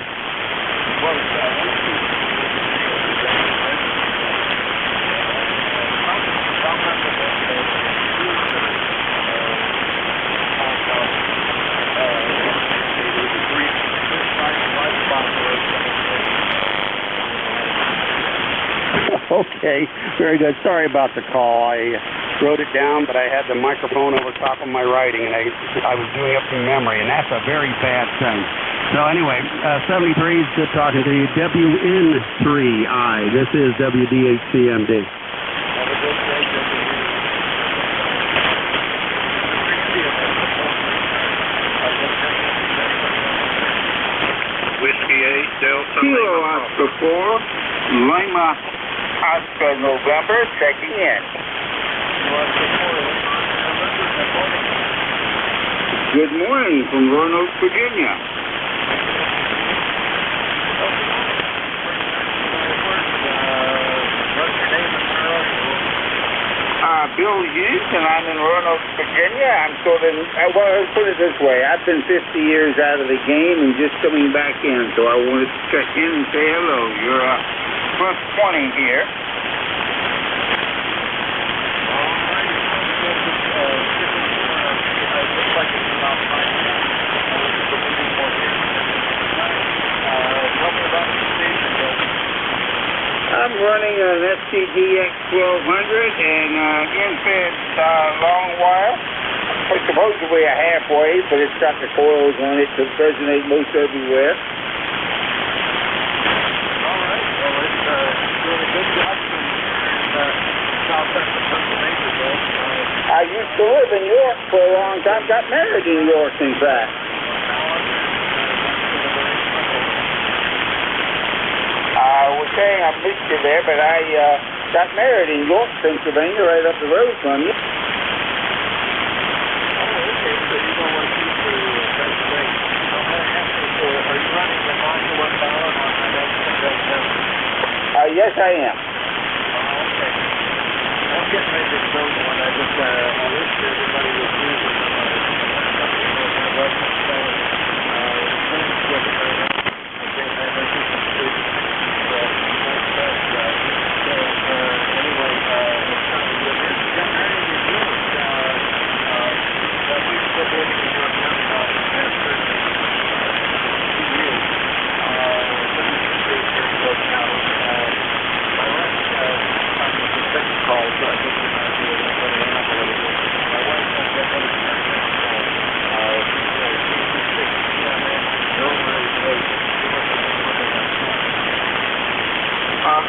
Okay, very good. Sorry about the call. I wrote it down, but I had the microphone over top of my writing, and I was doing it from memory, and that's a very bad thing. So anyway, 73 is good talking to you. WN3I. This is WDHCMD. Whiskey 8 Delta Kilo Oscar 4, Lima Oscar November, checking in. Good morning from Roanoke, Virginia. Bill Hughes, and I'm in Roanoke, Virginia. I'm sort of, well, let's put it this way. I've been 50 years out of the game and just coming back in, so I wanted to check in and say hello. You're first 20 here. I'm running an SCDX 1200 and in-fed long wire. It's supposed to be a halfway, but it's got the coils on it to resonate most everywhere. All right. Well, it's doing a good job in southwestern Pennsylvania, though. I used to live in York for a long time. Got married in York, in fact. I was saying I missed you there, but I got married in York, Pennsylvania, right up the road from you. Oh, okay. So you don't want to keep the Pennsylvania. So are you running the 9-to-1 ballot on that? Yes, I am. Oh, okay. I'm getting ready to close one. I just wish everybody was using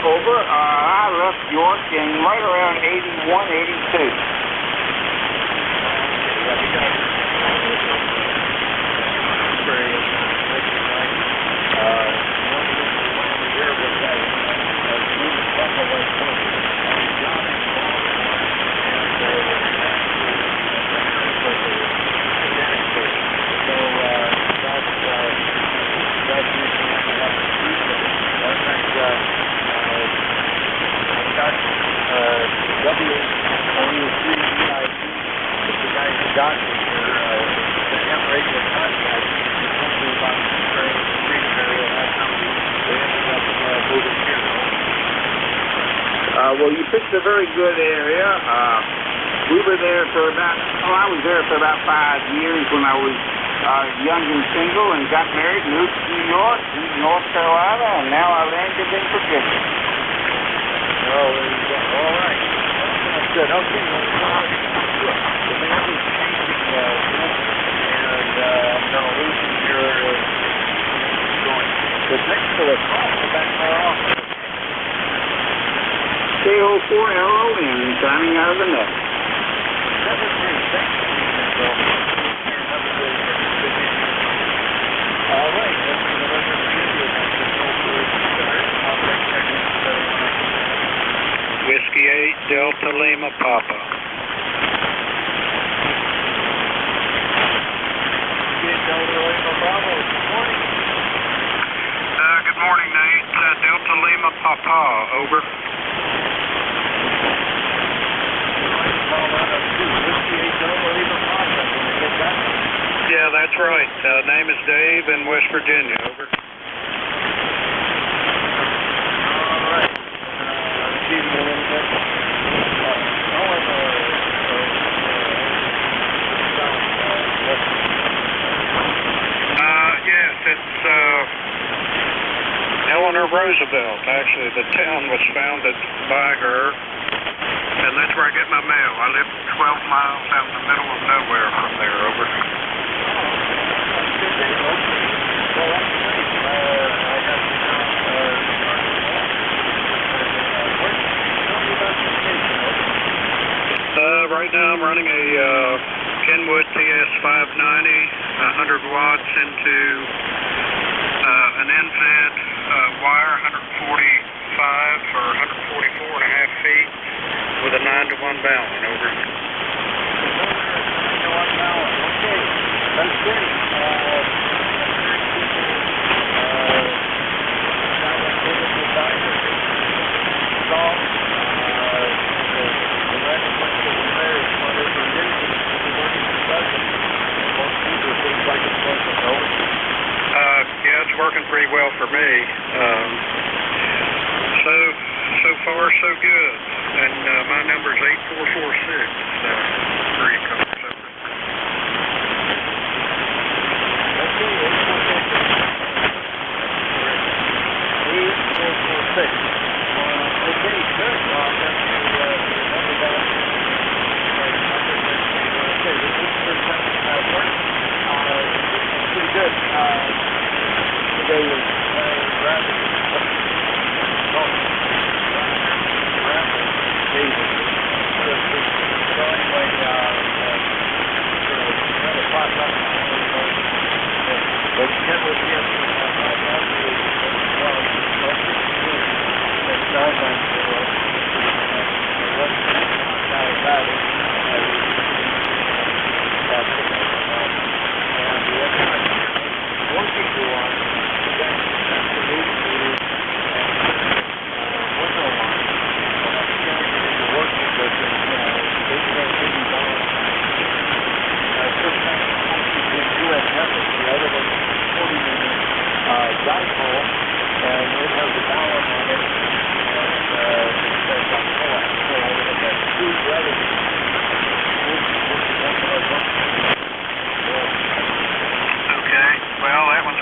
Over. I left York in right around 81, 82. Well, you picked a very good area. We were there for about, I was there for about 5 years when I was young and single and got married, moved to New York, North Carolina, and now I landed in Virginia. Oh, there you go. All right. That's good. Okay. The man is changing and I'm going to lose him here going. But next to the top, the back far off. KO4LON, signing out of the net. All right. Whiskey 8 Delta Lima Papa. Good morning, Nate. Delta Lima Papa, over. Yeah, that's right. Name is Dave in West Virginia, over. All right. Excuse me a little bit. Yes, it's Eleanor Roosevelt. Actually, the town was founded by her, and that's where I get my mail. I live 12 miles out in the middle of nowhere from there. Over. Right now I'm running a Kenwood TS590, 100 watts into an NZ wire, 145 or 144 and a half feet with a 9-to-1 balancing. Over. Okay, that's great. Yeah, it's working pretty well for me. So far, so good. And my number is 8446 for ECARS.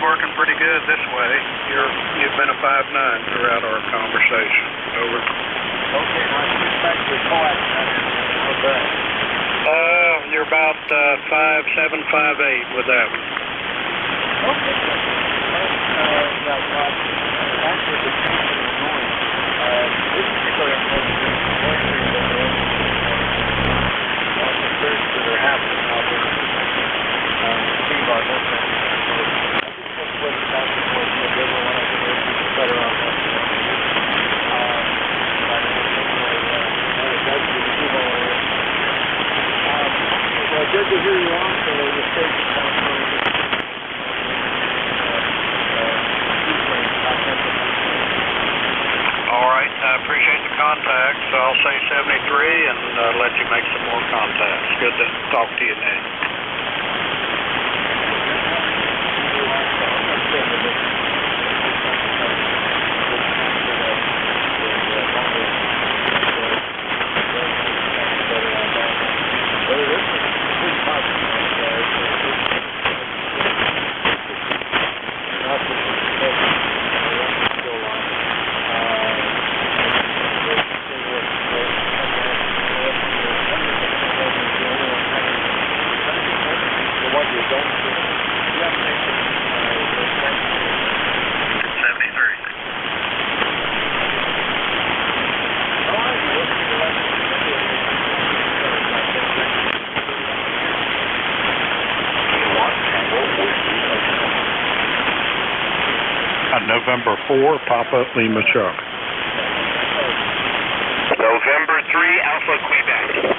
Working pretty good this way. You've been a 5'9" throughout our conversation. Over. Okay, now back to the car. How's that? You're about 5'7", 5'8" with that one. Okay. Actually, the noise. This particular concerns that are happening out there. Think about that. Good to hear you on, so the station all right, I appreciate the contact, so I'll say 73 and let you make some more contacts. Good to talk to you, Nate. November 4, Papa Lima Chuck. November 3, Alpha Quebec.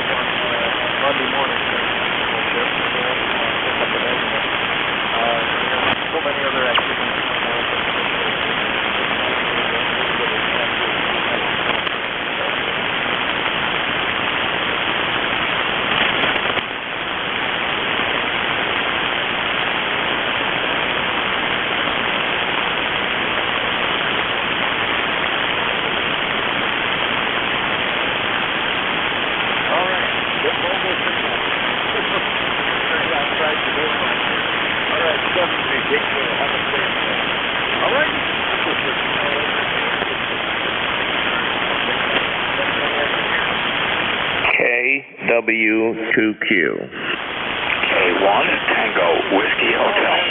on Monday morning. So many other activities. KW2Q. K1 Tango Whiskey Hotel.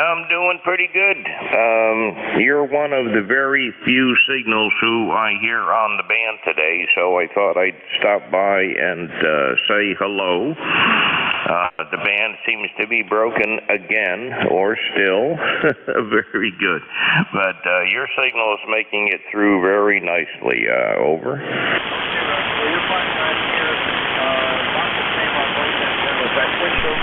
I'm doing pretty good. You're one of the very few signals who I hear on the band today, so I thought I'd stop by and say hello. The band seems to be broken again, or still. Very good. But your signal is making it through very nicely. Over. Well, you're fine right here. Lots of same on both ends. There was that window.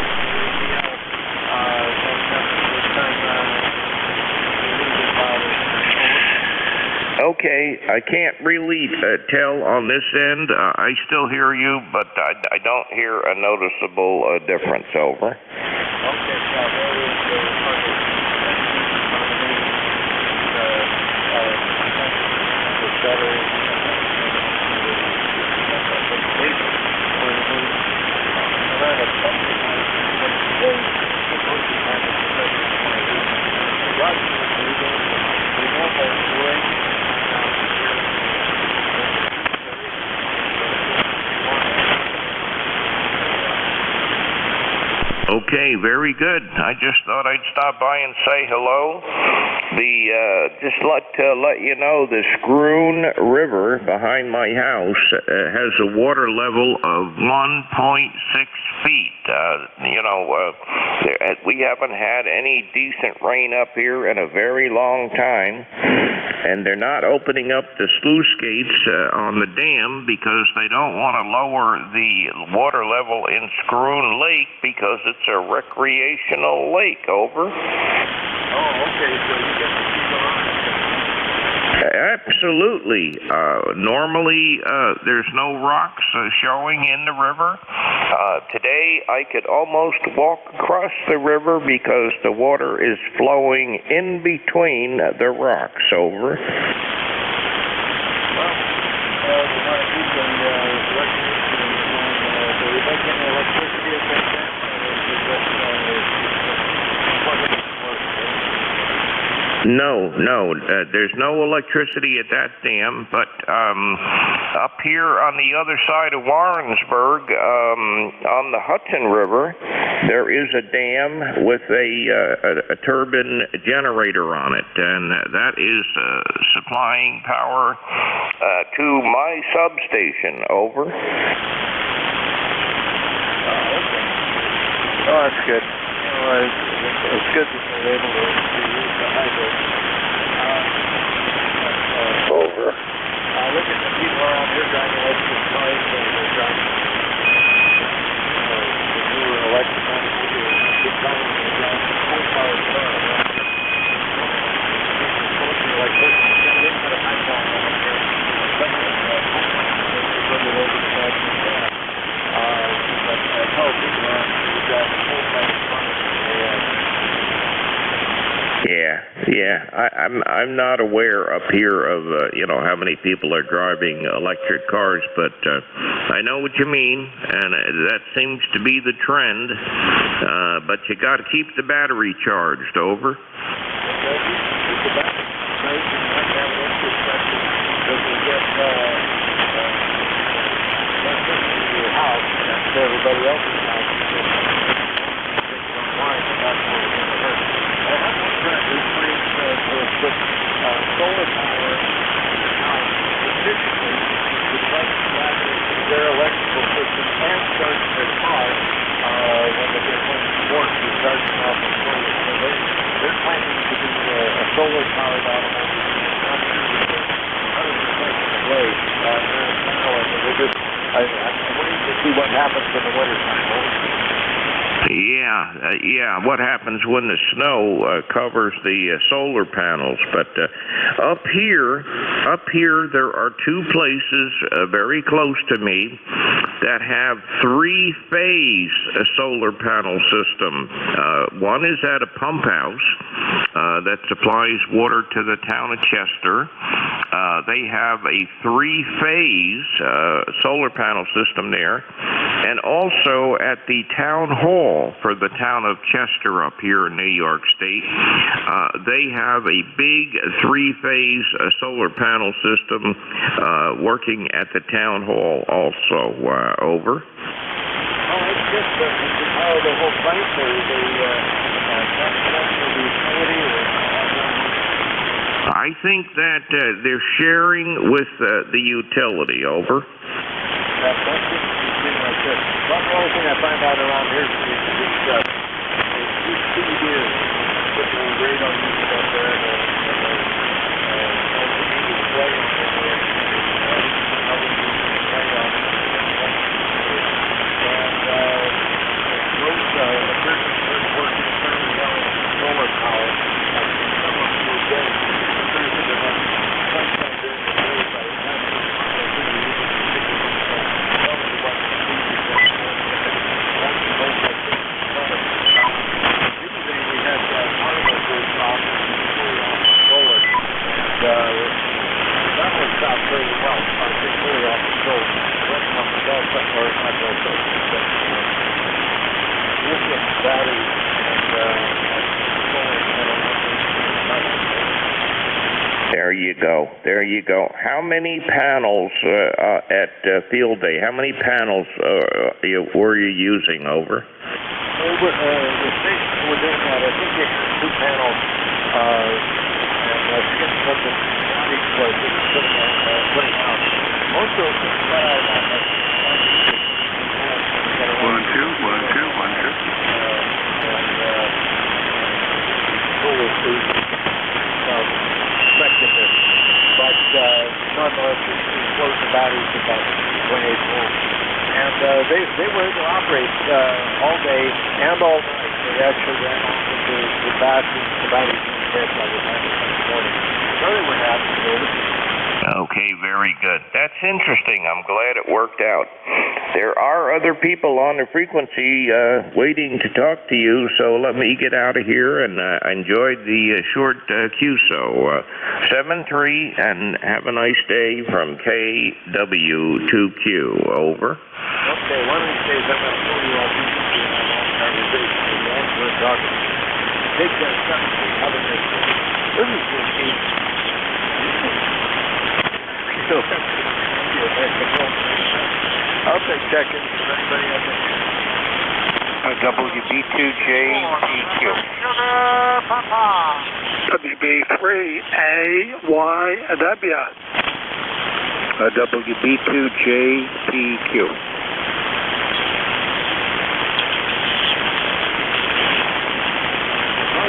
Okay, I can't really tell on this end. I still hear you, but I don't hear a noticeable difference. Over. Okay, so there is Okay, very good. I just thought I'd stop by and say hello. Just let you know, the Scroon River behind my house has a water level of 1.6 feet. We haven't had any decent rain up here in a very long time, and they're not opening up the sluice gates on the dam because they don't want to lower the water level in Scroon Lake because it's a recreational lake. Over. Oh, okay, so you get to see the line. Absolutely. Normally, there's no rocks showing in the river. Today, I could almost walk across the river because the water is flowing in between the rocks. Over. Well, we want to keep the recreation. Do we make any electricity at that time? No, there's no electricity at that dam, but up here on the other side of Warrensburg, on the Hudson River, there is a dam with a turbine generator on it, and that is supplying power to my substation. Over. Oh, that's good. It's good that they're able to use the hydro. Over. Look at the people around here driving electric cars, and they're driving the newer electric cars. They're driving coal-powered cars. Mostly electricity. It's going to put a pipeline on up there. Some of it's put it over the back of the gas. But I tell people around here to drive coal-powered cars. Yeah. I'm not aware up here of how many people are driving electric cars, but I know what you mean, and that seems to be the trend. But you got to keep the battery charged. Over. Everybody else's house. Put solar power out efficiently to run their electrical system and charge their car when they get home from work to charge them off the solar. So they're planning to do a solar powered automobile. I'm sure that 100% see what happens in the wintertime. Yeah. What happens when the snow covers the solar panels? But up here, there are two places very close to me that have three-phase solar panel system. One is at a pump house that supplies water to the town of Chester. They have a three-phase solar panel system there, and also at the town hall for the town of Chester up here in New York State, they have a big three-phase solar panel system working at the town hall also. Over. Oh, it's just how the whole place or the utility or I think that they're sharing with the utility. Over. That's like this. Well, the only thing I find out around here is these CDs, put the radar unit up there, and solar power. Some of them will get that one stopped very well. I think clear off the shoulder. Went on the belt, or not belt, but lithium batteries and solar panels. There you go. How many panels at field day? How many panels were you using? Over. The station we're doing that. I think it's 2 panels. And I forget what the each place is putting out. Most of them cut out on the 1, 2, 1, 2, 1, 2. And solar food effectiveness. But nonetheless, it's close to batteries about 28 volts. And they were able to operate all day and all night. They actually ran off into the batteries in the bed by the time it was morning. So they were happy to do it. Okay, very good. That's interesting. I'm glad it worked out. There are other people on the frequency waiting to talk to you, so let me get out of here, and I enjoyed the short QSO. 7-3, and have a nice day from KW2Q. Over. Okay, one of these days I'm going to pull you off YouTube and I'm conversation with you. We're talking. Take that 7-3, have a nice day. This is good, Steve. I'll take check-ins from anybody up there. WB2JPQ. WB3AYW. WB2JPQ.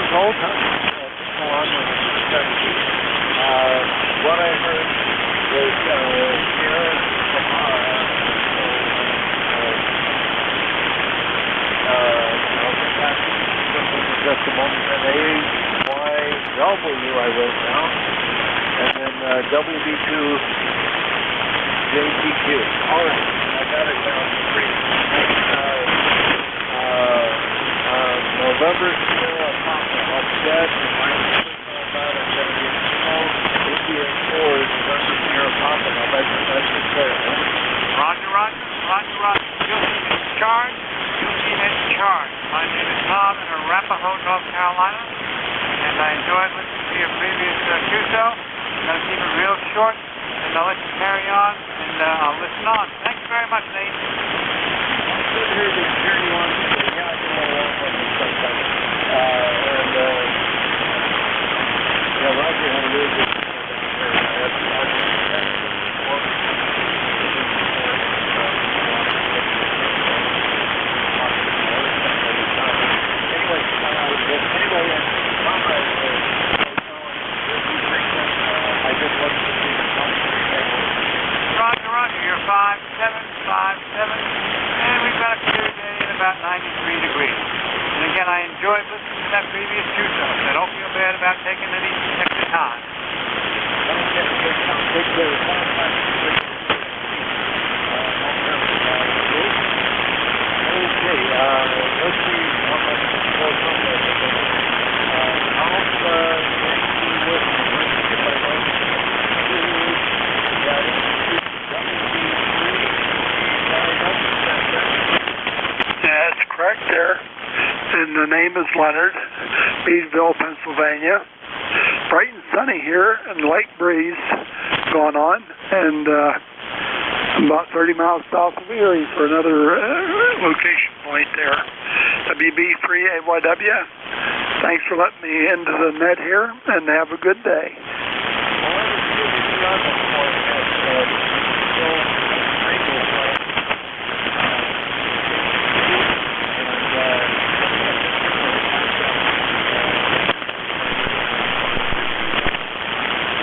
Whole time, what I heard was here just a moment, and AYW I wrote down, and then WB2JPQ. All right, I got it down. November Sierra Papa, upset, and my about it, 78 India 4, November Sierra Papa. Now that's just fair. Roger. You've been in charge. My name is Tom in Arapahoe, North Carolina, and I enjoyed listening to your previous QSO. I'm going to keep it real short, and I'll let you carry on, and I'll listen on. Thank you very much, Nate. Good hearing the journey on. Yeah, I can hold on with you sometimes. Roger had a really good Roger, you're 5757. 93 degrees. And again, I enjoyed listening to that previous QSO, so don't feel bad about taking any extra time. Okay, let's see how much more somewhere. That's correct there. And the name is Leonard, Beadville, Pennsylvania. Bright and sunny here, and light breeze going on, and about 30 miles south of Erie for another location point there. WB3AYW, thanks for letting me into the net here, and have a good day.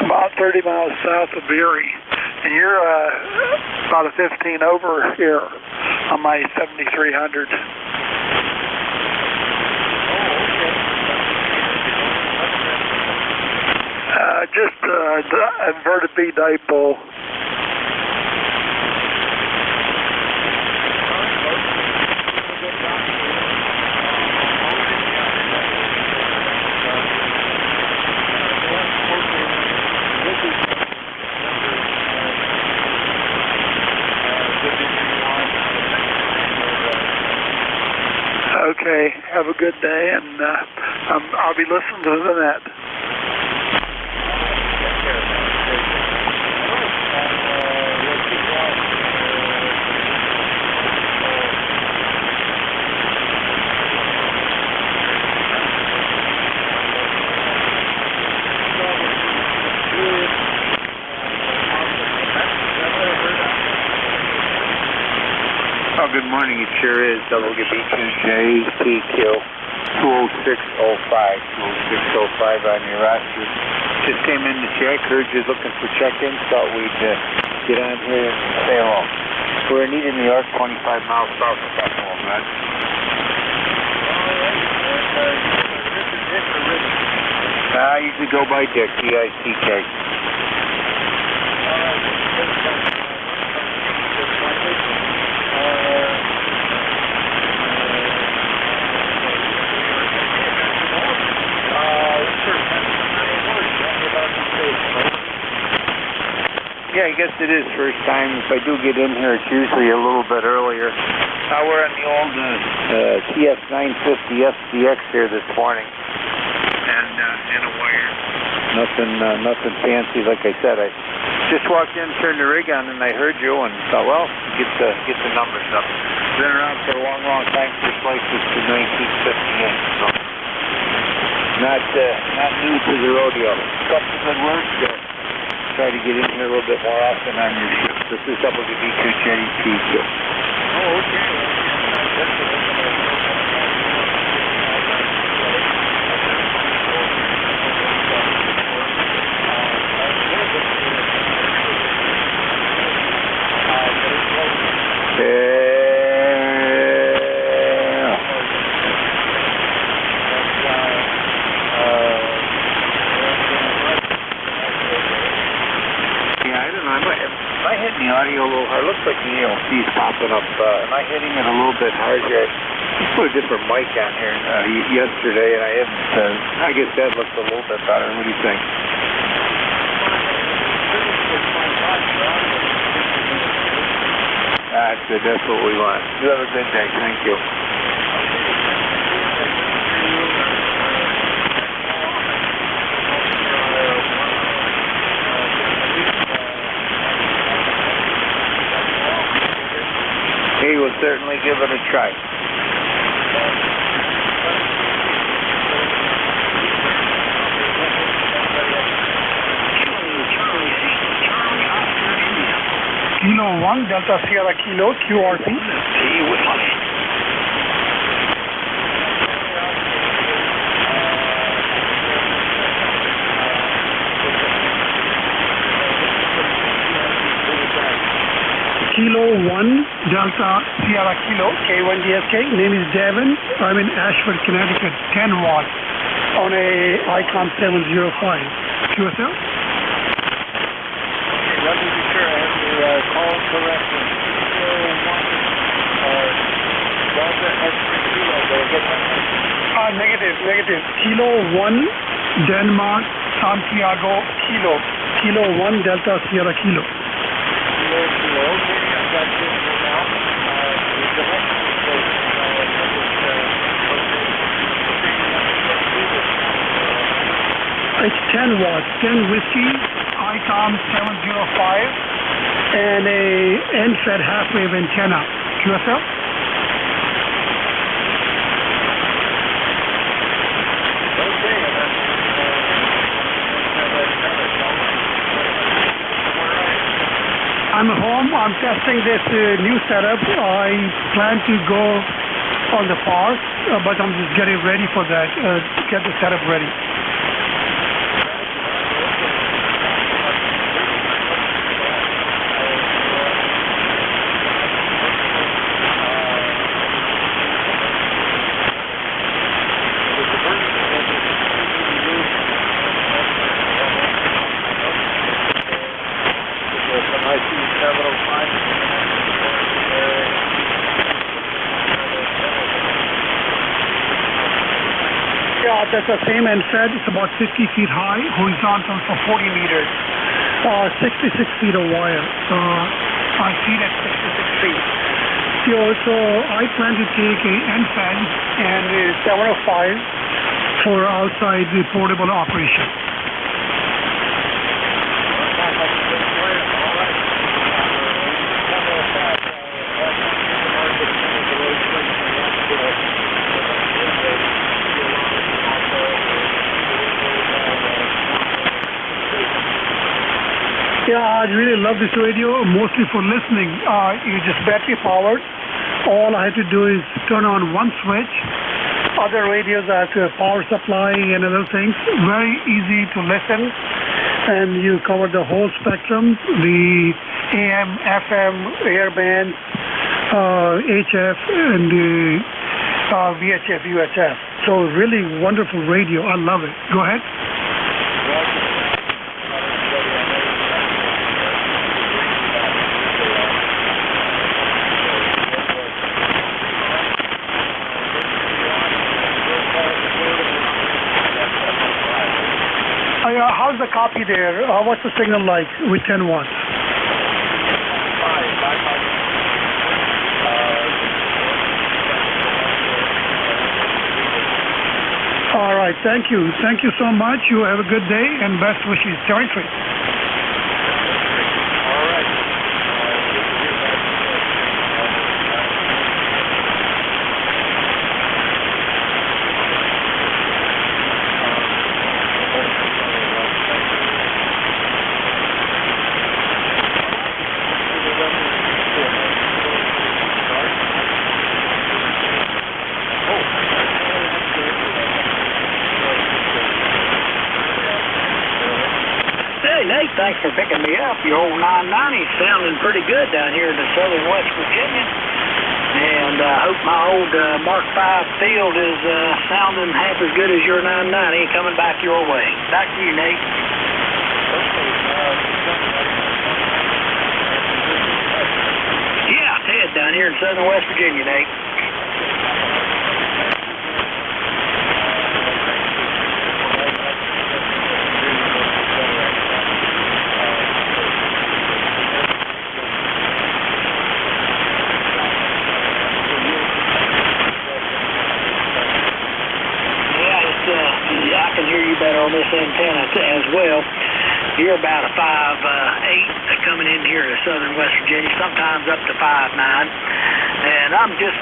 About 30 miles south of Erie, and you're about a 15 over here on my 7300. Just inverted B dipole. Okay, have a good day, and I'll be listening to the net. Oh, good morning. It sure is. WB2JPQ 20605. 20605 on your roster. Just came in to check. Heard you're looking for check-ins. Thought we'd get on here and say hello. We're in Eden, New York, 25 miles south of Buffalo, man. I usually go by Dick, D-I-C-K. Yeah, I guess it is first time. If I do get in here, it's usually a little bit earlier. We're on the old TS950 SDX here this morning, and in a wire. Nothing fancy. Like I said, I just walked in, turned the rig on, and I heard you, and thought, well, get the numbers up. Been around for a long, long time. This place was to 1958, so not new to the rodeo. Couple good words. Try to get in here a little bit more often on your shift. This is WB2JPQ. Oh, okay. Am I hitting the audio a little hard? Looks like the ELC's popping up. Am I hitting it a little bit hard here? I put a different mic on here yesterday, and I haven't. I guess that looks a little bit better. What do you think? That's good. That's what we want. You have a good day. Thank you. He will certainly give it a try. Kilo 1, Delta Sierra Kilo, QRP. Kilo 1 Delta Sierra Kilo, K1DSK. Name is Devin. I'm in Ashford, Connecticut. 10 watts on a ICOM 705. QSL? Okay, let me be sure I have your call correctly. Delta X-ray Kilo, did I get that? Negative. Kilo 1 Denmark Santiago Kilo. Kilo 1 Delta Sierra Kilo. Okay, I've got you here now. The direction it's 10 watts, 10 whiskey, ICOM 705, and a NFED half-wave antenna. QSL? I'm home. I'm testing this new setup. I plan to go on the park, but I'm just getting ready for that, get the setup ready. That's the same NFED. It's about 50 feet high, horizontal for 40 meters, 66 feet of wire. I feed at 66 feet. So I plan to take a NFED and a 705 for outside the portable operation. Yeah, I really love this radio, mostly for listening. You just battery powered. All I have to do is turn on one switch. Other radios I have to have power supply and other things. Very easy to listen. And you cover the whole spectrum, the AM, FM, airband, HF, and the VHF, UHF. So really wonderful radio. I love it. Go ahead. How's the copy there? What's the signal like with 10 watts? All right, thank you. Thank you so much. You have a good day and best wishes. Dimitri. Thanks for picking me up. Your old 990's sounding pretty good down here in the southern West Virginia. And I hope my old Mark V field is sounding half as good as your 990 coming back your way. Back to you, Nate. Yeah, Ted down here in southern West Virginia, Nate. Better on this antenna as well. You're about a 5.8 coming in here to southern West Virginia, sometimes up to 5.9. And I'm just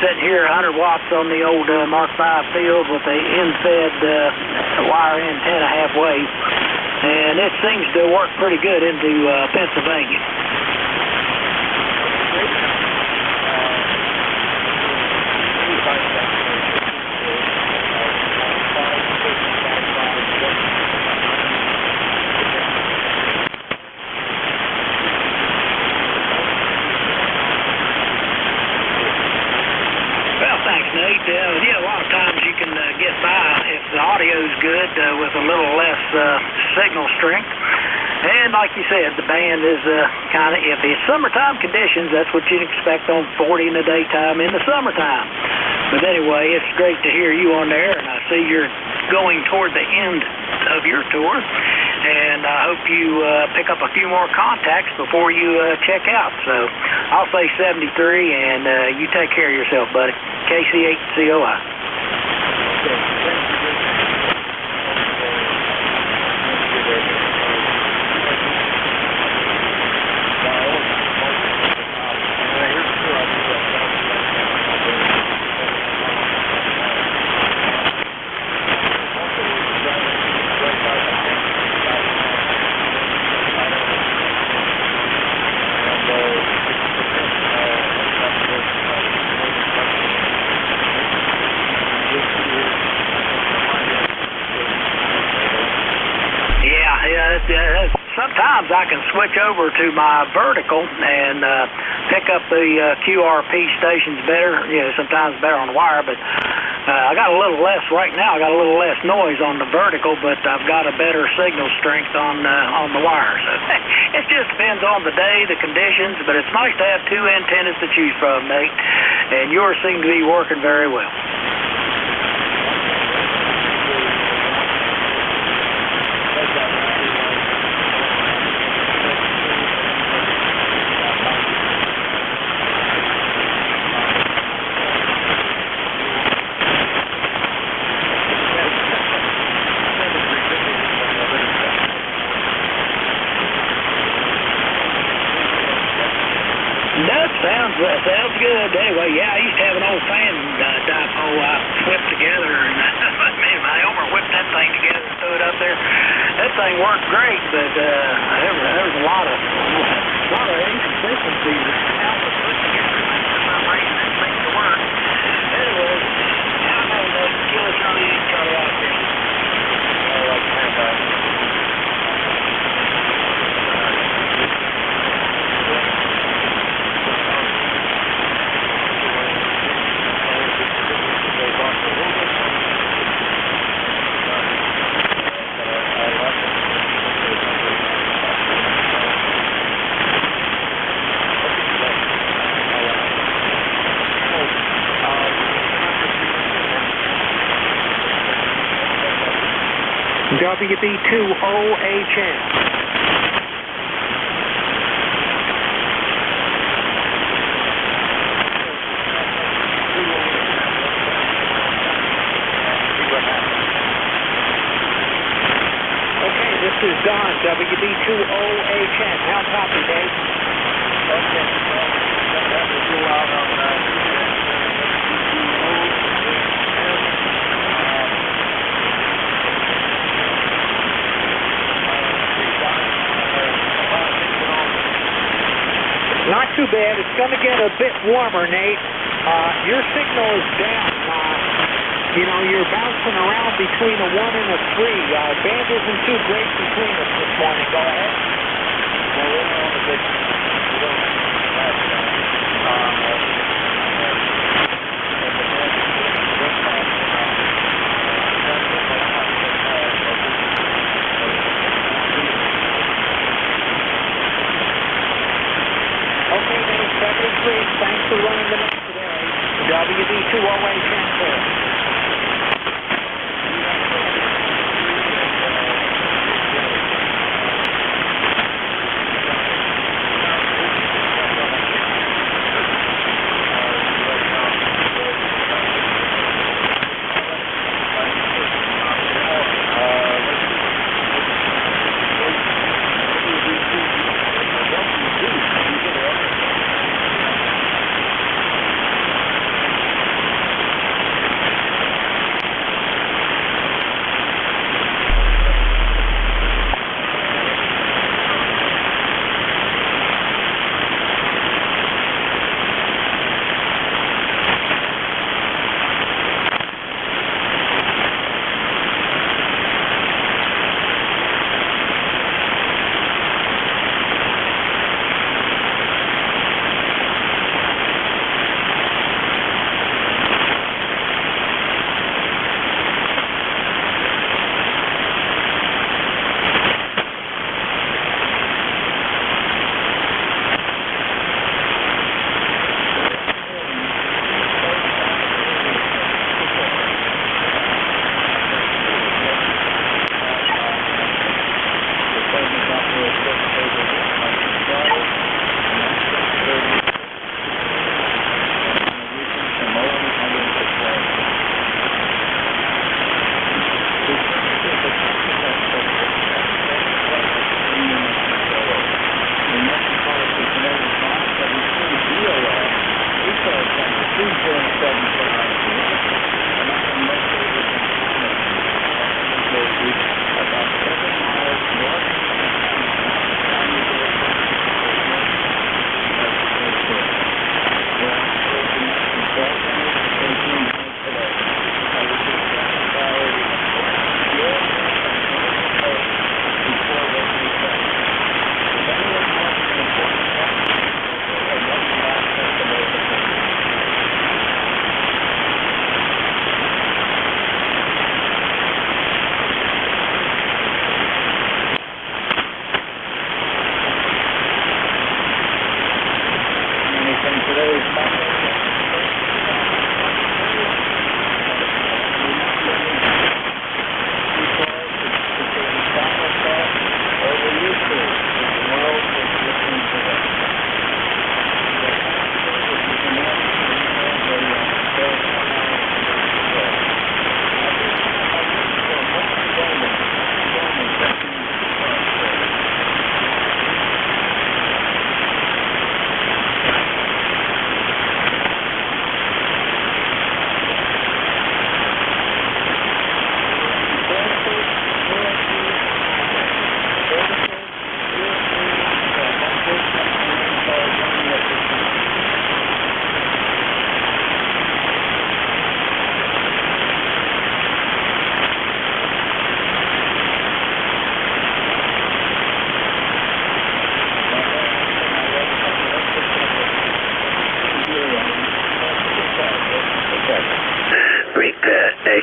sitting here 100 watts on the old Mark V field with a NFED wire antenna halfway. And it seems to work pretty good into Pennsylvania. signal strength. And like you said, the band is kind of iffy. It's summertime conditions. That's what you'd expect on 40 in the daytime in the summertime. But anyway, it's great to hear you on there, and I see you're going toward the end of your tour. And I hope you pick up a few more contacts before you check out. So I'll say 73, and you take care of yourself, buddy. KC8COI. Sometimes I can switch over to my vertical and pick up the QRP stations better. You know, sometimes better on the wire, but I got a little less right now. I got a little less noise on the vertical, but I've got a better signal strength on the wire. So it just depends on the day, the conditions. But it's nice to have two antennas to choose from, Nate, and yours seem to be working very well. Sounds good. Anyway, yeah, I used to have an old fan dipole I whipped together, and man, my Elmer whipped that thing together and threw it up there. That thing worked great, but there was a lot of inconsistencies. How to put together things for some reason that seemed to work. Anyway, I don't know, Killer Charlie out there. I like to have that. WB2OHN. Okay, this is Don, WB2OHN. How copy, Dave? Okay, that was you out on Not too bad. It's going to get a bit warmer, Nate. Your signal is down. You're bouncing around between a 1 and a 3. Band isn't too great between us this morning. Go ahead. Well, we're on the big... We don't have Okay, Nate, 73. Thanks for running the net today. WB2OHN.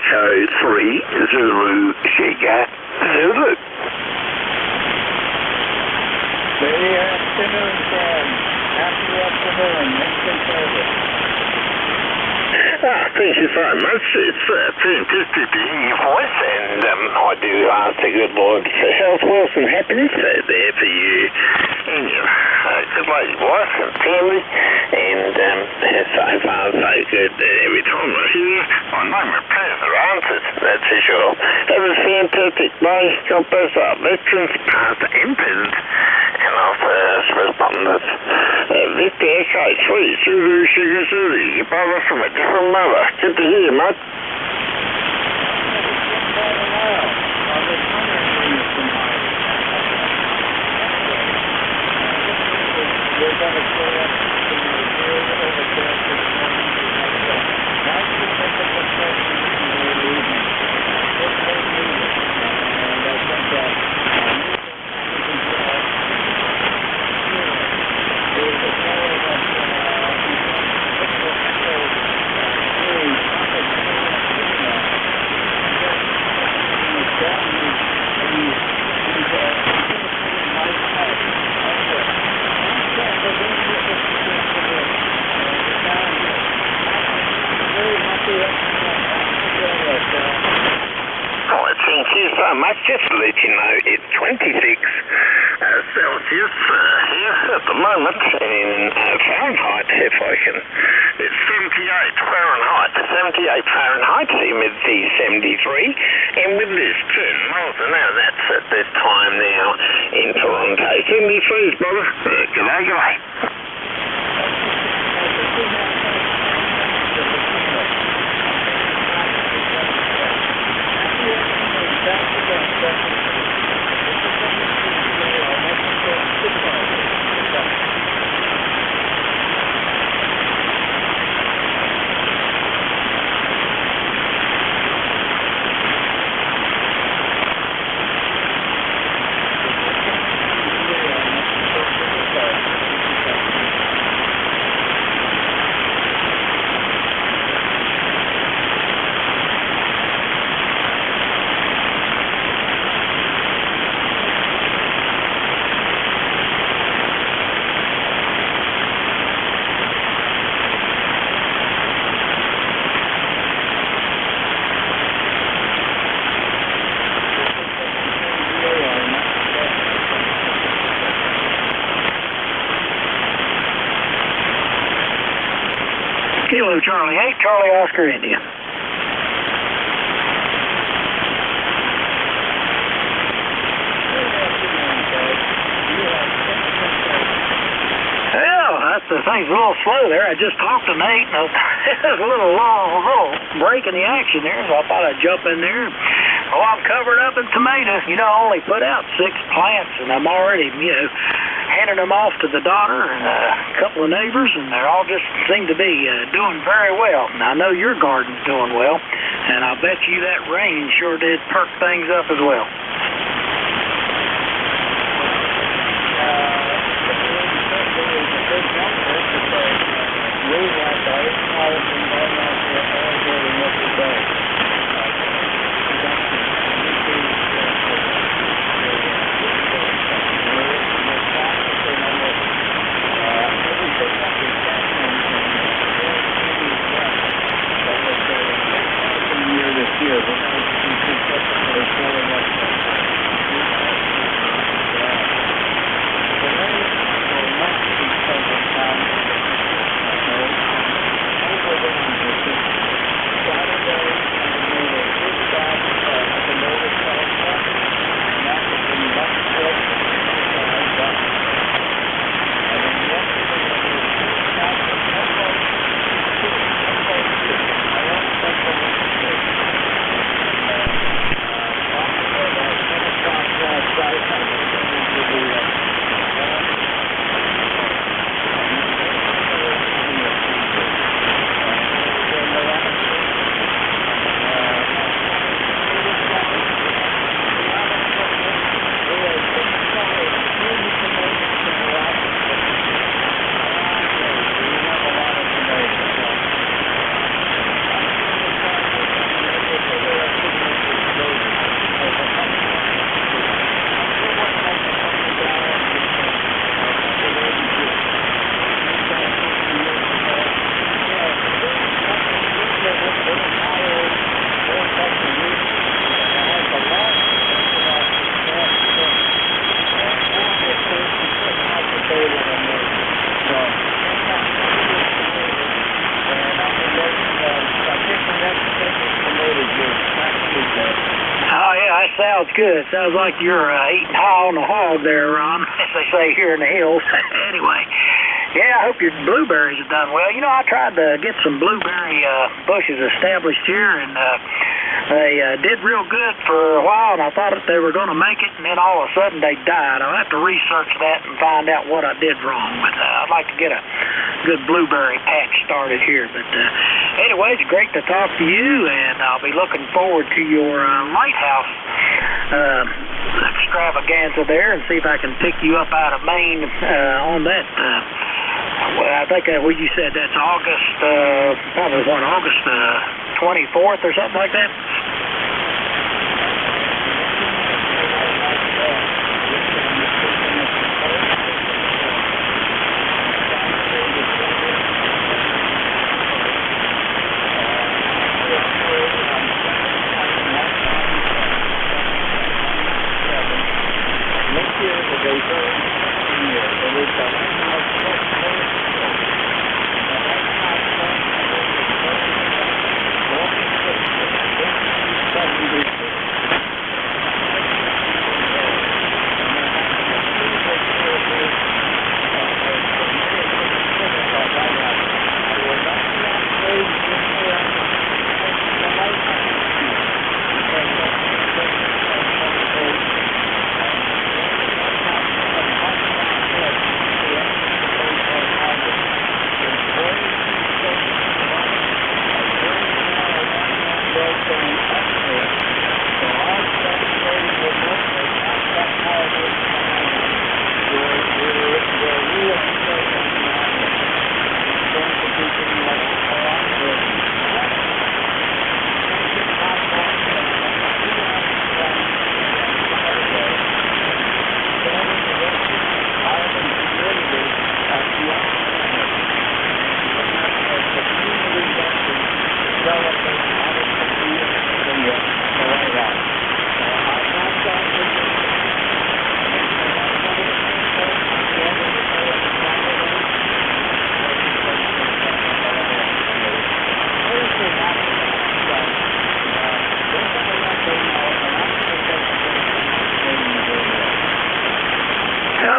Echo 3 Zulu Sugar Zulu. Good afternoon, Sam. Happy afternoon. Instant service. Thank you very much. It's fantastic to hear your voice, and I do ask the good Lord for health, wealth, and happiness there for you and your good lady wife and family, and so far so good. Every time I hear, I know my prayers are answered, that's for sure. Have a fantastic day. God bless our veterans, past and present, and I'll respond with Victor Echo 3 Zulu Sugar Zulu, your brother from a different mother. Good to hear, mate. Thank you so much. Just to let you know, it's 26 Celsius here at the moment in Fahrenheit, if I can. It's 78 Fahrenheit, humidity 73, and with this 10 miles an hour, that's at this time now in Toronto. 73, brother. G'day. Kilo Charlie 8, Charlie Oscar India. Well, that's the thing's a little slow there. I just talked to Nate, and it was a little break in the action there, so I thought I'd jump in there. Oh, I'm covered up in tomatoes. You know, I only put out 6 plants, and I'm already, handing them off to the daughter and a couple of neighbors, and they all just seem to be doing very well. And I know your garden's doing well, and I'll bet you that rain sure did perk things up as well. This year, we're going to see such a good. Sounds like you're eating high on the hog there, Ron, as they say here in the hills. Anyway, yeah, I hope your blueberries have done well. You know, I tried to get some blueberry bushes established here, and they did real good for a while, and I thought that they were going to make it, and then all of a sudden they died. I'll have to research that and find out what I did wrong, but I'd like to get a good blueberry patch started here. But anyway, it's great to talk to you, and I'll be looking forward to your lighthouse extravaganza there, and see if I can pick you up out of Maine on that. Well, I think what you said, that's August, probably what, August 24th or something like that?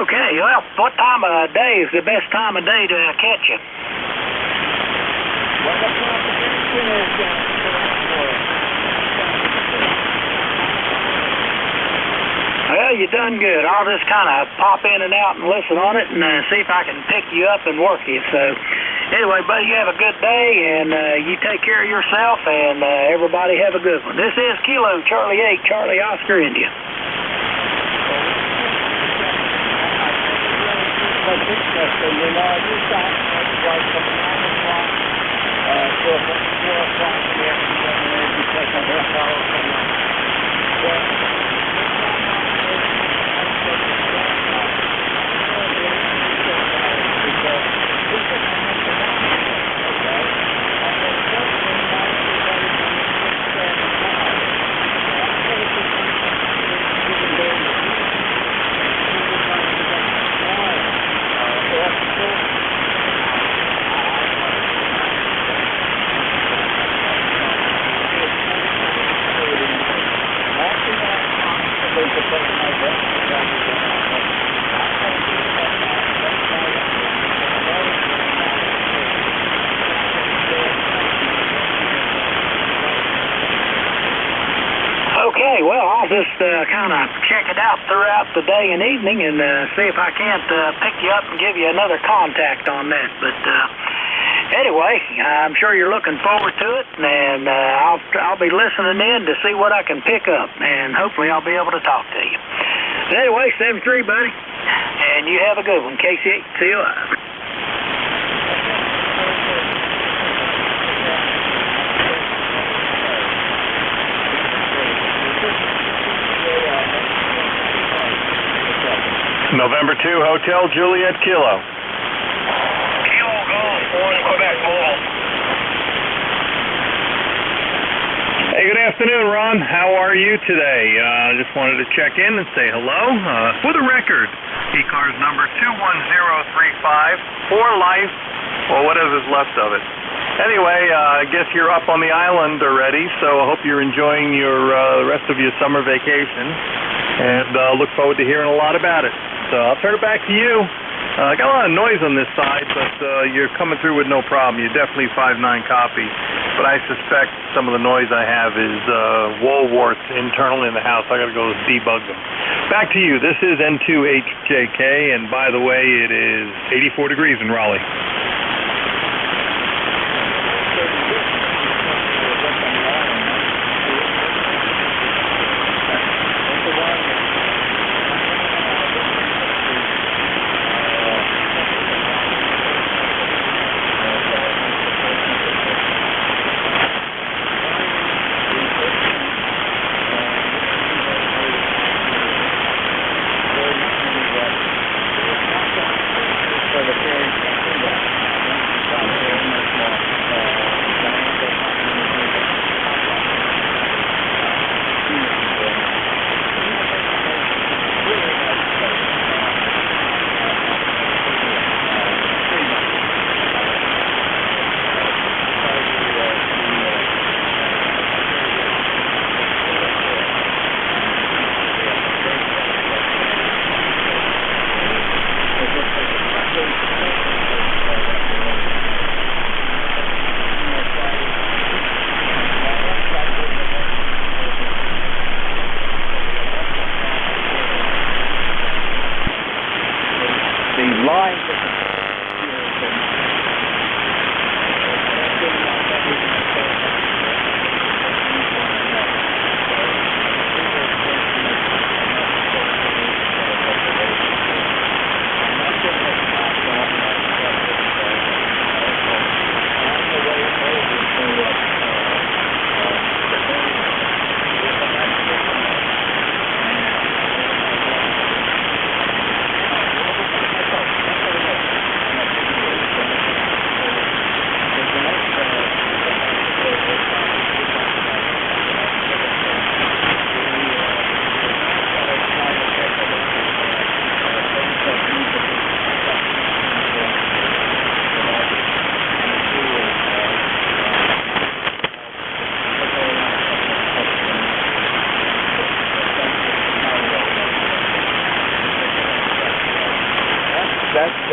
Okay, well, what time of day is the best time of day to catch you? Well, you done good. I'll just kind of pop in and out and listen on it and see if I can pick you up and work you. So, anyway, buddy, you have a good day, and you take care of yourself, and everybody have a good one. This is Kilo Charlie 8, Charlie Oscar, India. Okay, well, I'll just kind of check it out throughout the day and evening and see if I can't pick you up and give you another contact on that. But anyway, I'm sure you're looking forward to it, and I'll be listening in to see what I can pick up, and hopefully I'll be able to talk to you. But anyway, 7-3, buddy, and you have a good one. KC8, see you later. November 2, Hotel Juliet Kilo. Kilo Golf 1, Quebec Mobile. Hey, good afternoon, Ron. How are you today? Just wanted to check in and say hello. For the record, ECARS number 21035, for life, or whatever's left of it. Anyway, I guess you're up on the island already, so I hope you're enjoying your rest of your summer vacation, and look forward to hearing a lot about it. So I'll turn it back to you. I got a lot of noise on this side, but you're coming through with no problem. You're definitely 5.9 copy, but I suspect some of the noise I have is wall warts internal in the house. I got to go debug them. Back to you. This is N2HJK, and by the way, it is 84 degrees in Raleigh.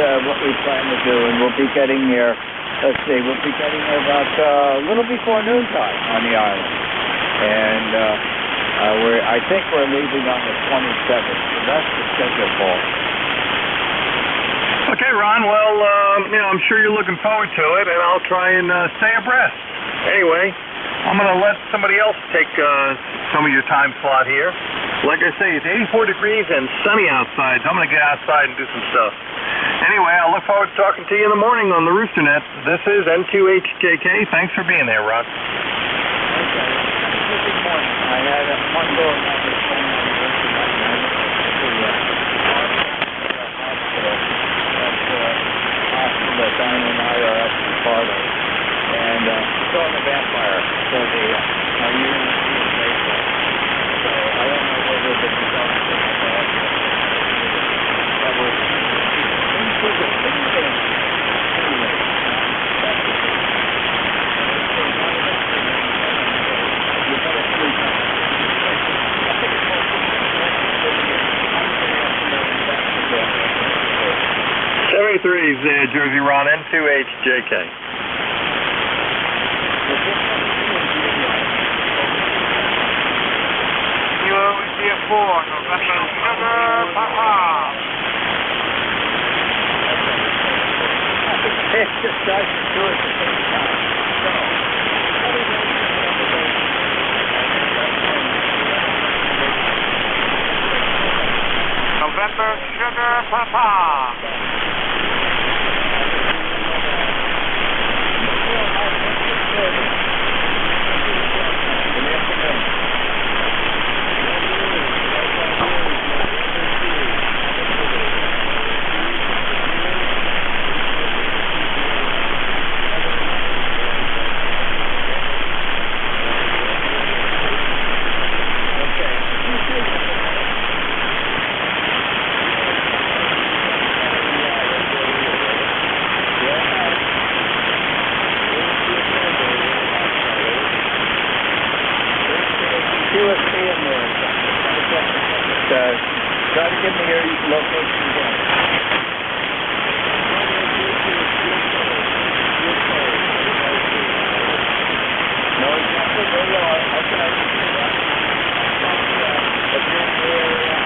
What we plan to do, and we'll be getting there, let's see, we'll be getting there about a little before noontime on the island. And I think we're leaving on the 27th, so that's the schedule, Paul. Okay, Ron, well, I'm sure you're looking forward to it, and I'll try and stay abreast. Anyway, I'm going to let somebody else take some of your time slot here. Like I say, it's 84 degrees and sunny outside, so I'm going to get outside and do some stuff. Anyway, I look forward to talking to you in the morning on the Rooster Net. This is N2HJK. Thanks for being there, Ron. Okay. Good morning. I had one door on this phone on the Rooster Net. Hospital that Diane and I are actually part of. And saw the vampire. So the our unit is grateful. So I don't know whether the results of that will Jersey Ron, N2HJK. UO4, November Sugar Papa. It's just tries to do it at the same time. November Sugar Papa. location again. No, exactly where you are. Okay. If you're in the area,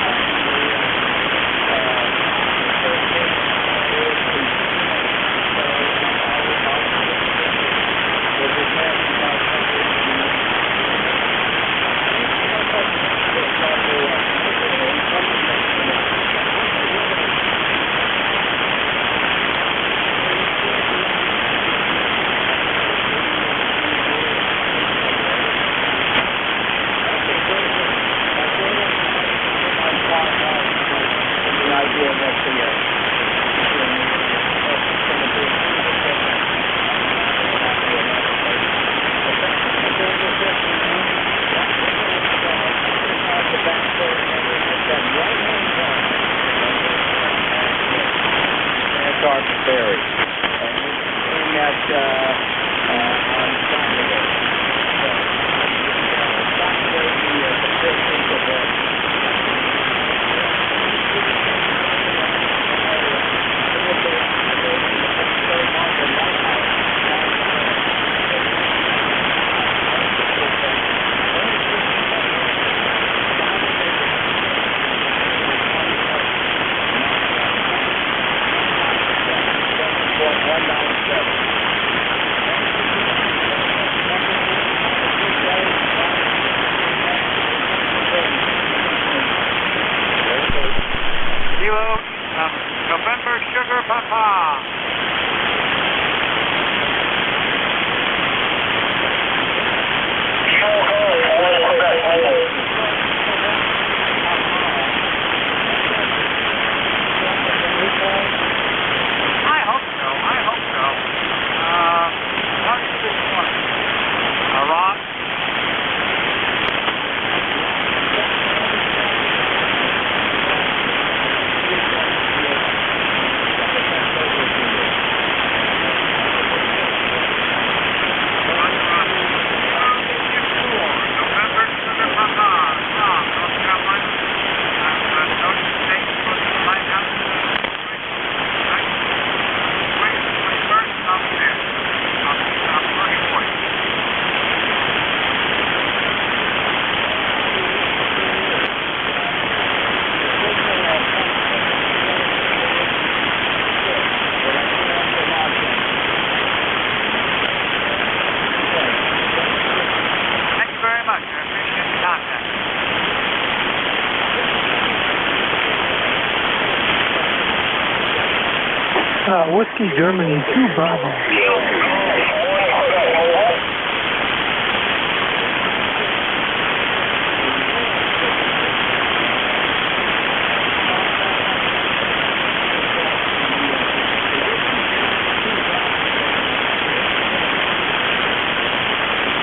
Ferry. And in that on Saturday. Saturday, the 15th of November Sugar Papa. I hope so. How do you this one? Ron? Whiskey Germany 2 Bravo.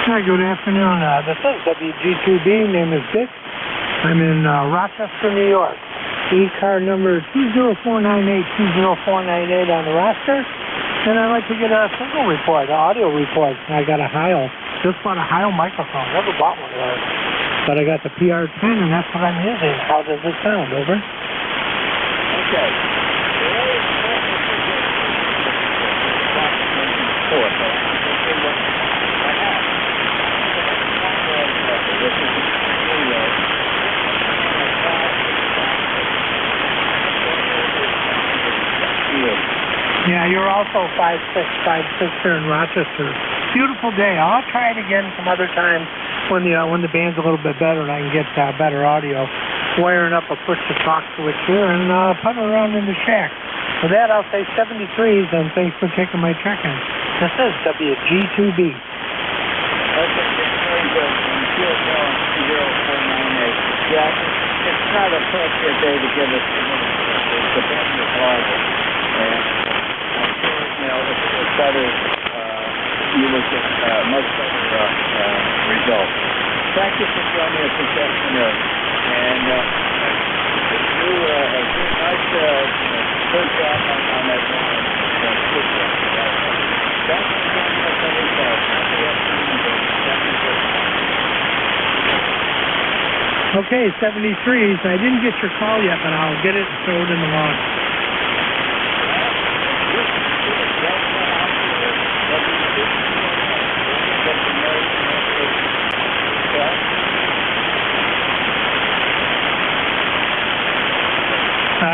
Hi, good afternoon. This is WG2B. Name is Dick. I'm in Rochester, New York. ECARS number 20498 on the roster, and I'd like to get a signal report, an audio report. I got a Heil, just bought a Heil microphone, never bought one of those, but I got the PR10 and that's what I'm using. How does it sound? Over. Okay. Yeah, you're also 5'6" here in Rochester. Beautiful day. I'll try it again some other time when the band's a little bit better and I can get better audio. Wiring up a push-to-talk switch here and putting it around in the shack. With that, I'll say 73s, and thanks for taking my check-in. This is WG2B. Okay, very good. And fuel going 0498. Yeah, it's not appropriate day to give us the best of horrible. And you know, if it was better, you would get much better results. Thank you for joining us this afternoon. And you a nice good job on that line. Thank you for joining us on this call. Happy afternoon. Thank you. Okay, 73s. I didn't get your call yet, but I'll get it and throw it in the log.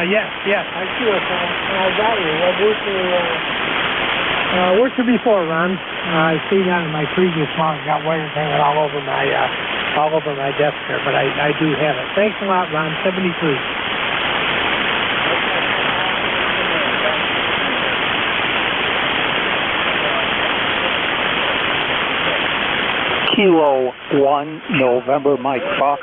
Yes, I see it. I got you. Where's the before, Ron? I see that in my previous log. Got wires hanging all over my desk there, but I do have it. Thanks a lot, Ron. 73. Kilo 1, November, Mike Fox.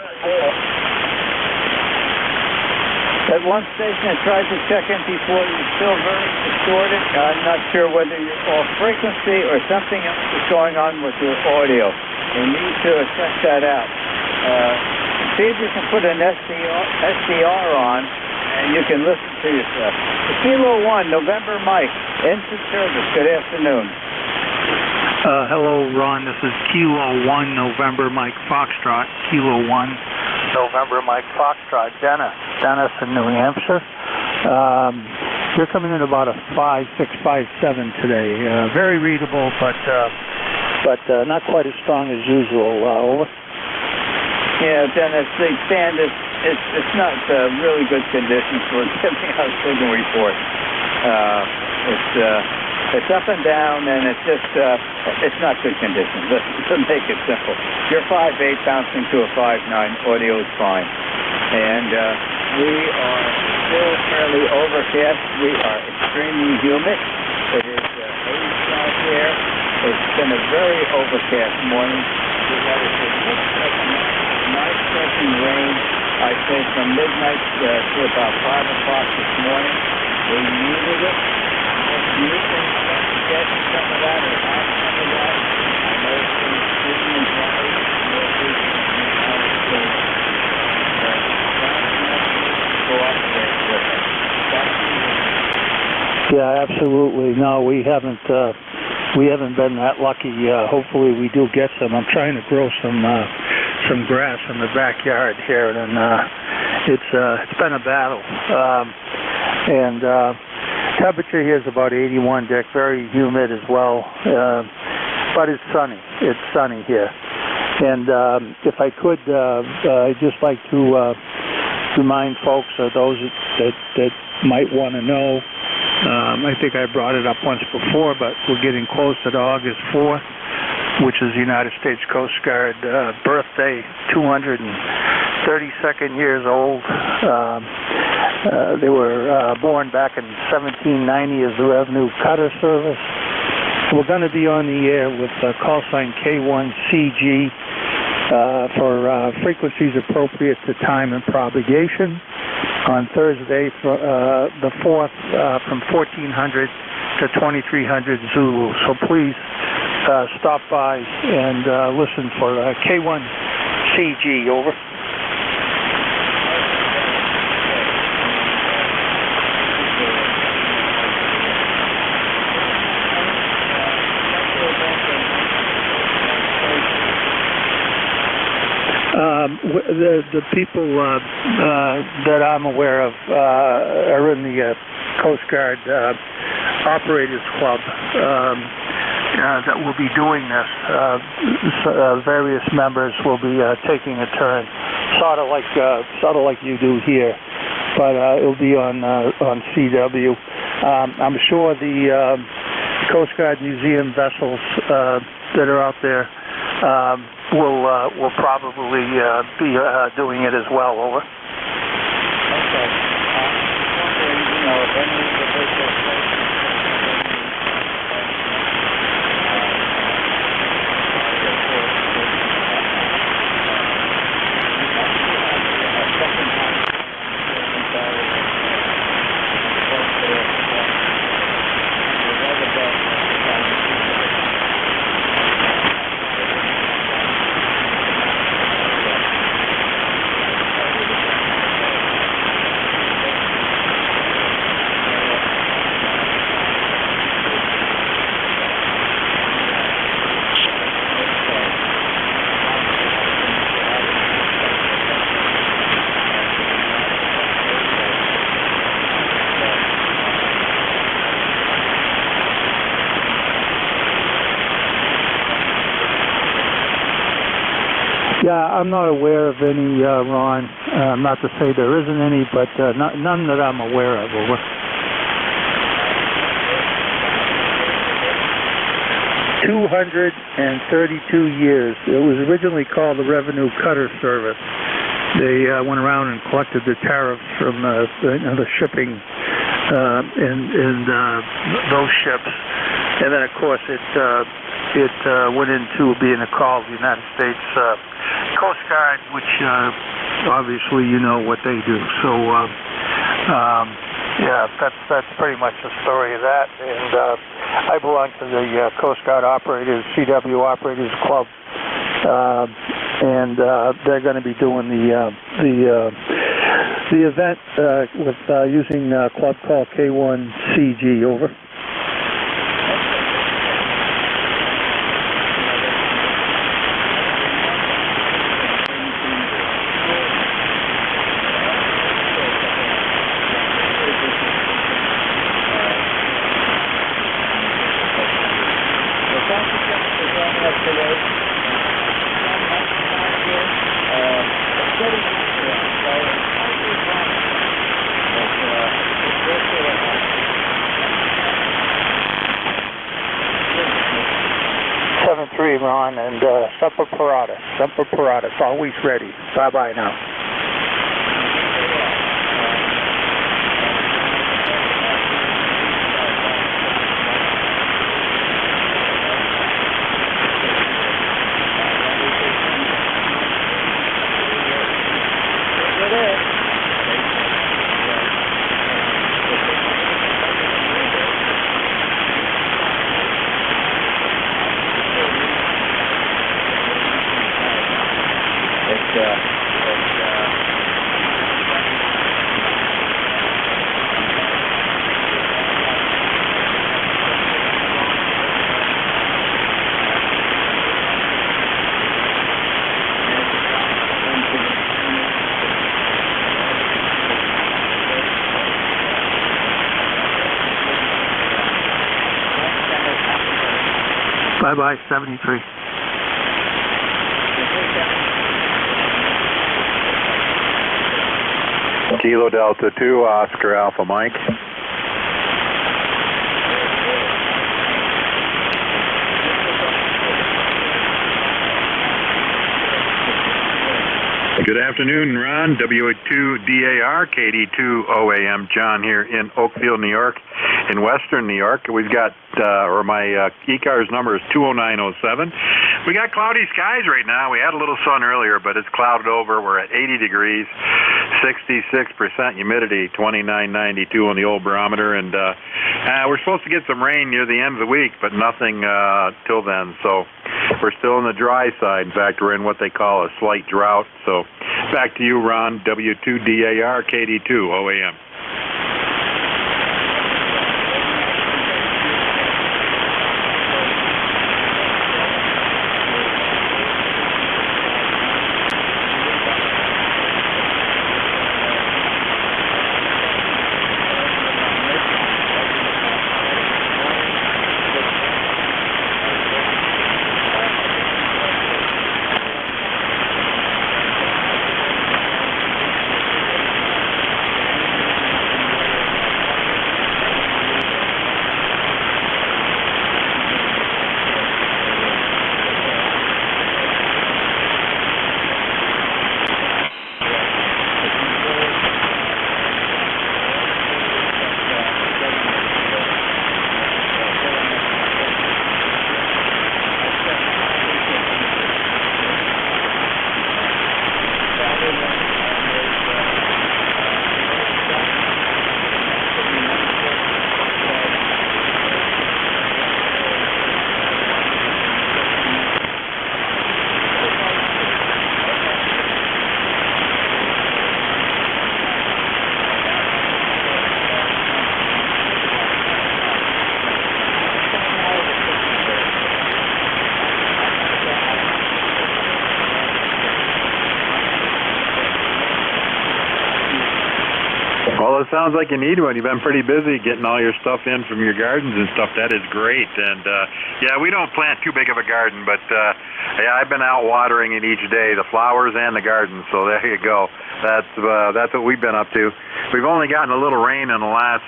At one station, I tried to check empty for you. Still very distorted. I'm not sure whether you're off frequency or something else is going on with your audio. You need to check that out. See if you can put an SDR on, and you can listen to yourself. Kilo 1, November, Mike. Instant service. Good afternoon. Hello, Ron. This is Kilo 1, November, Mike Foxtrot. Kilo 1, November, Mike Foxtrot. Dennis in New Hampshire. You're coming in about a 5.657 today. Very readable, but not quite as strong as usual. Over. Yeah, Dennis, the stand it's not really good conditions for giving out signal reports. It's up and down, and it's just it's not good conditions. To make it simple, your 5.8 bouncing to a 5.9 audio is fine, and we are still fairly overcast. We are extremely humid. It is 80 out there. It's been a very overcast morning. We had a significant nice stretching rain. I'd say from midnight to about 5 o'clock this morning. We needed it. You can get some of that or have some of that. I know it's been extremely and dry. More frequent in the United States. Go up there with it. Yeah, absolutely. No, we haven't been that lucky. Hopefully, we do get some. I'm trying to grow some grass in the backyard here, and it's been a battle. Temperature here is about 81, Dick. Very humid as well, but it's sunny. It's sunny here. And if I could, I'd just like to remind folks, or those that might want to know, I think I brought it up once before, but we're getting close to August 4th, which is the United States Coast Guard birthday, 232nd years old. They were born back in 1790 as the Revenue Cutter Service. We're going to be on the air with call sign K1CG for frequencies appropriate to time and propagation on Thursday, the 4th, from 1400 to 2300 Zulu. So please stop by and listen for K1CG. Over. The people that I'm aware of are in the Coast Guard Operators Club that will be doing this. Various members will be taking a turn, sort of like you do here, but it'll be on CW. I'm sure the Coast Guard Museum vessels that are out there will probably be doing it as well. Over. Okay. You know, if any individual Yeah, I'm not aware of any, Ron. Not to say there isn't any, but none that I'm aware of. Over. 232 years. It was originally called the Revenue Cutter Service. They went around and collected the tariffs from the shipping in those ships, and then of course it went into being called the United States Coast Guard, which obviously you know what they do. So yeah, that's pretty much the story of that. And I belong to the Coast Guard Operators, CW Operators Club, and they're going to be doing the event with using a club called K1CG. Over. Ron, and Semper Paratus, always ready. Bye-bye now. Bye-bye, 73. Kilo Delta 2, Oscar Alpha Mike. Good afternoon, Ron. WA2DAR, KD2OAM. John here in Oakfield, New York, in Western New York. We've got, my ECARS number is 20907. We got cloudy skies right now. We had a little sun earlier, but it's clouded over. We're at 80 degrees, 66% humidity, 2992 on the old barometer, and we're supposed to get some rain near the end of the week, but nothing till then. So we're still on the dry side. In fact, we're in what they call a slight drought. So back to you, Ron, W2DAR, KD2OAM. sounds like you need one. You've been pretty busy getting all your stuff in from your gardens and stuff. That is great. And, yeah, we don't plant too big of a garden, but, yeah, I've been out watering it each day, the flowers and the garden, so there you go. That's what we've been up to. We've only gotten a little rain in the last,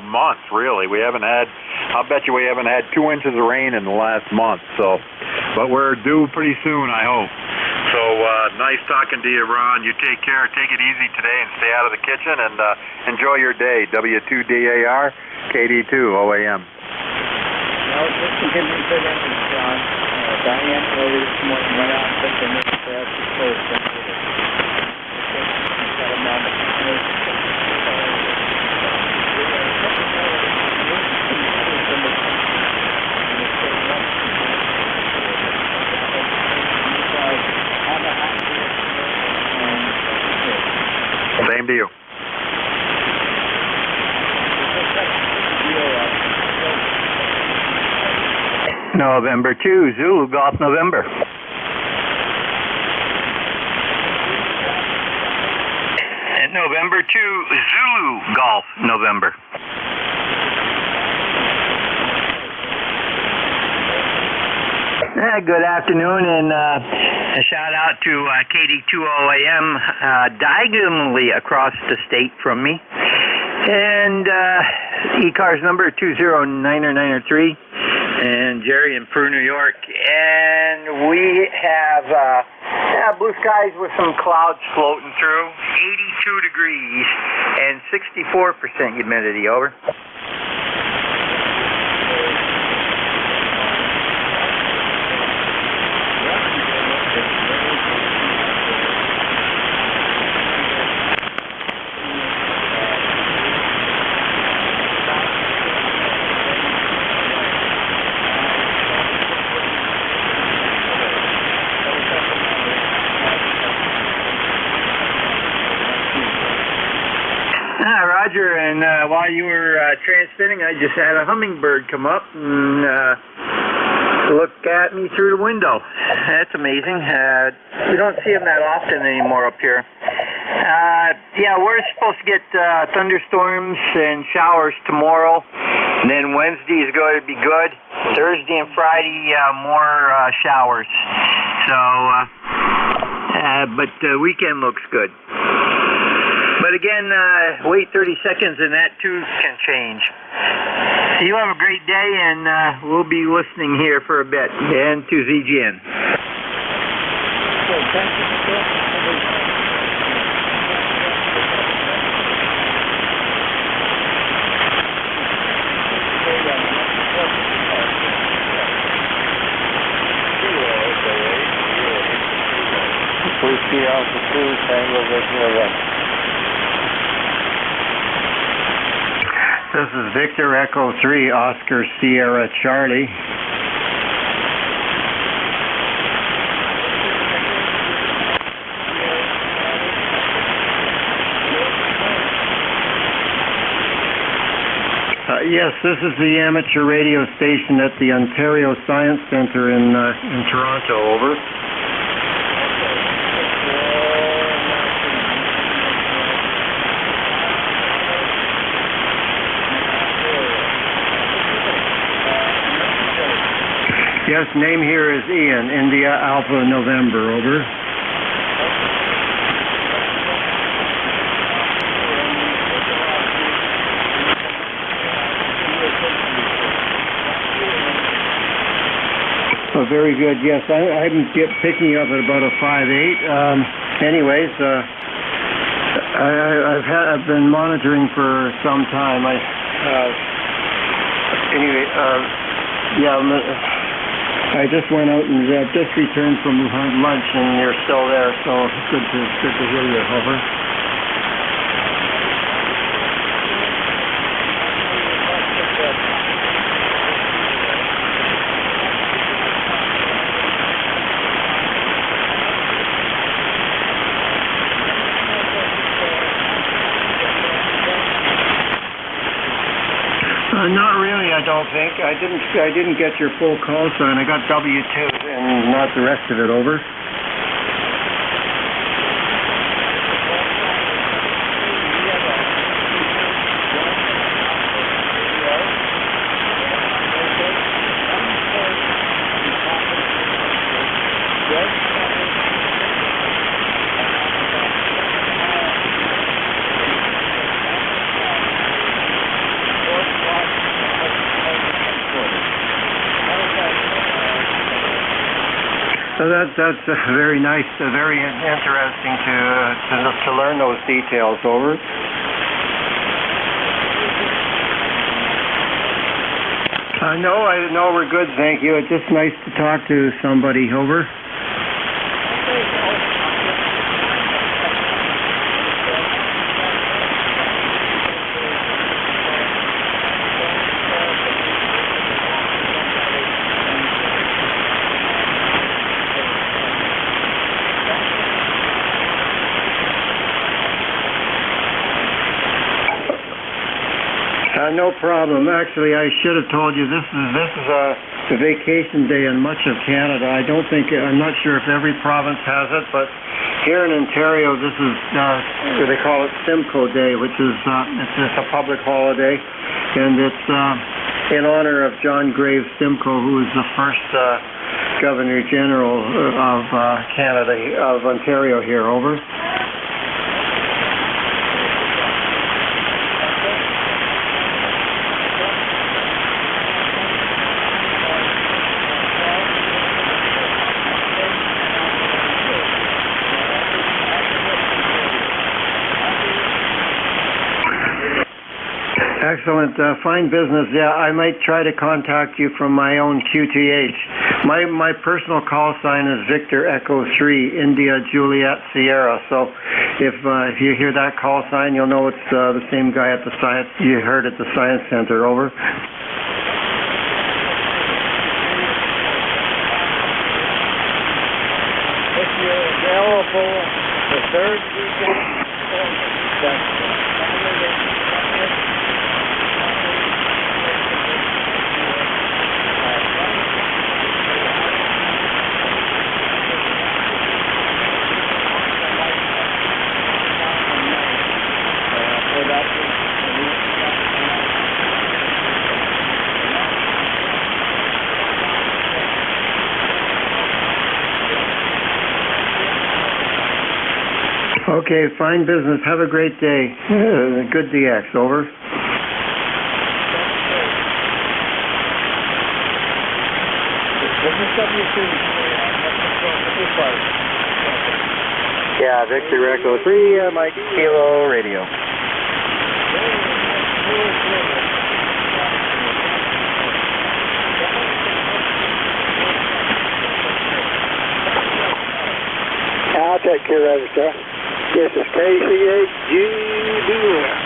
month, really. We haven't had, I'll bet you we haven't had 2 inches of rain in the last month, so, but we're due pretty soon, I hope. So, nice talking to you, Ron. You take care. Take it easy today and stay out of the kitchen and enjoy your day. W2DAR, KD2 OAM. Well, just to give me a good ending, John. Diane early this morning went out and took the news for us to close the meeting. Got them down to Same to you. November 2, Zulu Golf November. And November 2, Zulu Golf November. Good afternoon, and a shout out to KD2OAM diagonally across the state from me. And ECARS number 20993. And Jerry in Peru, New York. And we have blue skies with some clouds floating through. 82 degrees and 64% humidity, over. Roger, and while you were transmitting, I just had a hummingbird come up and look at me through the window. That's amazing. We don't see them that often anymore up here. Yeah, we're supposed to get thunderstorms and showers tomorrow, and then Wednesday is going to be good. Thursday and Friday, more showers. So, but the weekend looks good. But again, wait 30 seconds and that too can change. You have a great day, and we'll be listening here for a bit. And to ZGN. Whiskey Alpha 2, Tango Victor 1. This is Victor Echo 3, Oscar Sierra Charlie. Yes, this is the amateur radio station at the Ontario Science Centre in Toronto, over. Yes, name here is Ian, India Alpha November, over. Oh, very good, yes, I'm picking up at about a 5.8. Anyways, I've been monitoring for some time. I just went out and just returned from lunch, and you're still there, so good to hear you, over. Not really, I don't think. I didn't get your full call sign. I got W2 and not the rest of it, over. That's very nice, very interesting to learn those details. Over. No, we're good, thank you. It's just nice to talk to somebody. Over. No problem. Actually, I should have told you this is a vacation day in much of Canada. I'm not sure if every province has it, but here in Ontario, this is they call it Simcoe Day, which is it's a public holiday, and it's in honor of John Graves Simcoe, who was the first Governor General of Canada, of Ontario. Here, over. Excellent. Fine business. Yeah, I might try to contact you from my own QTH. My personal call sign is Victor Echo 3, India Juliet Sierra. So if you hear that call sign, you'll know it's the same guy at the science you heard at the Science Center. Over. If you're available the third weekend, Okay, fine business. Have a great day. Good DX. Over. Yeah, Victor Echo 3, Mike Kilo Radio. I'll take care of it, sir. This is KCHGDS,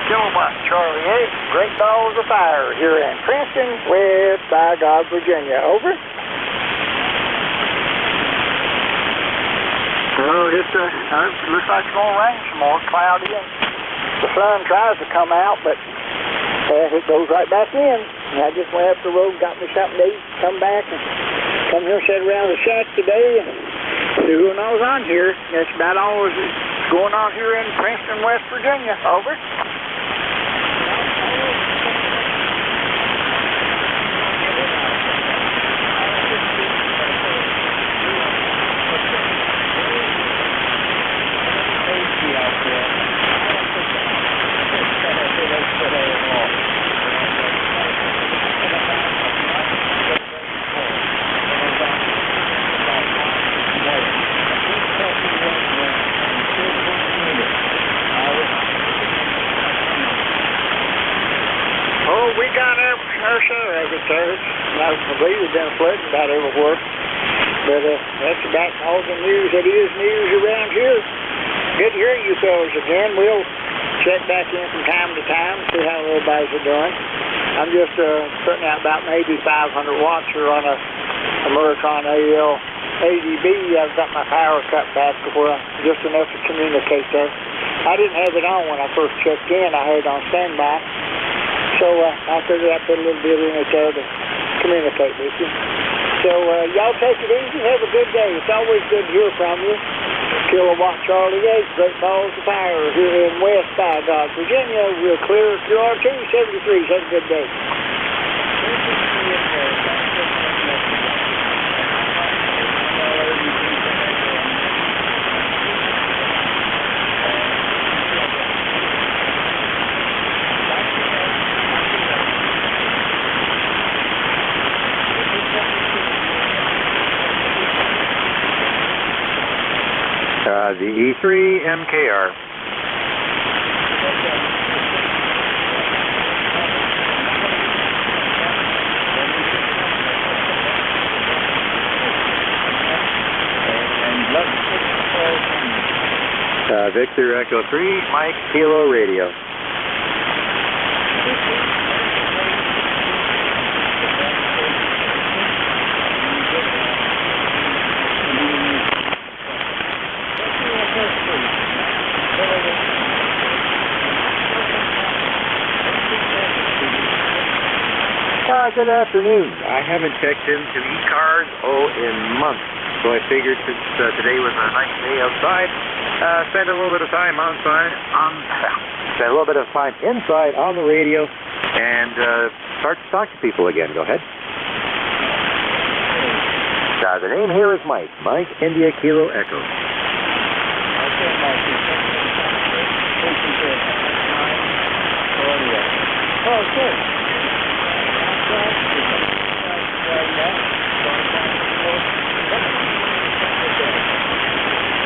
Kilowatt Charlie 8, Great Balls of Fire, here in Princeton, West Bagog, Virginia. Over. Oh, it looks like it's going to rain some more, cloudy, and the sun tries to come out, but it goes right back in. And I just went up the road, got me something to eat, come back, and come here and sit around the shack today, and see who knows on here. That's about all that's going on here in Princeton, West Virginia. Over. I believe it's been flooding about everywhere. But that's about all the news that is news around here. Good to hear you fellas again. We'll check back in from time to time, see how everybody's doing. I'm just putting out about maybe 500 watts here on a Americon AL ADB. I've got my power cut back to where just enough to communicate there. I didn't have it on when I first checked in. I had it on standby. So I figured I'd put a little bit in it there to communicate with you. So y'all take it easy. Have a good day. It's always good to hear from you. Kilowatt Charlie 8, Great Balls of Fire here in West Bagog, Virginia. We're clear QR2 73. Have a good day. E3 MKR. Victor Echo 3, Mike Kilo Radio. Good afternoon. I haven't checked into ECARS, in months. So I figured since today was a nice day outside, spend a little bit of time spend a little bit of time inside on the radio and start to talk to people again. Go ahead. The name here is Mike. Mike India Kilo Echo. Okay, Mike. Oh, good.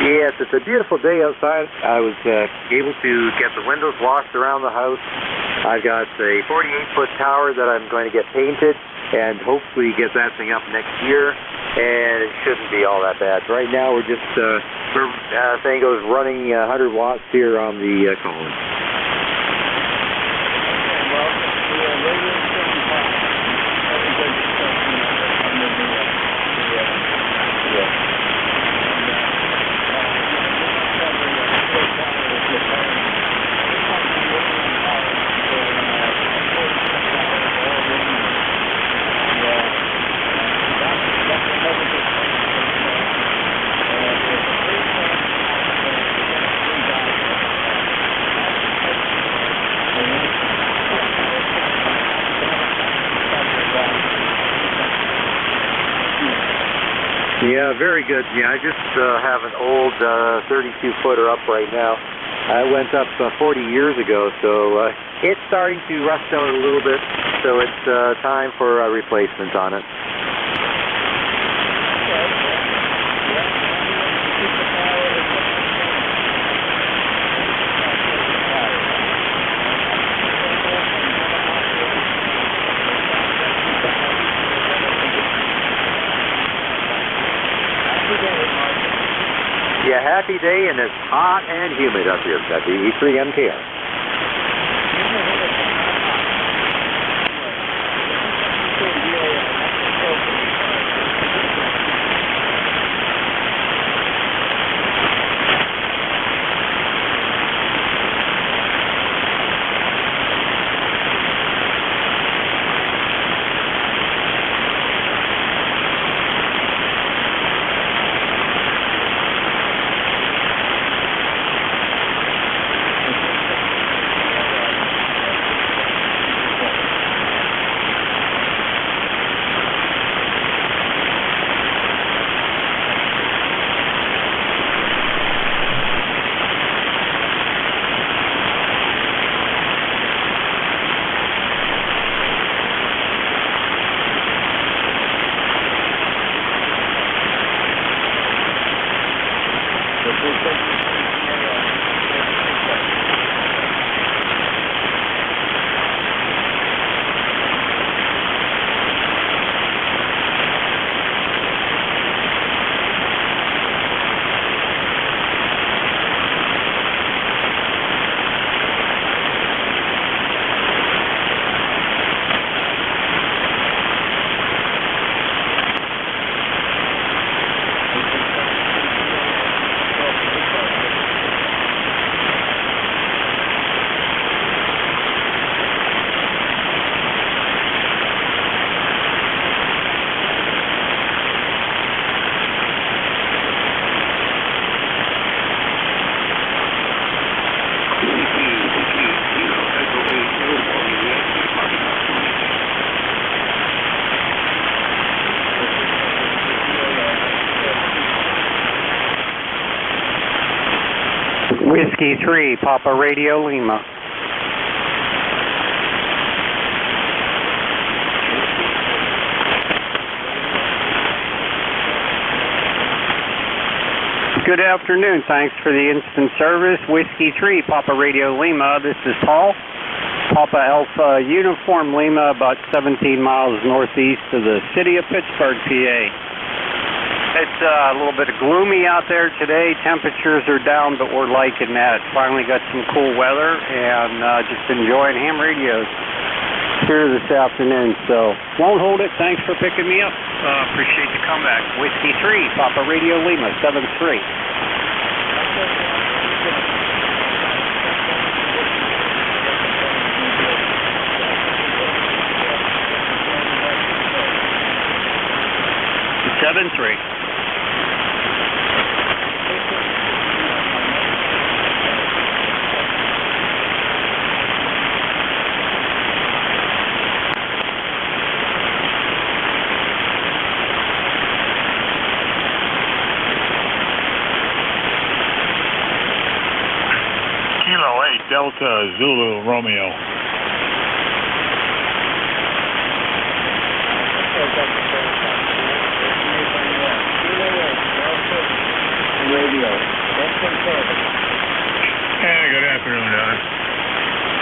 Yes, it's a beautiful day outside. I was able to get the windows washed around the house. I've got a 48-foot tower that I'm going to get painted and hopefully get that thing up next year, and it shouldn't be all that bad. Right now we're just, Thango's running 100 watts here on the column. Yeah, very good. Yeah, I just have an old 32-footer up right now. I went up 40 years ago, so it's starting to rust out a little bit, so it's time for a replacement on it. Yeah, happy day, and it's hot and humid up here at the E3 MKR. Whiskey 3, Papa Radio Lima. Good afternoon. Thanks for the instant service. Whiskey 3, Papa Radio Lima. This is Paul. Papa Alpha Uniform Lima, about 17 miles northeast of the city of Pittsburgh, PA. It's a little bit gloomy out there today. Temperatures are down, but we're liking that. Finally got some cool weather and just enjoying ham radios here this afternoon. So won't hold it. Thanks for picking me up. Appreciate the comeback. Whiskey 3, Papa Radio Lima, 7-3. Kilo 8 Delta Zulu Romeo. Radio. Hey, good afternoon, Don.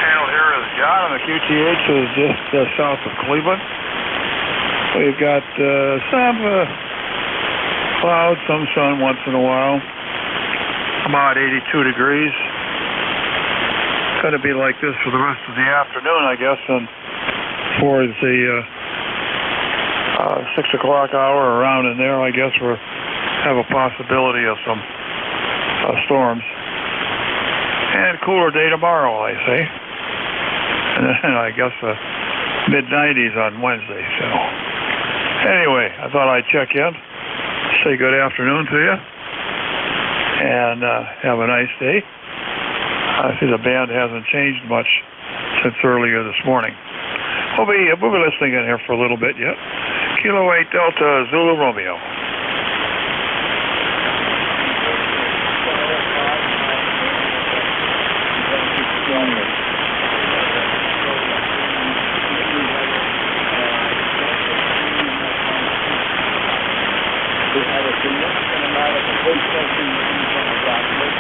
Panel here is John, and the QTH is just south of Cleveland. We've got some clouds, some sun once in a while. About 82 degrees. Going to be like this for the rest of the afternoon, I guess, and towards the 6 o'clock hour, around in there, I guess we're have a possibility of some storms. And cooler day tomorrow, I say. And then I guess mid-90s on Wednesday. So anyway, I thought I'd check in, say good afternoon to you, and have a nice day. I see the band hasn't changed much since earlier this morning. We'll be listening in here for a little bit yet. Kilo 8 Delta Zulu Romeo. We had a significant amount of processing from the doctor.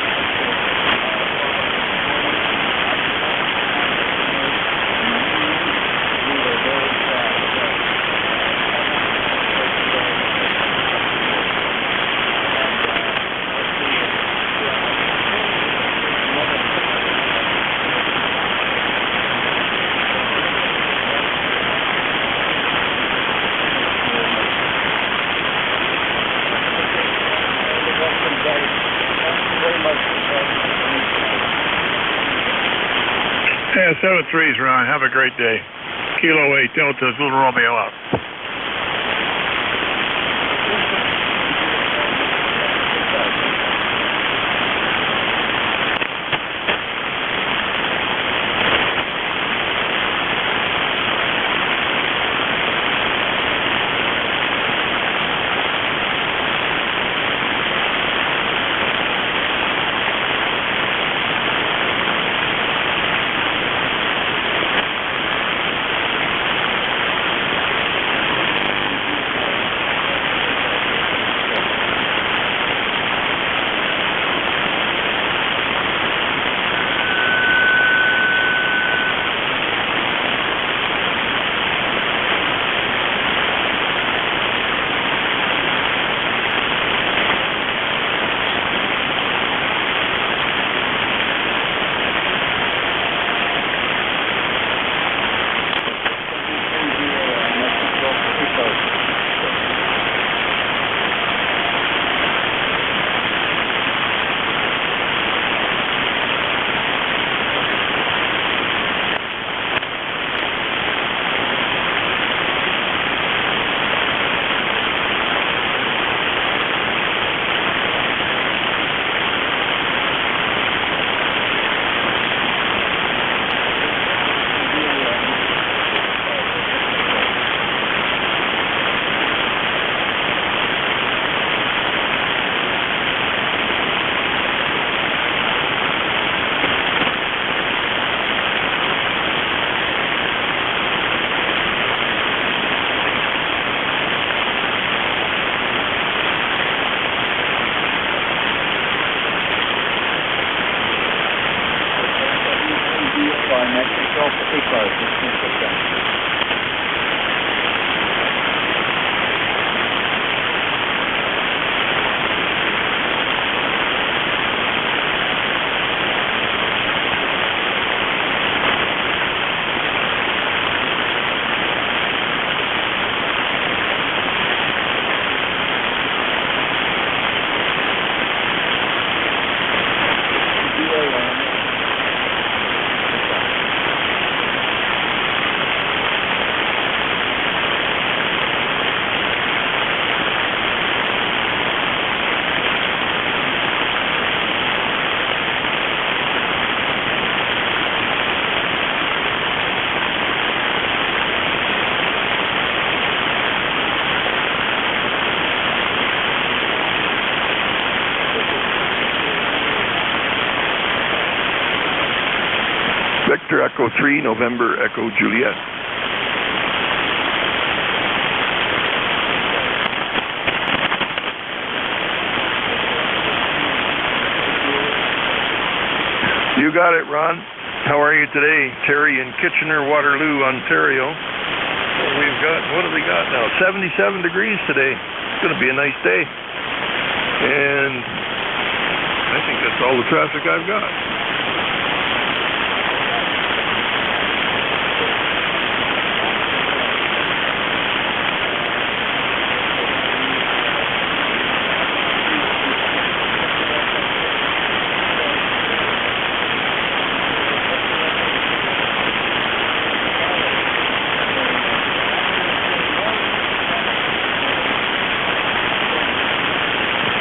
Yeah, 7-3's, Ron. Have a great day. Kilo 8 Delta Zulu Romeo out. Echo 3, November, Echo Juliet. You got it, Ron. How are you today? Terry in Kitchener, Waterloo, Ontario. We've got, what have we got now? 77 degrees today. It's going to be a nice day. And I think that's all the traffic I've got.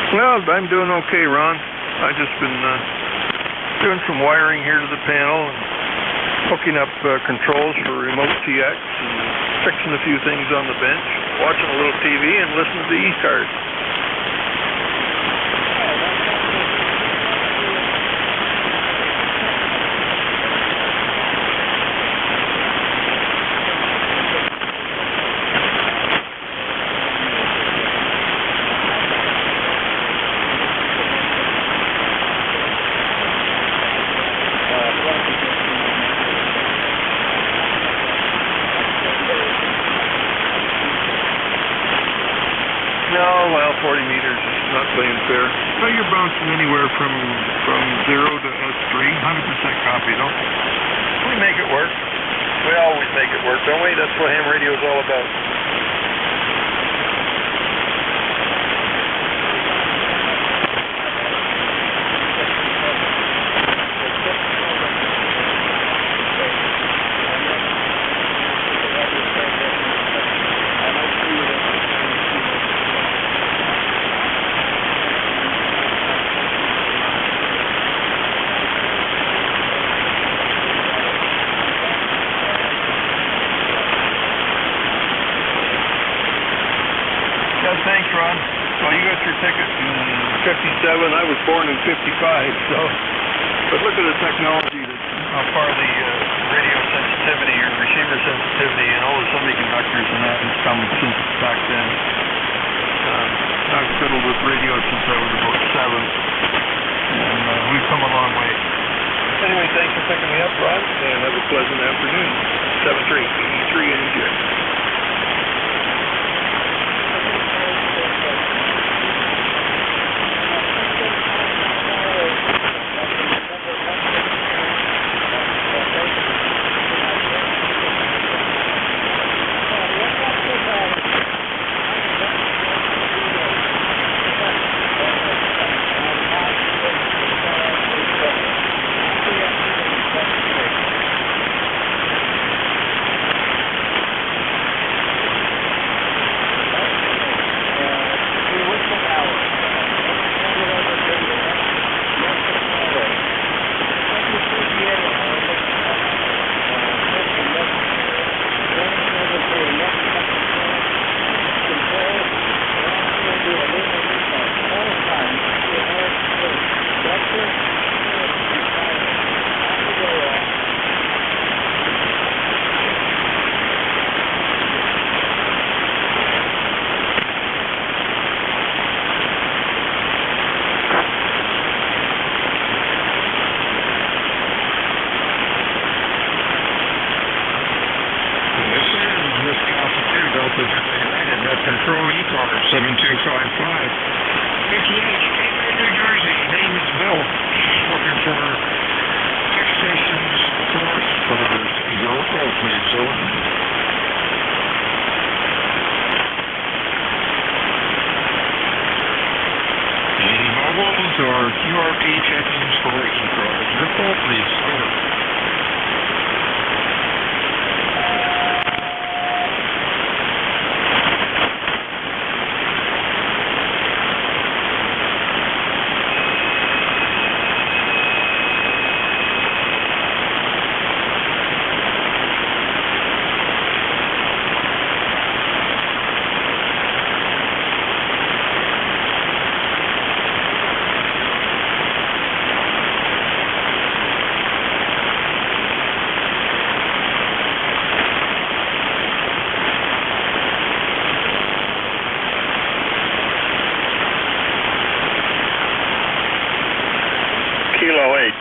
Well, I'm doing okay, Ron. I've just been doing some wiring here to the panel and hooking up controls for remote TX and fixing a few things on the bench, watching a little TV and listening to the ECARS. Well, 40 meters is not playing fair. Well, you're bouncing anywhere from 0 to S3, 100% copy, don't you? We make it work. We always make it work, don't we? That's what ham radio is all about. Thanks, Ron. Well, you got your ticket in 57. I was born in 55, so. But look at the technology, how far the radio sensitivity or receiver sensitivity and all the semiconductors and that has come since back then. I've fiddled with radio since I was about 7, and we've come a long way. Anyway, thanks for picking me up, Ron, and have a pleasant afternoon. 73 NJ.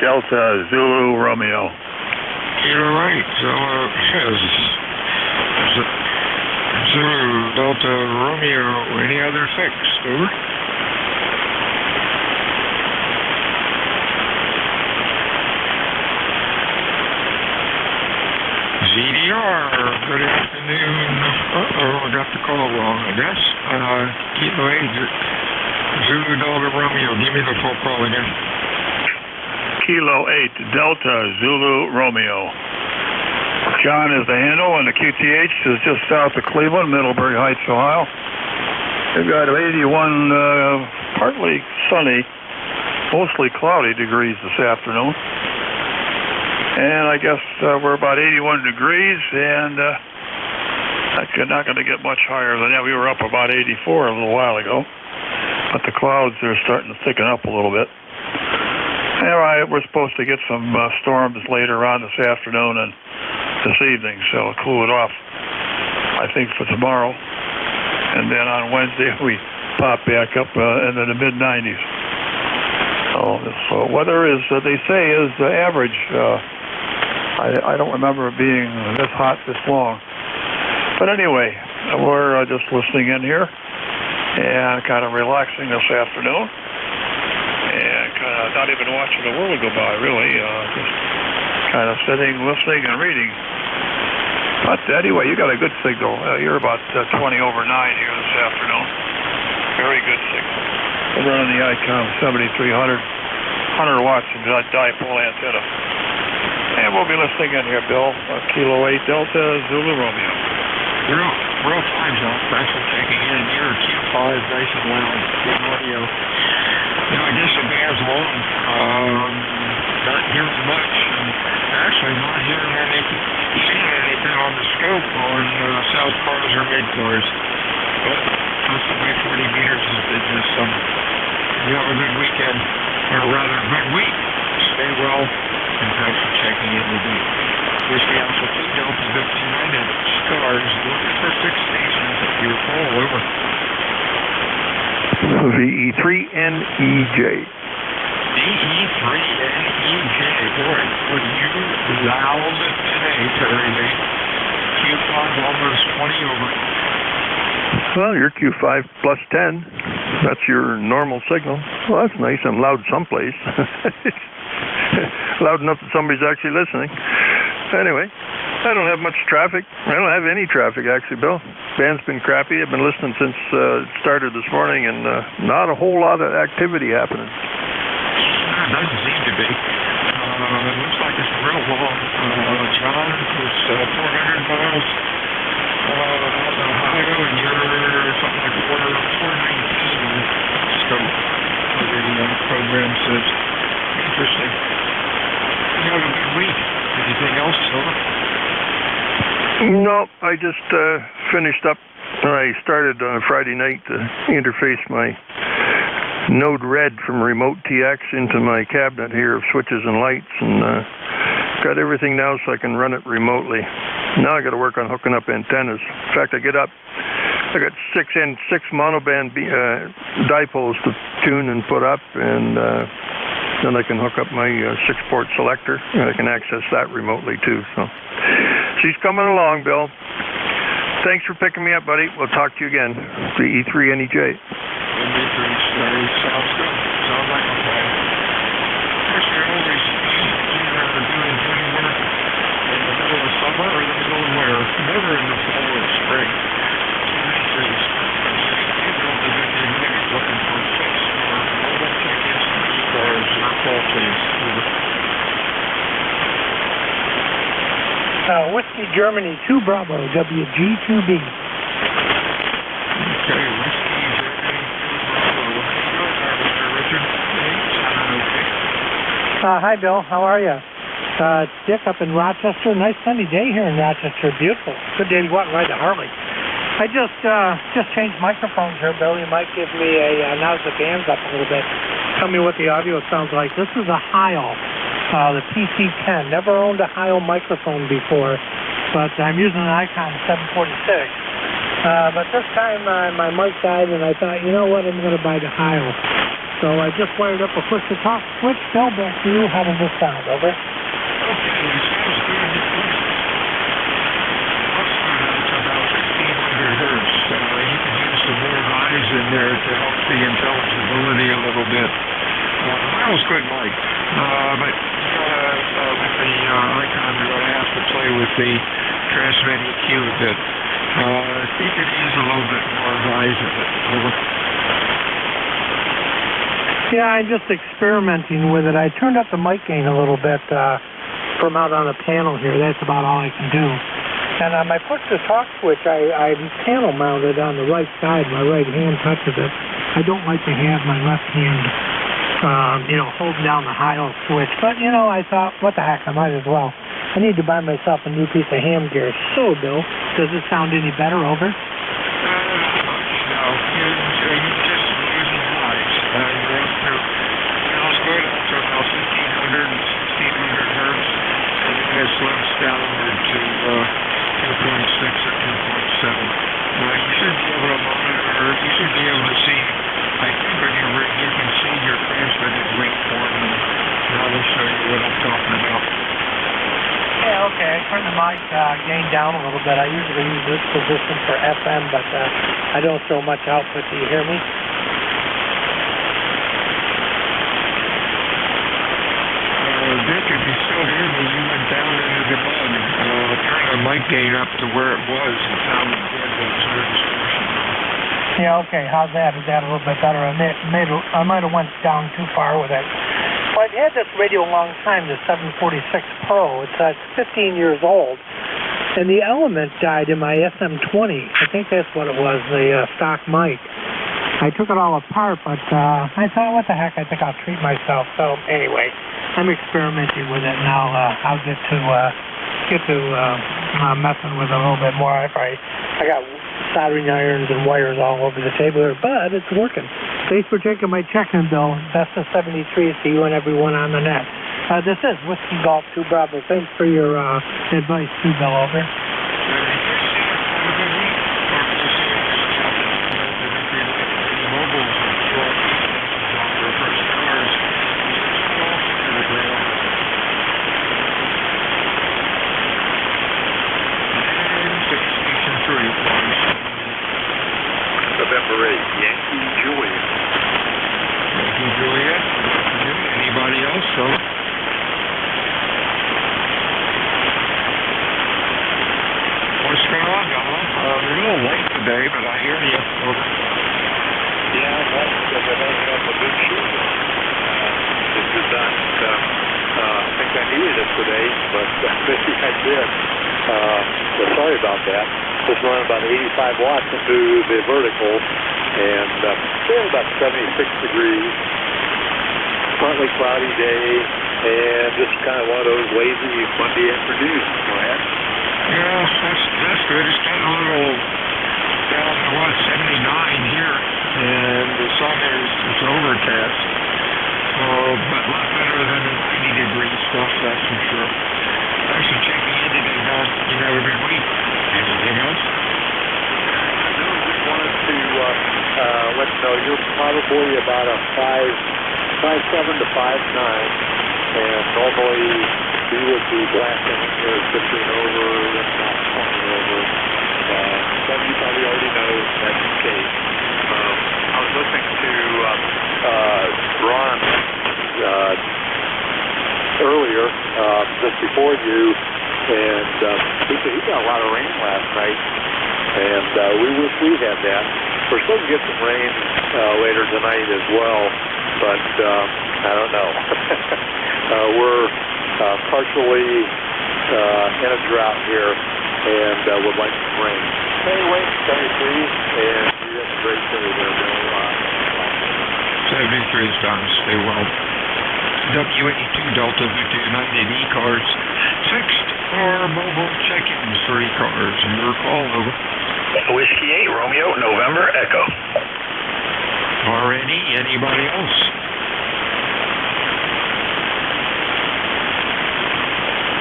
Delta Zulu Romeo. You're right. Zulu Delta Romeo. Any other fix, over? ZDR, good afternoon. I got the call wrong, I guess. Kilo 8, Zulu Delta Romeo. Give me the full call again. Kilo 8, Delta Zulu Romeo. John is the handle, and the QTH is just south of Cleveland, Middlebury Heights, Ohio. We've got 81, partly sunny, mostly cloudy degrees this afternoon. And I guess we're about 81 degrees, and that's not going to get much higher than that. We were up about 84 a little while ago, but the clouds are starting to thicken up a little bit. Anyway, we're supposed to get some storms later on this afternoon and this evening, so it'll cool it off, I think, for tomorrow. And then on Wednesday, we pop back up into the mid-90s. So this weather is, they say, is average. I don't remember it being this hot this long. But anyway, we're just listening in here and kind of relaxing this afternoon and kind of not even watching the world go by, really. Just kind of sitting, listening, and reading. But anyway, you got a good signal. You're about 20 over 9 here this afternoon. Very good signal. We're running the ICOM 7300, 100 watts dipole antenna. And we'll be listening in here, Bill. Kilo 8 Delta Zulu Romeo. Real fine, John. Thanks for checking in. You're Q5, nice and loud. Good audio. I guess the band's long. Not hearing much. And actually not hearing seeing anything on the scope on south cars or mid cars. But constantly 40 meters is business. You have a good weekend, or rather, good week. Stay well. And thanks for checking in today. Whiskey Alpha 2 Delta 59 at ECARS, looking for fixed stations at your call, over. VE3NEJ. VE3NEJ, boy, for you loud today, Terry Lee. Q5 almost 20 over. Well, you're Q5 plus 10. That's your normal signal. Well, that's nice. I'm loud someplace. Loud enough that somebody's actually listening. Anyway, I don't have much traffic. I don't have any traffic, actually, Bill. Band's been crappy. I've been listening since it started this morning, and not a whole lot of activity happening. It doesn't seem to be. It looks like it's real long. John, it's 400 miles out of Ohio, and you're something like 419 on scope for the program says. Interesting. You have a good week. Anything else, Silver? No, I just finished up. I started on Friday night to interface my Node Red from Remote TX into my cabinet here of switches and lights, and got everything now so I can run it remotely. Now I got to work on hooking up antennas. In fact, I got 6 monoband dipoles to tune and put up, and then I can hook up my 6-port selector, and I can access that remotely too. So she's coming along, Bill. Thanks for picking me up, buddy. We'll talk to you again. The E3NEJ. Sounds good. Sounds like a plan. Actually, always either doing heavy work in the middle of summer or the middle of winter, never in the fall or spring. Looking for fixed or mobile tickets and ECARS. Your call, please. Whiskey Germany 2 Bravo WG2B. Okay, Whiskey Germany 2 Bravo. Richard. Hi, Bill. How are you? It's Dick up in Rochester. Nice sunny day here in Rochester. Beautiful. Good day to go out and ride the Harley. I just changed microphones here, Bill. You might give me now the band's up a little bit. Tell me what the audio sounds like. This is a Heil, the PC-10. Never owned a Heil microphone before, but I'm using an Icon 746. But this time my mic died, and I thought, you know what, I'm going to buy the Heil. So I just wired up a push-to-talk switch. Bill, back to you. How does this sound? Over. Okay, it sounds good. Also, it's about 1,500 hertz. You can use some more highs in there to help the intelligibility a little bit. That was good, Mike. But with the icon, you're going to have to play with the transmit EQ a bit. You could use a little bit more rise of it. Yeah, I'm just experimenting with it. I turned up the mic gain a little bit from out on the panel here. That's about all I can do. And on my push-to-talk switch, I'm panel mounted on the right side. My right hand touches it. I don't like to have my left hand, holding down the high-low switch. But, I thought, what the heck, I might as well. I need to buy myself a new piece of ham gear. So, Bill, does it sound any better over? No, you're just using highs. You're up to, it's good up to about 1,500 and 1,600 hertz, and then it slows down to 2.6 or 2.7. You should be able to monitor, you should be able to see, I think on your rig you can see your transmitted waveform, and I will show you what I'm talking about. Yeah, okay. I turned the mic gain down a little bit. I usually use this position for FM, but I don't show much output. Do you hear me? Dick, if you still hear me, you went down into the mud. Turn the mic gain up to where it was. It sounded good, but it's no distortion. Yeah, okay. How's that? Is that a little bit better? I might have went down too far with it. Well, I've had this radio a long time, the 746 Pro. It's 15 years old. And the element died in my SM20. I think that's what it was, the stock mic. I took it all apart, but I thought, what the heck, I think I'll treat myself. So anyway, I'm experimenting with it now. I'll get to messing with it a little bit more. I got soldering irons and wires all over the table here, but it's working. Thanks for taking my check-in, Bill. Best of 73 to you and everyone on the net. This is Whiskey Golf 2 Bravo. Thanks for your advice too, Bill. Over. November 8th, Yankee Juliet. Yankee Juliet. Anybody else? So. What's going on, Donald? You're a little late today, but I hear you. Yeah, that's because I don't have a good shoe. This is not, I think I needed it today, but maybe I did. So sorry about that. Just running about 85 watts into the vertical, and feeling about 76 degrees. Partly cloudy day, and just kind of one of those lazy Monday afternoons. Go ahead. Yes, that's good. It's getting a little down to 79 here, and the sun is overcast. So, but a lot better than the 90-degree stuff, that's for sure. Thanks for checking in today, Don. You have a good week. Anything else? No, just wanted to let you know you're probably about a 5'7" to 5'9", and normally we would be blasting here 15 over and not 20 over. But you probably already know that's the case. I was listening to Ron earlier, just before you, and he got a lot of rain last night, and we wish we had that. We're supposed to get some rain later tonight as well, but I don't know. We're partially in a drought here, and would like some rain. Anyway, 73, and you have a great day there, Bill. 73 is done. Stay well. W82 Delta Victor United ECARS. Fixed or mobile check-ins for ECARS. Your call, over. Whiskey 8, Romeo, November, Echo. Already? Anybody else?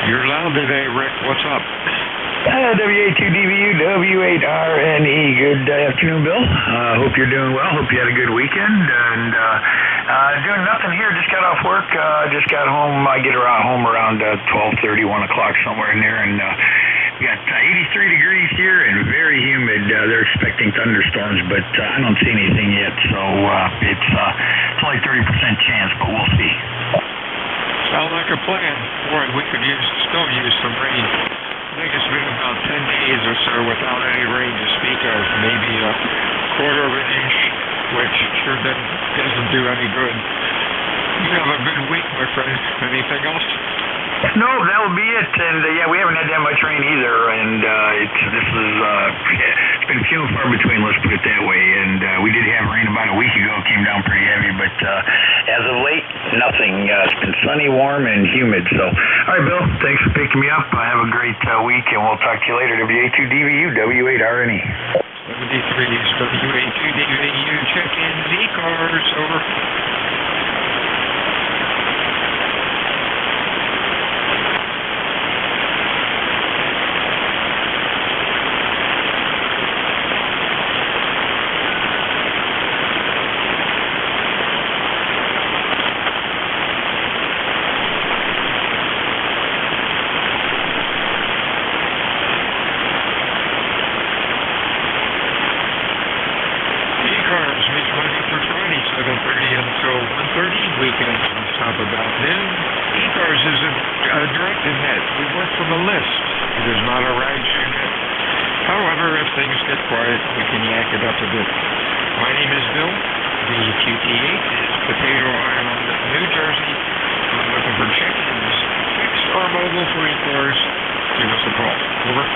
You're loud today, Rick. What's up? W82DVU, W8RNE. Good afternoon, Bill. Hope you're doing well. Hope you had a good weekend. And Doing nothing here. Just got off work. Just got home. I get home around 12:30, 1 o'clock, somewhere in there, and we got 83 degrees here and very humid. They're expecting thunderstorms, but I don't see anything yet, so it's only 30% chance, but we'll see. Sounds like a plan. Boy, we could still use some rain. I think it's been about 10 days or so without any rain to speak of. Maybe a quarter of an inch, which sure doesn't do any good. You have a good week, my friend. Anything else? No, that will be it. And yeah, we haven't had that much rain either. And it's been few and far between. Let's put it that way. And we did have rain about a week ago. It came down pretty heavy, but as of late, nothing. It's been sunny, warm, and humid. So, all right, Bill. Thanks for picking me up. Have a great week, and we'll talk to you later. WA2DVU, W8RNE. 73 is WA2DVU. Check-ins, ECARS, over. Weekends on top of that. Then ECARS is a directed net. We work from a list. It is not a rideshare net. However, if things get quiet, we can yak it up a bit. My name is Bill. The QT8 is Potato Island, New Jersey. I'm looking for check-ins, fixed or mobile for ECARS. Give us a call. Over.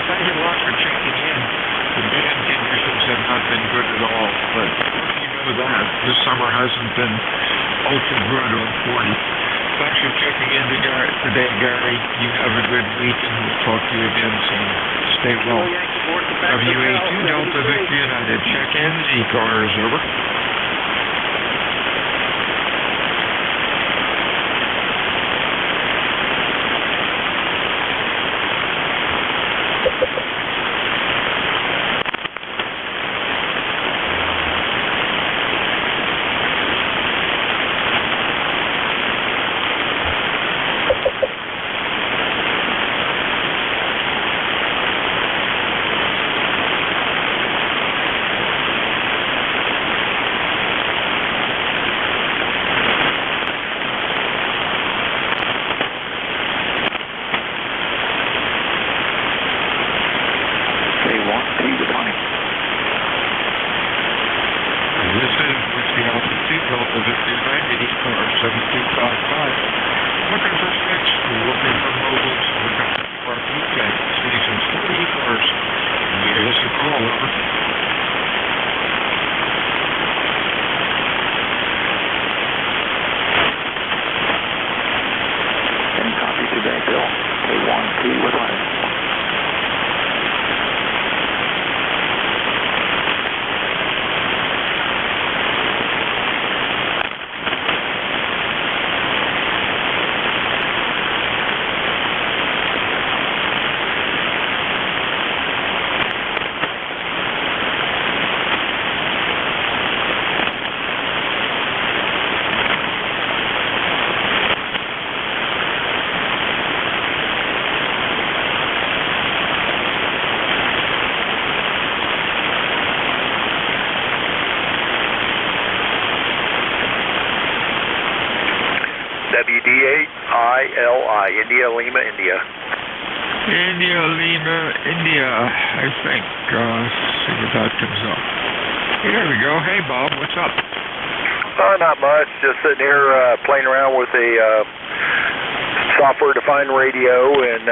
thank you a lot for checking in. The band conditions have not been good at all, but you know that. This summer hasn't been ultra good on 40. Thanks for checking in today, Gary. You have a good week, and we'll talk to you again soon. Stay well. WA2 Delta Victor United. Check in. ECARS, over. WD8ILI, India, Lima, India. India, Lima, India, I think. See if that comes up. Here we go. Hey, Bob, what's up? Not much. Just sitting here playing around with a software-defined radio and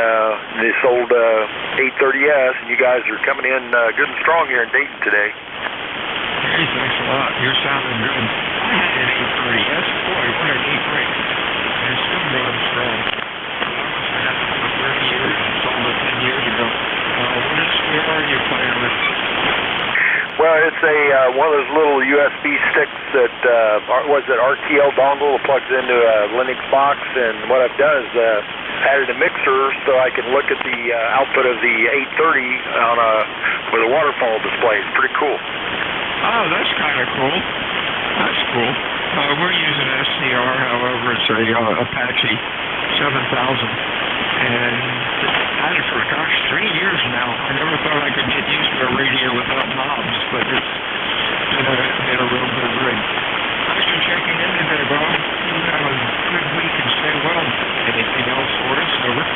this old 830S, and you guys are coming in good and strong here in Dayton today. Hey, thanks a lot. You're sounding good. I had an 830S. Boy, what a neat rig. And it's still going strong. I must have had it for 30 years. I sold it 10 years ago. Where are you playing with? Well, it's a one of those little USB sticks that was that RTL dongle that plugs into a Linux box, and what I've done is added a mixer so I can look at the output of the 830 on with a waterfall display. It's pretty cool. Oh, that's kind of cool. That's cool. We're using SCR, however, it's a Apache 7000, and had it for, 3 years now. I never thought I could get used to a radio without knobs, but it's been a real good rig. Thanks for checking in today, Bob. You have a good week and stay well. Anything else for us? Over.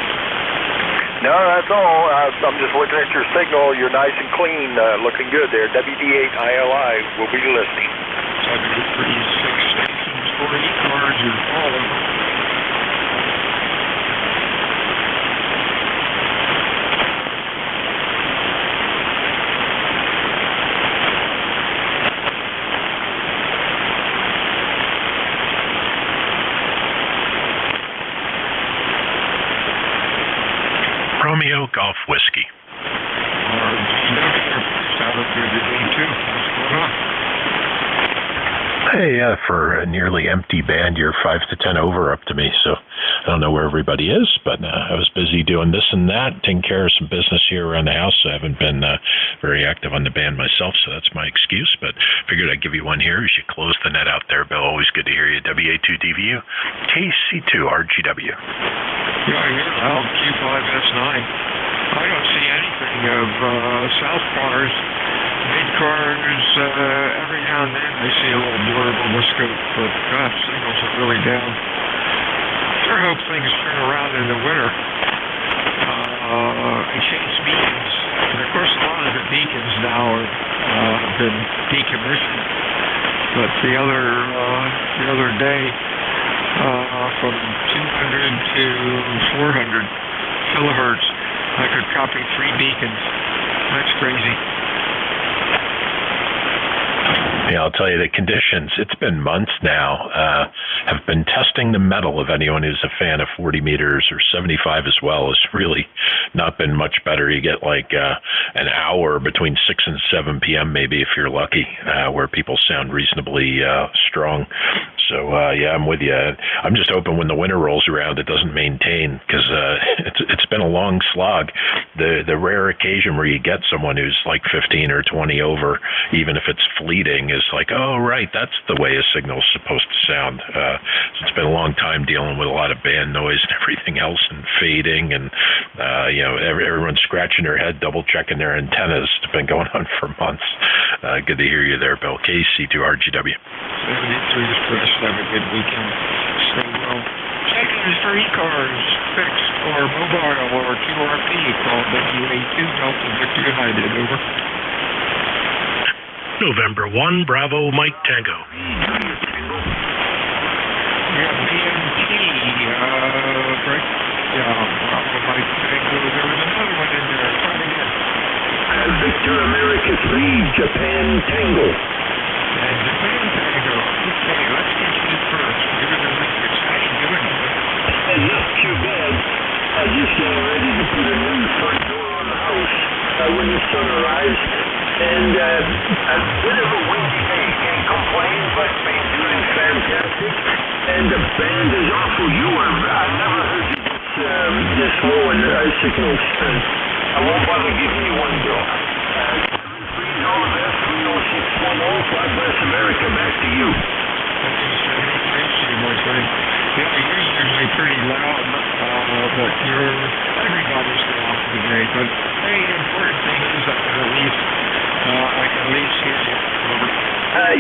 No, that's all. I'm just looking at your signal. You're nice and clean, looking good there. WD8ILI will be listening. 76 stations for ECARS are all over. Romeo Golf Whiskey. Hey, for a nearly empty band, you're 5 to 10 over up to me, so I don't know where everybody is, but I was busy doing this and that, taking care of some business here around the house. So I haven't been very active on the band myself, so that's my excuse, but figured I'd give you one here as you close the net out there, Bill. Always good to hear you. WA2DVU, KC2 RGW. Yeah, here, Q5S9. I don't see anything of South Cars, Mid Cars. Every now and then I see a little blurb on the scope, but gosh, signals are really down. Sure hope things turn around in the winter. I changed beacons, and of course a lot of the beacons now have been decommissioned. But the other day, from 200 to 400 kilohertz, I could copy 3 beacons. That's crazy. Yeah, I'll tell you, the conditions, it's been months now, have been testing the metal of anyone who's a fan of 40 meters or 75 as well. It's really not been much better. You get like an hour between 6 and 7 p.m. maybe if you're lucky, where people sound reasonably strong. So, yeah, I'm with you. I'm just hoping when the winter rolls around it doesn't maintain, because it's been a long slog. The rare occasion where you get someone who's like 15 or 20 over, even if it's fleeting, is like, oh, right, that's the way a signal's supposed to sound. So it's been a long time dealing with a lot of band noise and everything else and fading and, everyone's scratching their head, double-checking their antennas. It's been going on for months. Good to hear you there, Bill. KC2RGW. 73 is press. Have a good weekend. Stay well. Checking is for ECARS, fixed or mobile or QRP. Call WA2 Delta Victor United. Over. November 1, Bravo, Mike Tango. Yeah, BMT, right? Yeah, Bravo, Mike Tango. There was another one in there. Try it again. Victor America 3, Japan Tango. And Japan Tango. Okay, let's get you first. Give it a message. How you doing? Not too bad. I just got ready to put a new front door on the house when the sun arrives. And a bit of a windy day, can't complain, but been doing fantastic. And the band is awful. I've never heard this low in signals. I won't bother giving you one, Bill. All the best, 30610, God bless America, back to you. Thanks to you, my friend. Yeah, you're usually pretty loud, but everybody's loud today. But hey, the important thing is that I can at least hear you. Over.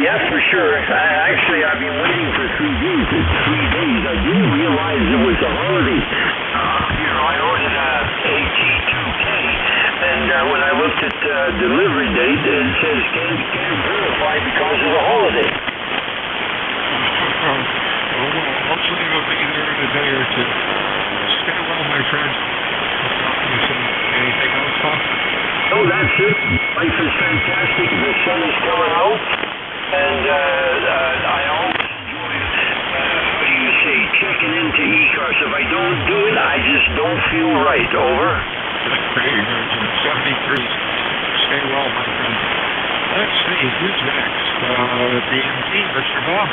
Yeah, for sure. Actually, I've been waiting for 3 days. I didn't realize it was a holiday. I own an AT2K, and when I looked at delivery date, it says can't verify because of the holiday. Hopefully it'll be there in a day or two. Stay well, my friend. I'll talk to you soon. Anything else, Paul? No, that's it. Life is fantastic. The sun is coming out, and I always enjoy, what do you say, checking into ECARS. If I don't do it, I just don't feel right. Over. Very good. 73. Stay well, my friend. Let's see, who's next? DMT, Mr. Bob.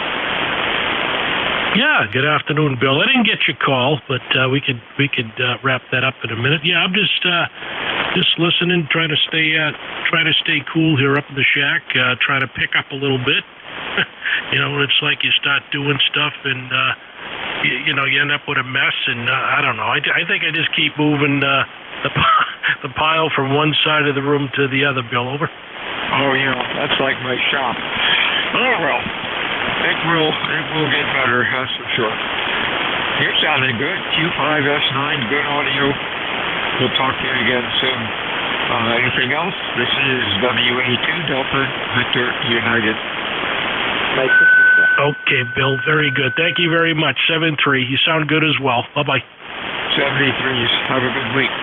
Yeah, good afternoon, Bill. I didn't get your call, but we could wrap that up in a minute. Yeah, I'm just listening, trying to stay cool here up in the shack, trying to pick up a little bit. It's like you start doing stuff and you end up with a mess, and I don't know. I think I just keep moving the pile from one side of the room to the other, Bill. Over. Oh yeah, that's like my shop. Oh well. It will get better, that's for sure. You're sounding good. Q5S9, good audio. We'll talk to you again soon. Anything else? This is WA2 Delta Victor United. Okay, Bill, very good. Thank you very much. 7-3. You sound good as well. Bye-bye. 73s. Have a good week.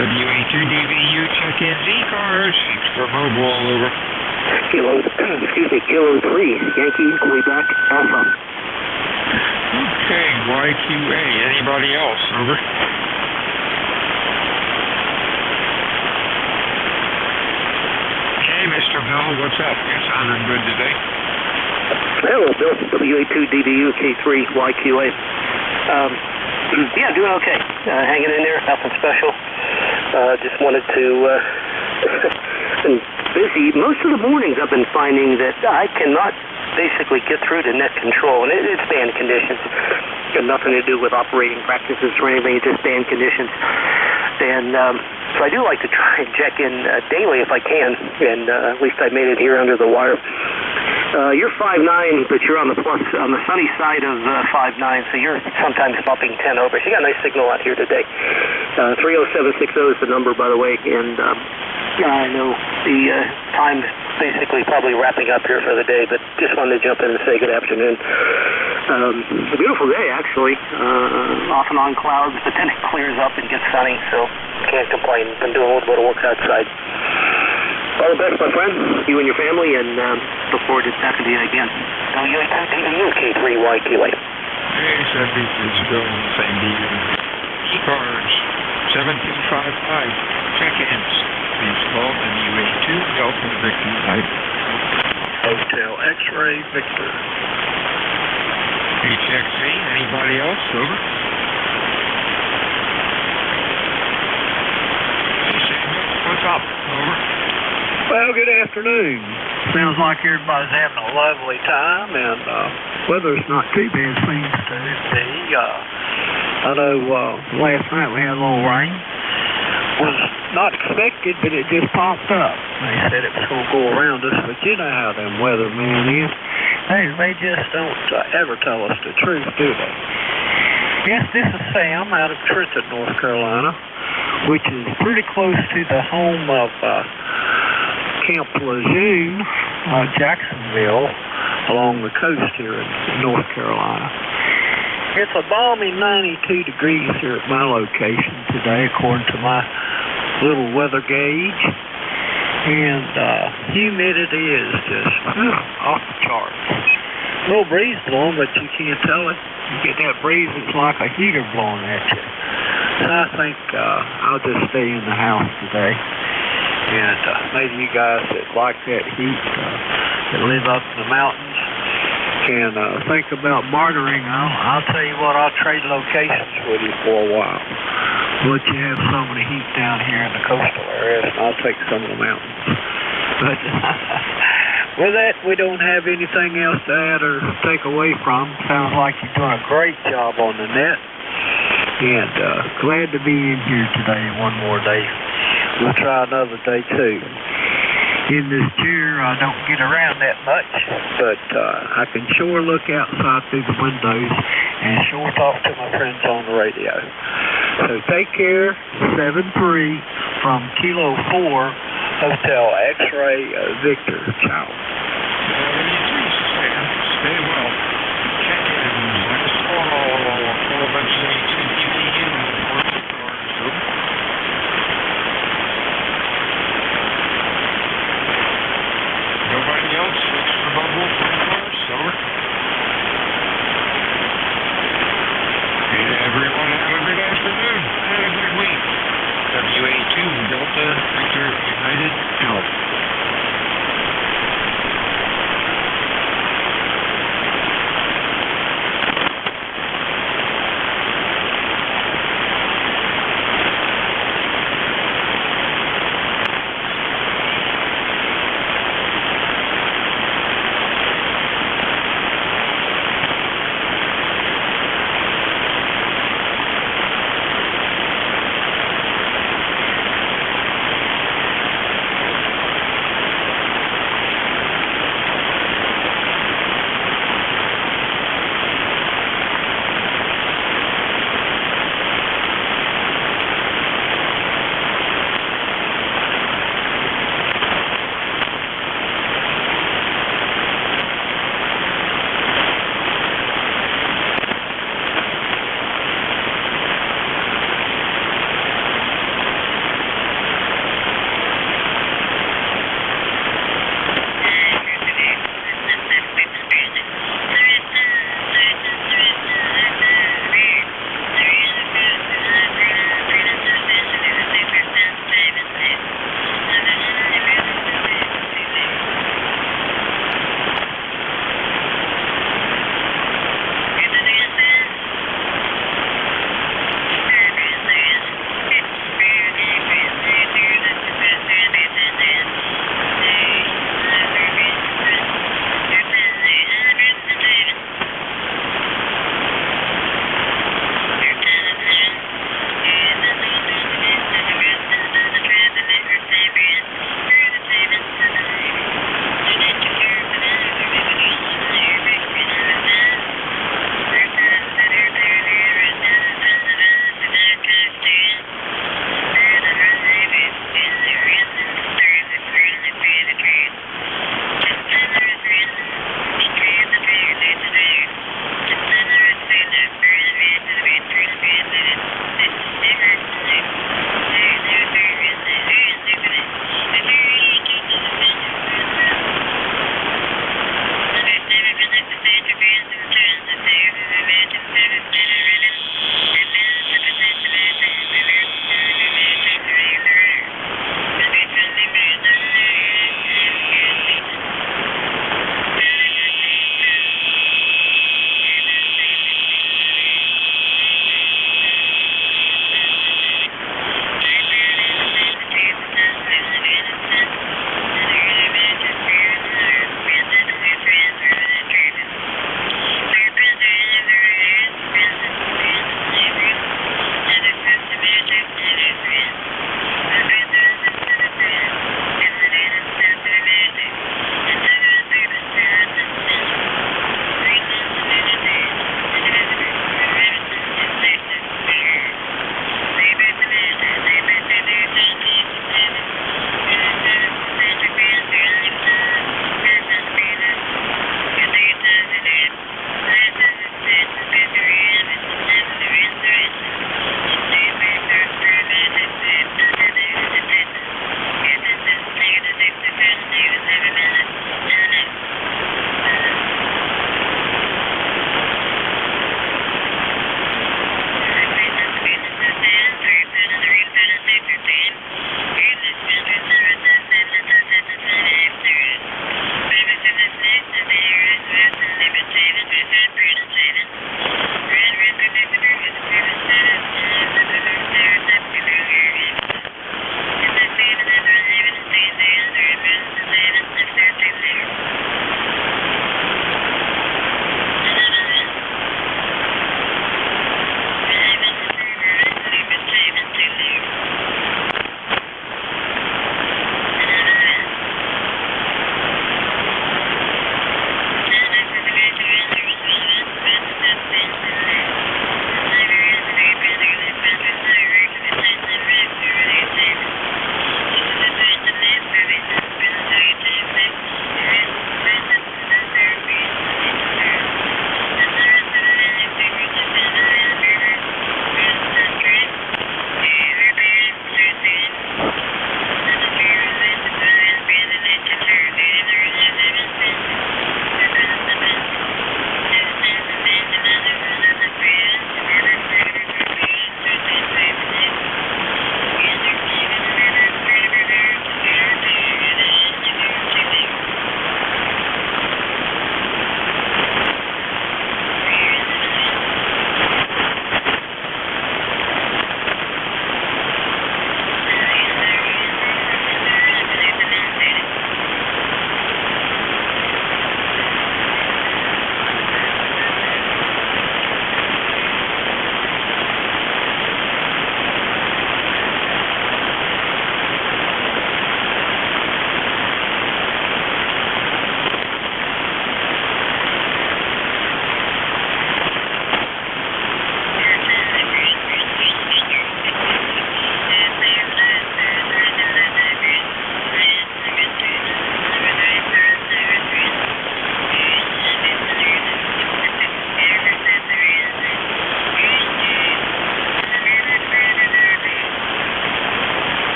WA2 DVU check-in ECARS for mobile. Over. Kilo 3, Yankee, Quebec, Alpha. Okay, YQA, anybody else? Over. Hey, Mr. Bill, what's up? You're sounding good today. Hello, Bill, WA2 DDU K3 YQA. Yeah, doing okay. Hanging in there, nothing special. Just wanted to... been busy. Most of the mornings I've been finding that I cannot basically get through to net control, and it's band conditions. Got nothing to do with operating practices or anything, it's just band conditions. And so I do like to try and check in daily if I can, and at least I made it here under the wire. You're 5.9, but you're on the sunny side of 5.9, so you're sometimes bumping 10 over. So you got a nice signal out here today. 30760 is the number, by the way, and I know the time's basically probably wrapping up here for the day, but just wanted to jump in and say good afternoon. It's a beautiful day, actually. Off and on clouds, but then it clears up and gets sunny, so can't complain. Been doing a little bit of work outside. All the best, my friend, you and your family, and look forward to talking to you again. WA2DDU, K3YQA. Hey, 70 is going San Diego. ECARS, 1755. Check-ins. Please call WA2 Delta Victor United. Hotel X-Ray Victor. HXV, anybody else? Over. Hey, Samuel, what's up? Over. Well, good afternoon. Sounds like everybody's having a lovely time, and weather's not too bad, seems to be. I know last night we had a little rain. Was not expected, but it just popped up. They said it was going to go around us, but you know how them weathermen is. They just don't ever tell us the truth, do they? Yes, this is Sam out of Trenton, North Carolina, which is pretty close to the home of Camp Lejeune, Jacksonville, along the coast here in North Carolina. It's a balmy 92 degrees here at my location today, according to my little weather gauge. And humidity is just off the charts. A little breeze blowing, but you can't tell it. You get that breeze, it's like a heater blowing at you. So I think I'll just stay in the house today. And maybe you guys that like that heat, that live up in the mountains, can think about bartering. I'll tell you what, I'll trade locations with you for a while. Let you have some of the heat down here in the coastal areas, and I'll take some of the mountains. But with that, we don't have anything else to add or take away from. Sounds like you're doing a great job on the net. And glad to be in here today one more day. We'll try another day too. In this chair, I don't get around that much, but I can sure look outside through the windows and sure talk to my friends on the radio. So take care, 7-3 from Kilo 4, Hotel X-Ray Victor. Ciao. Stay well. Check in. That's all of us Nobody else? Extra bubble for the course? Over. Everyone have a good afternoon and a good week. WA2 Delta Victor United out.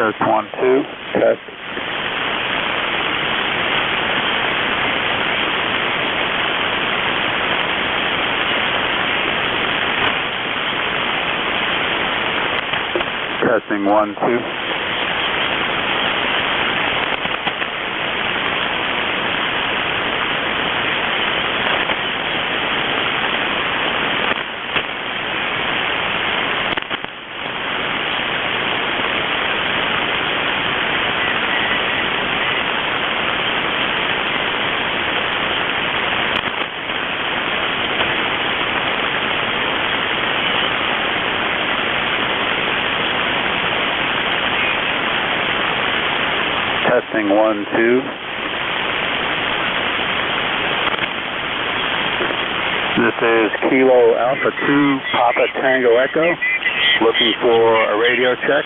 Test 1, 2. Test. Testing 1, 2. Testing 1, 2. This is Kilo Alpha 2 Papa Tango Echo, looking for a radio check.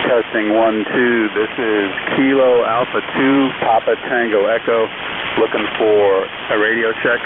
Testing 1, 2. This is Kilo Alpha 2 Papa Tango Echo, looking for a radio check.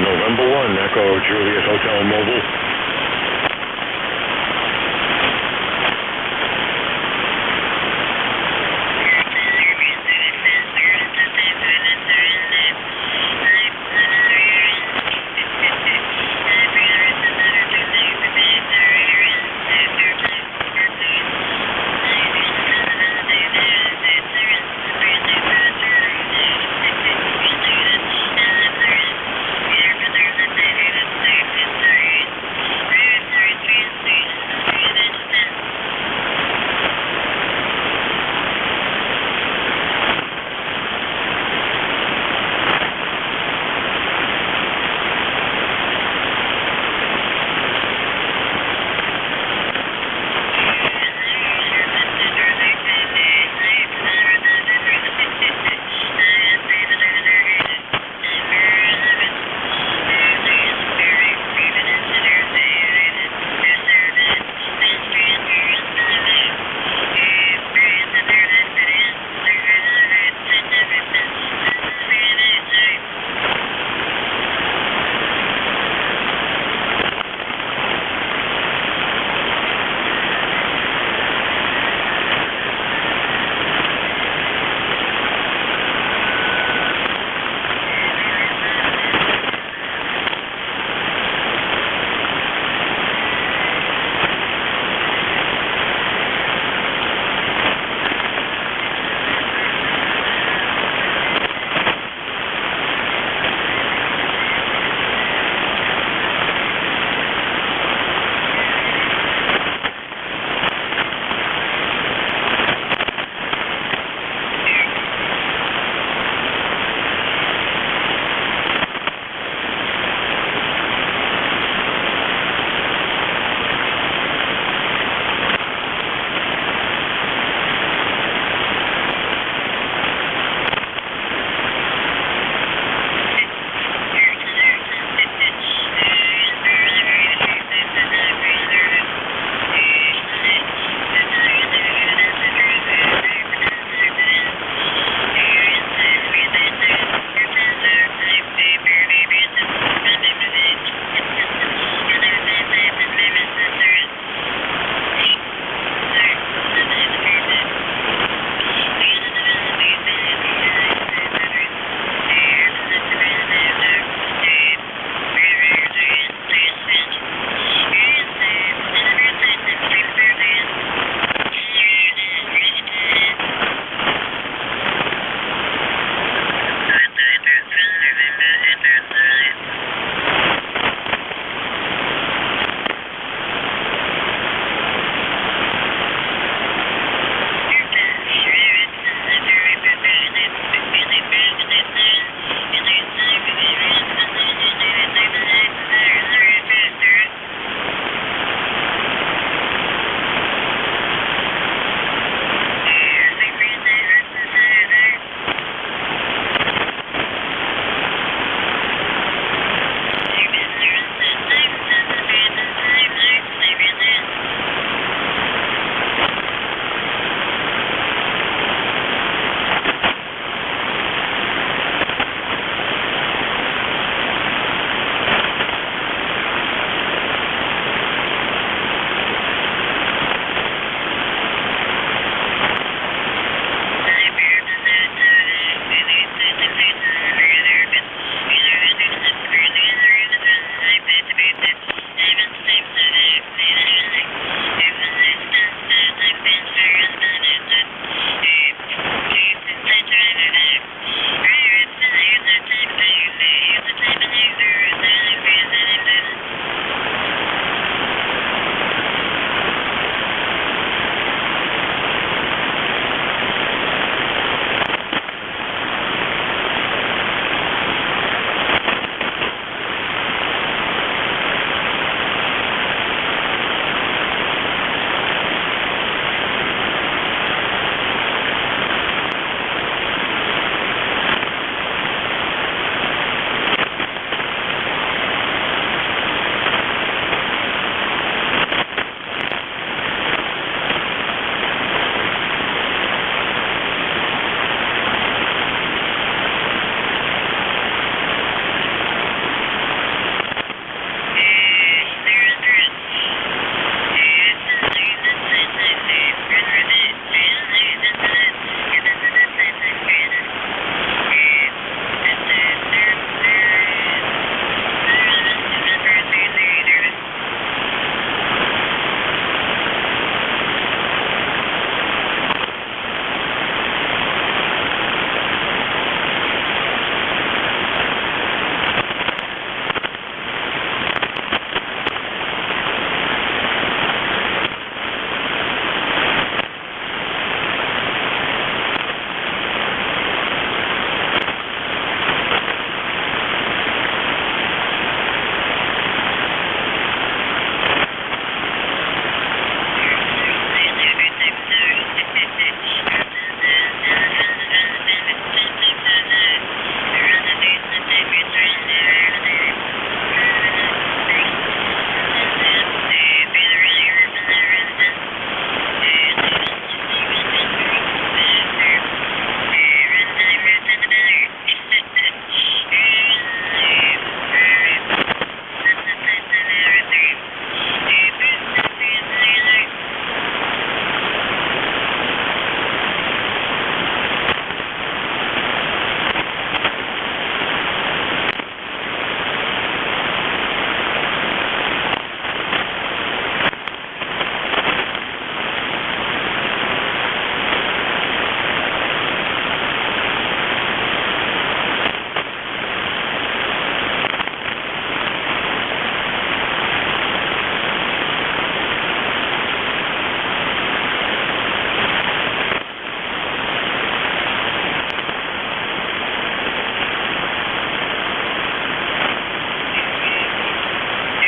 November 1, Echo Juliet Hotel Mobile.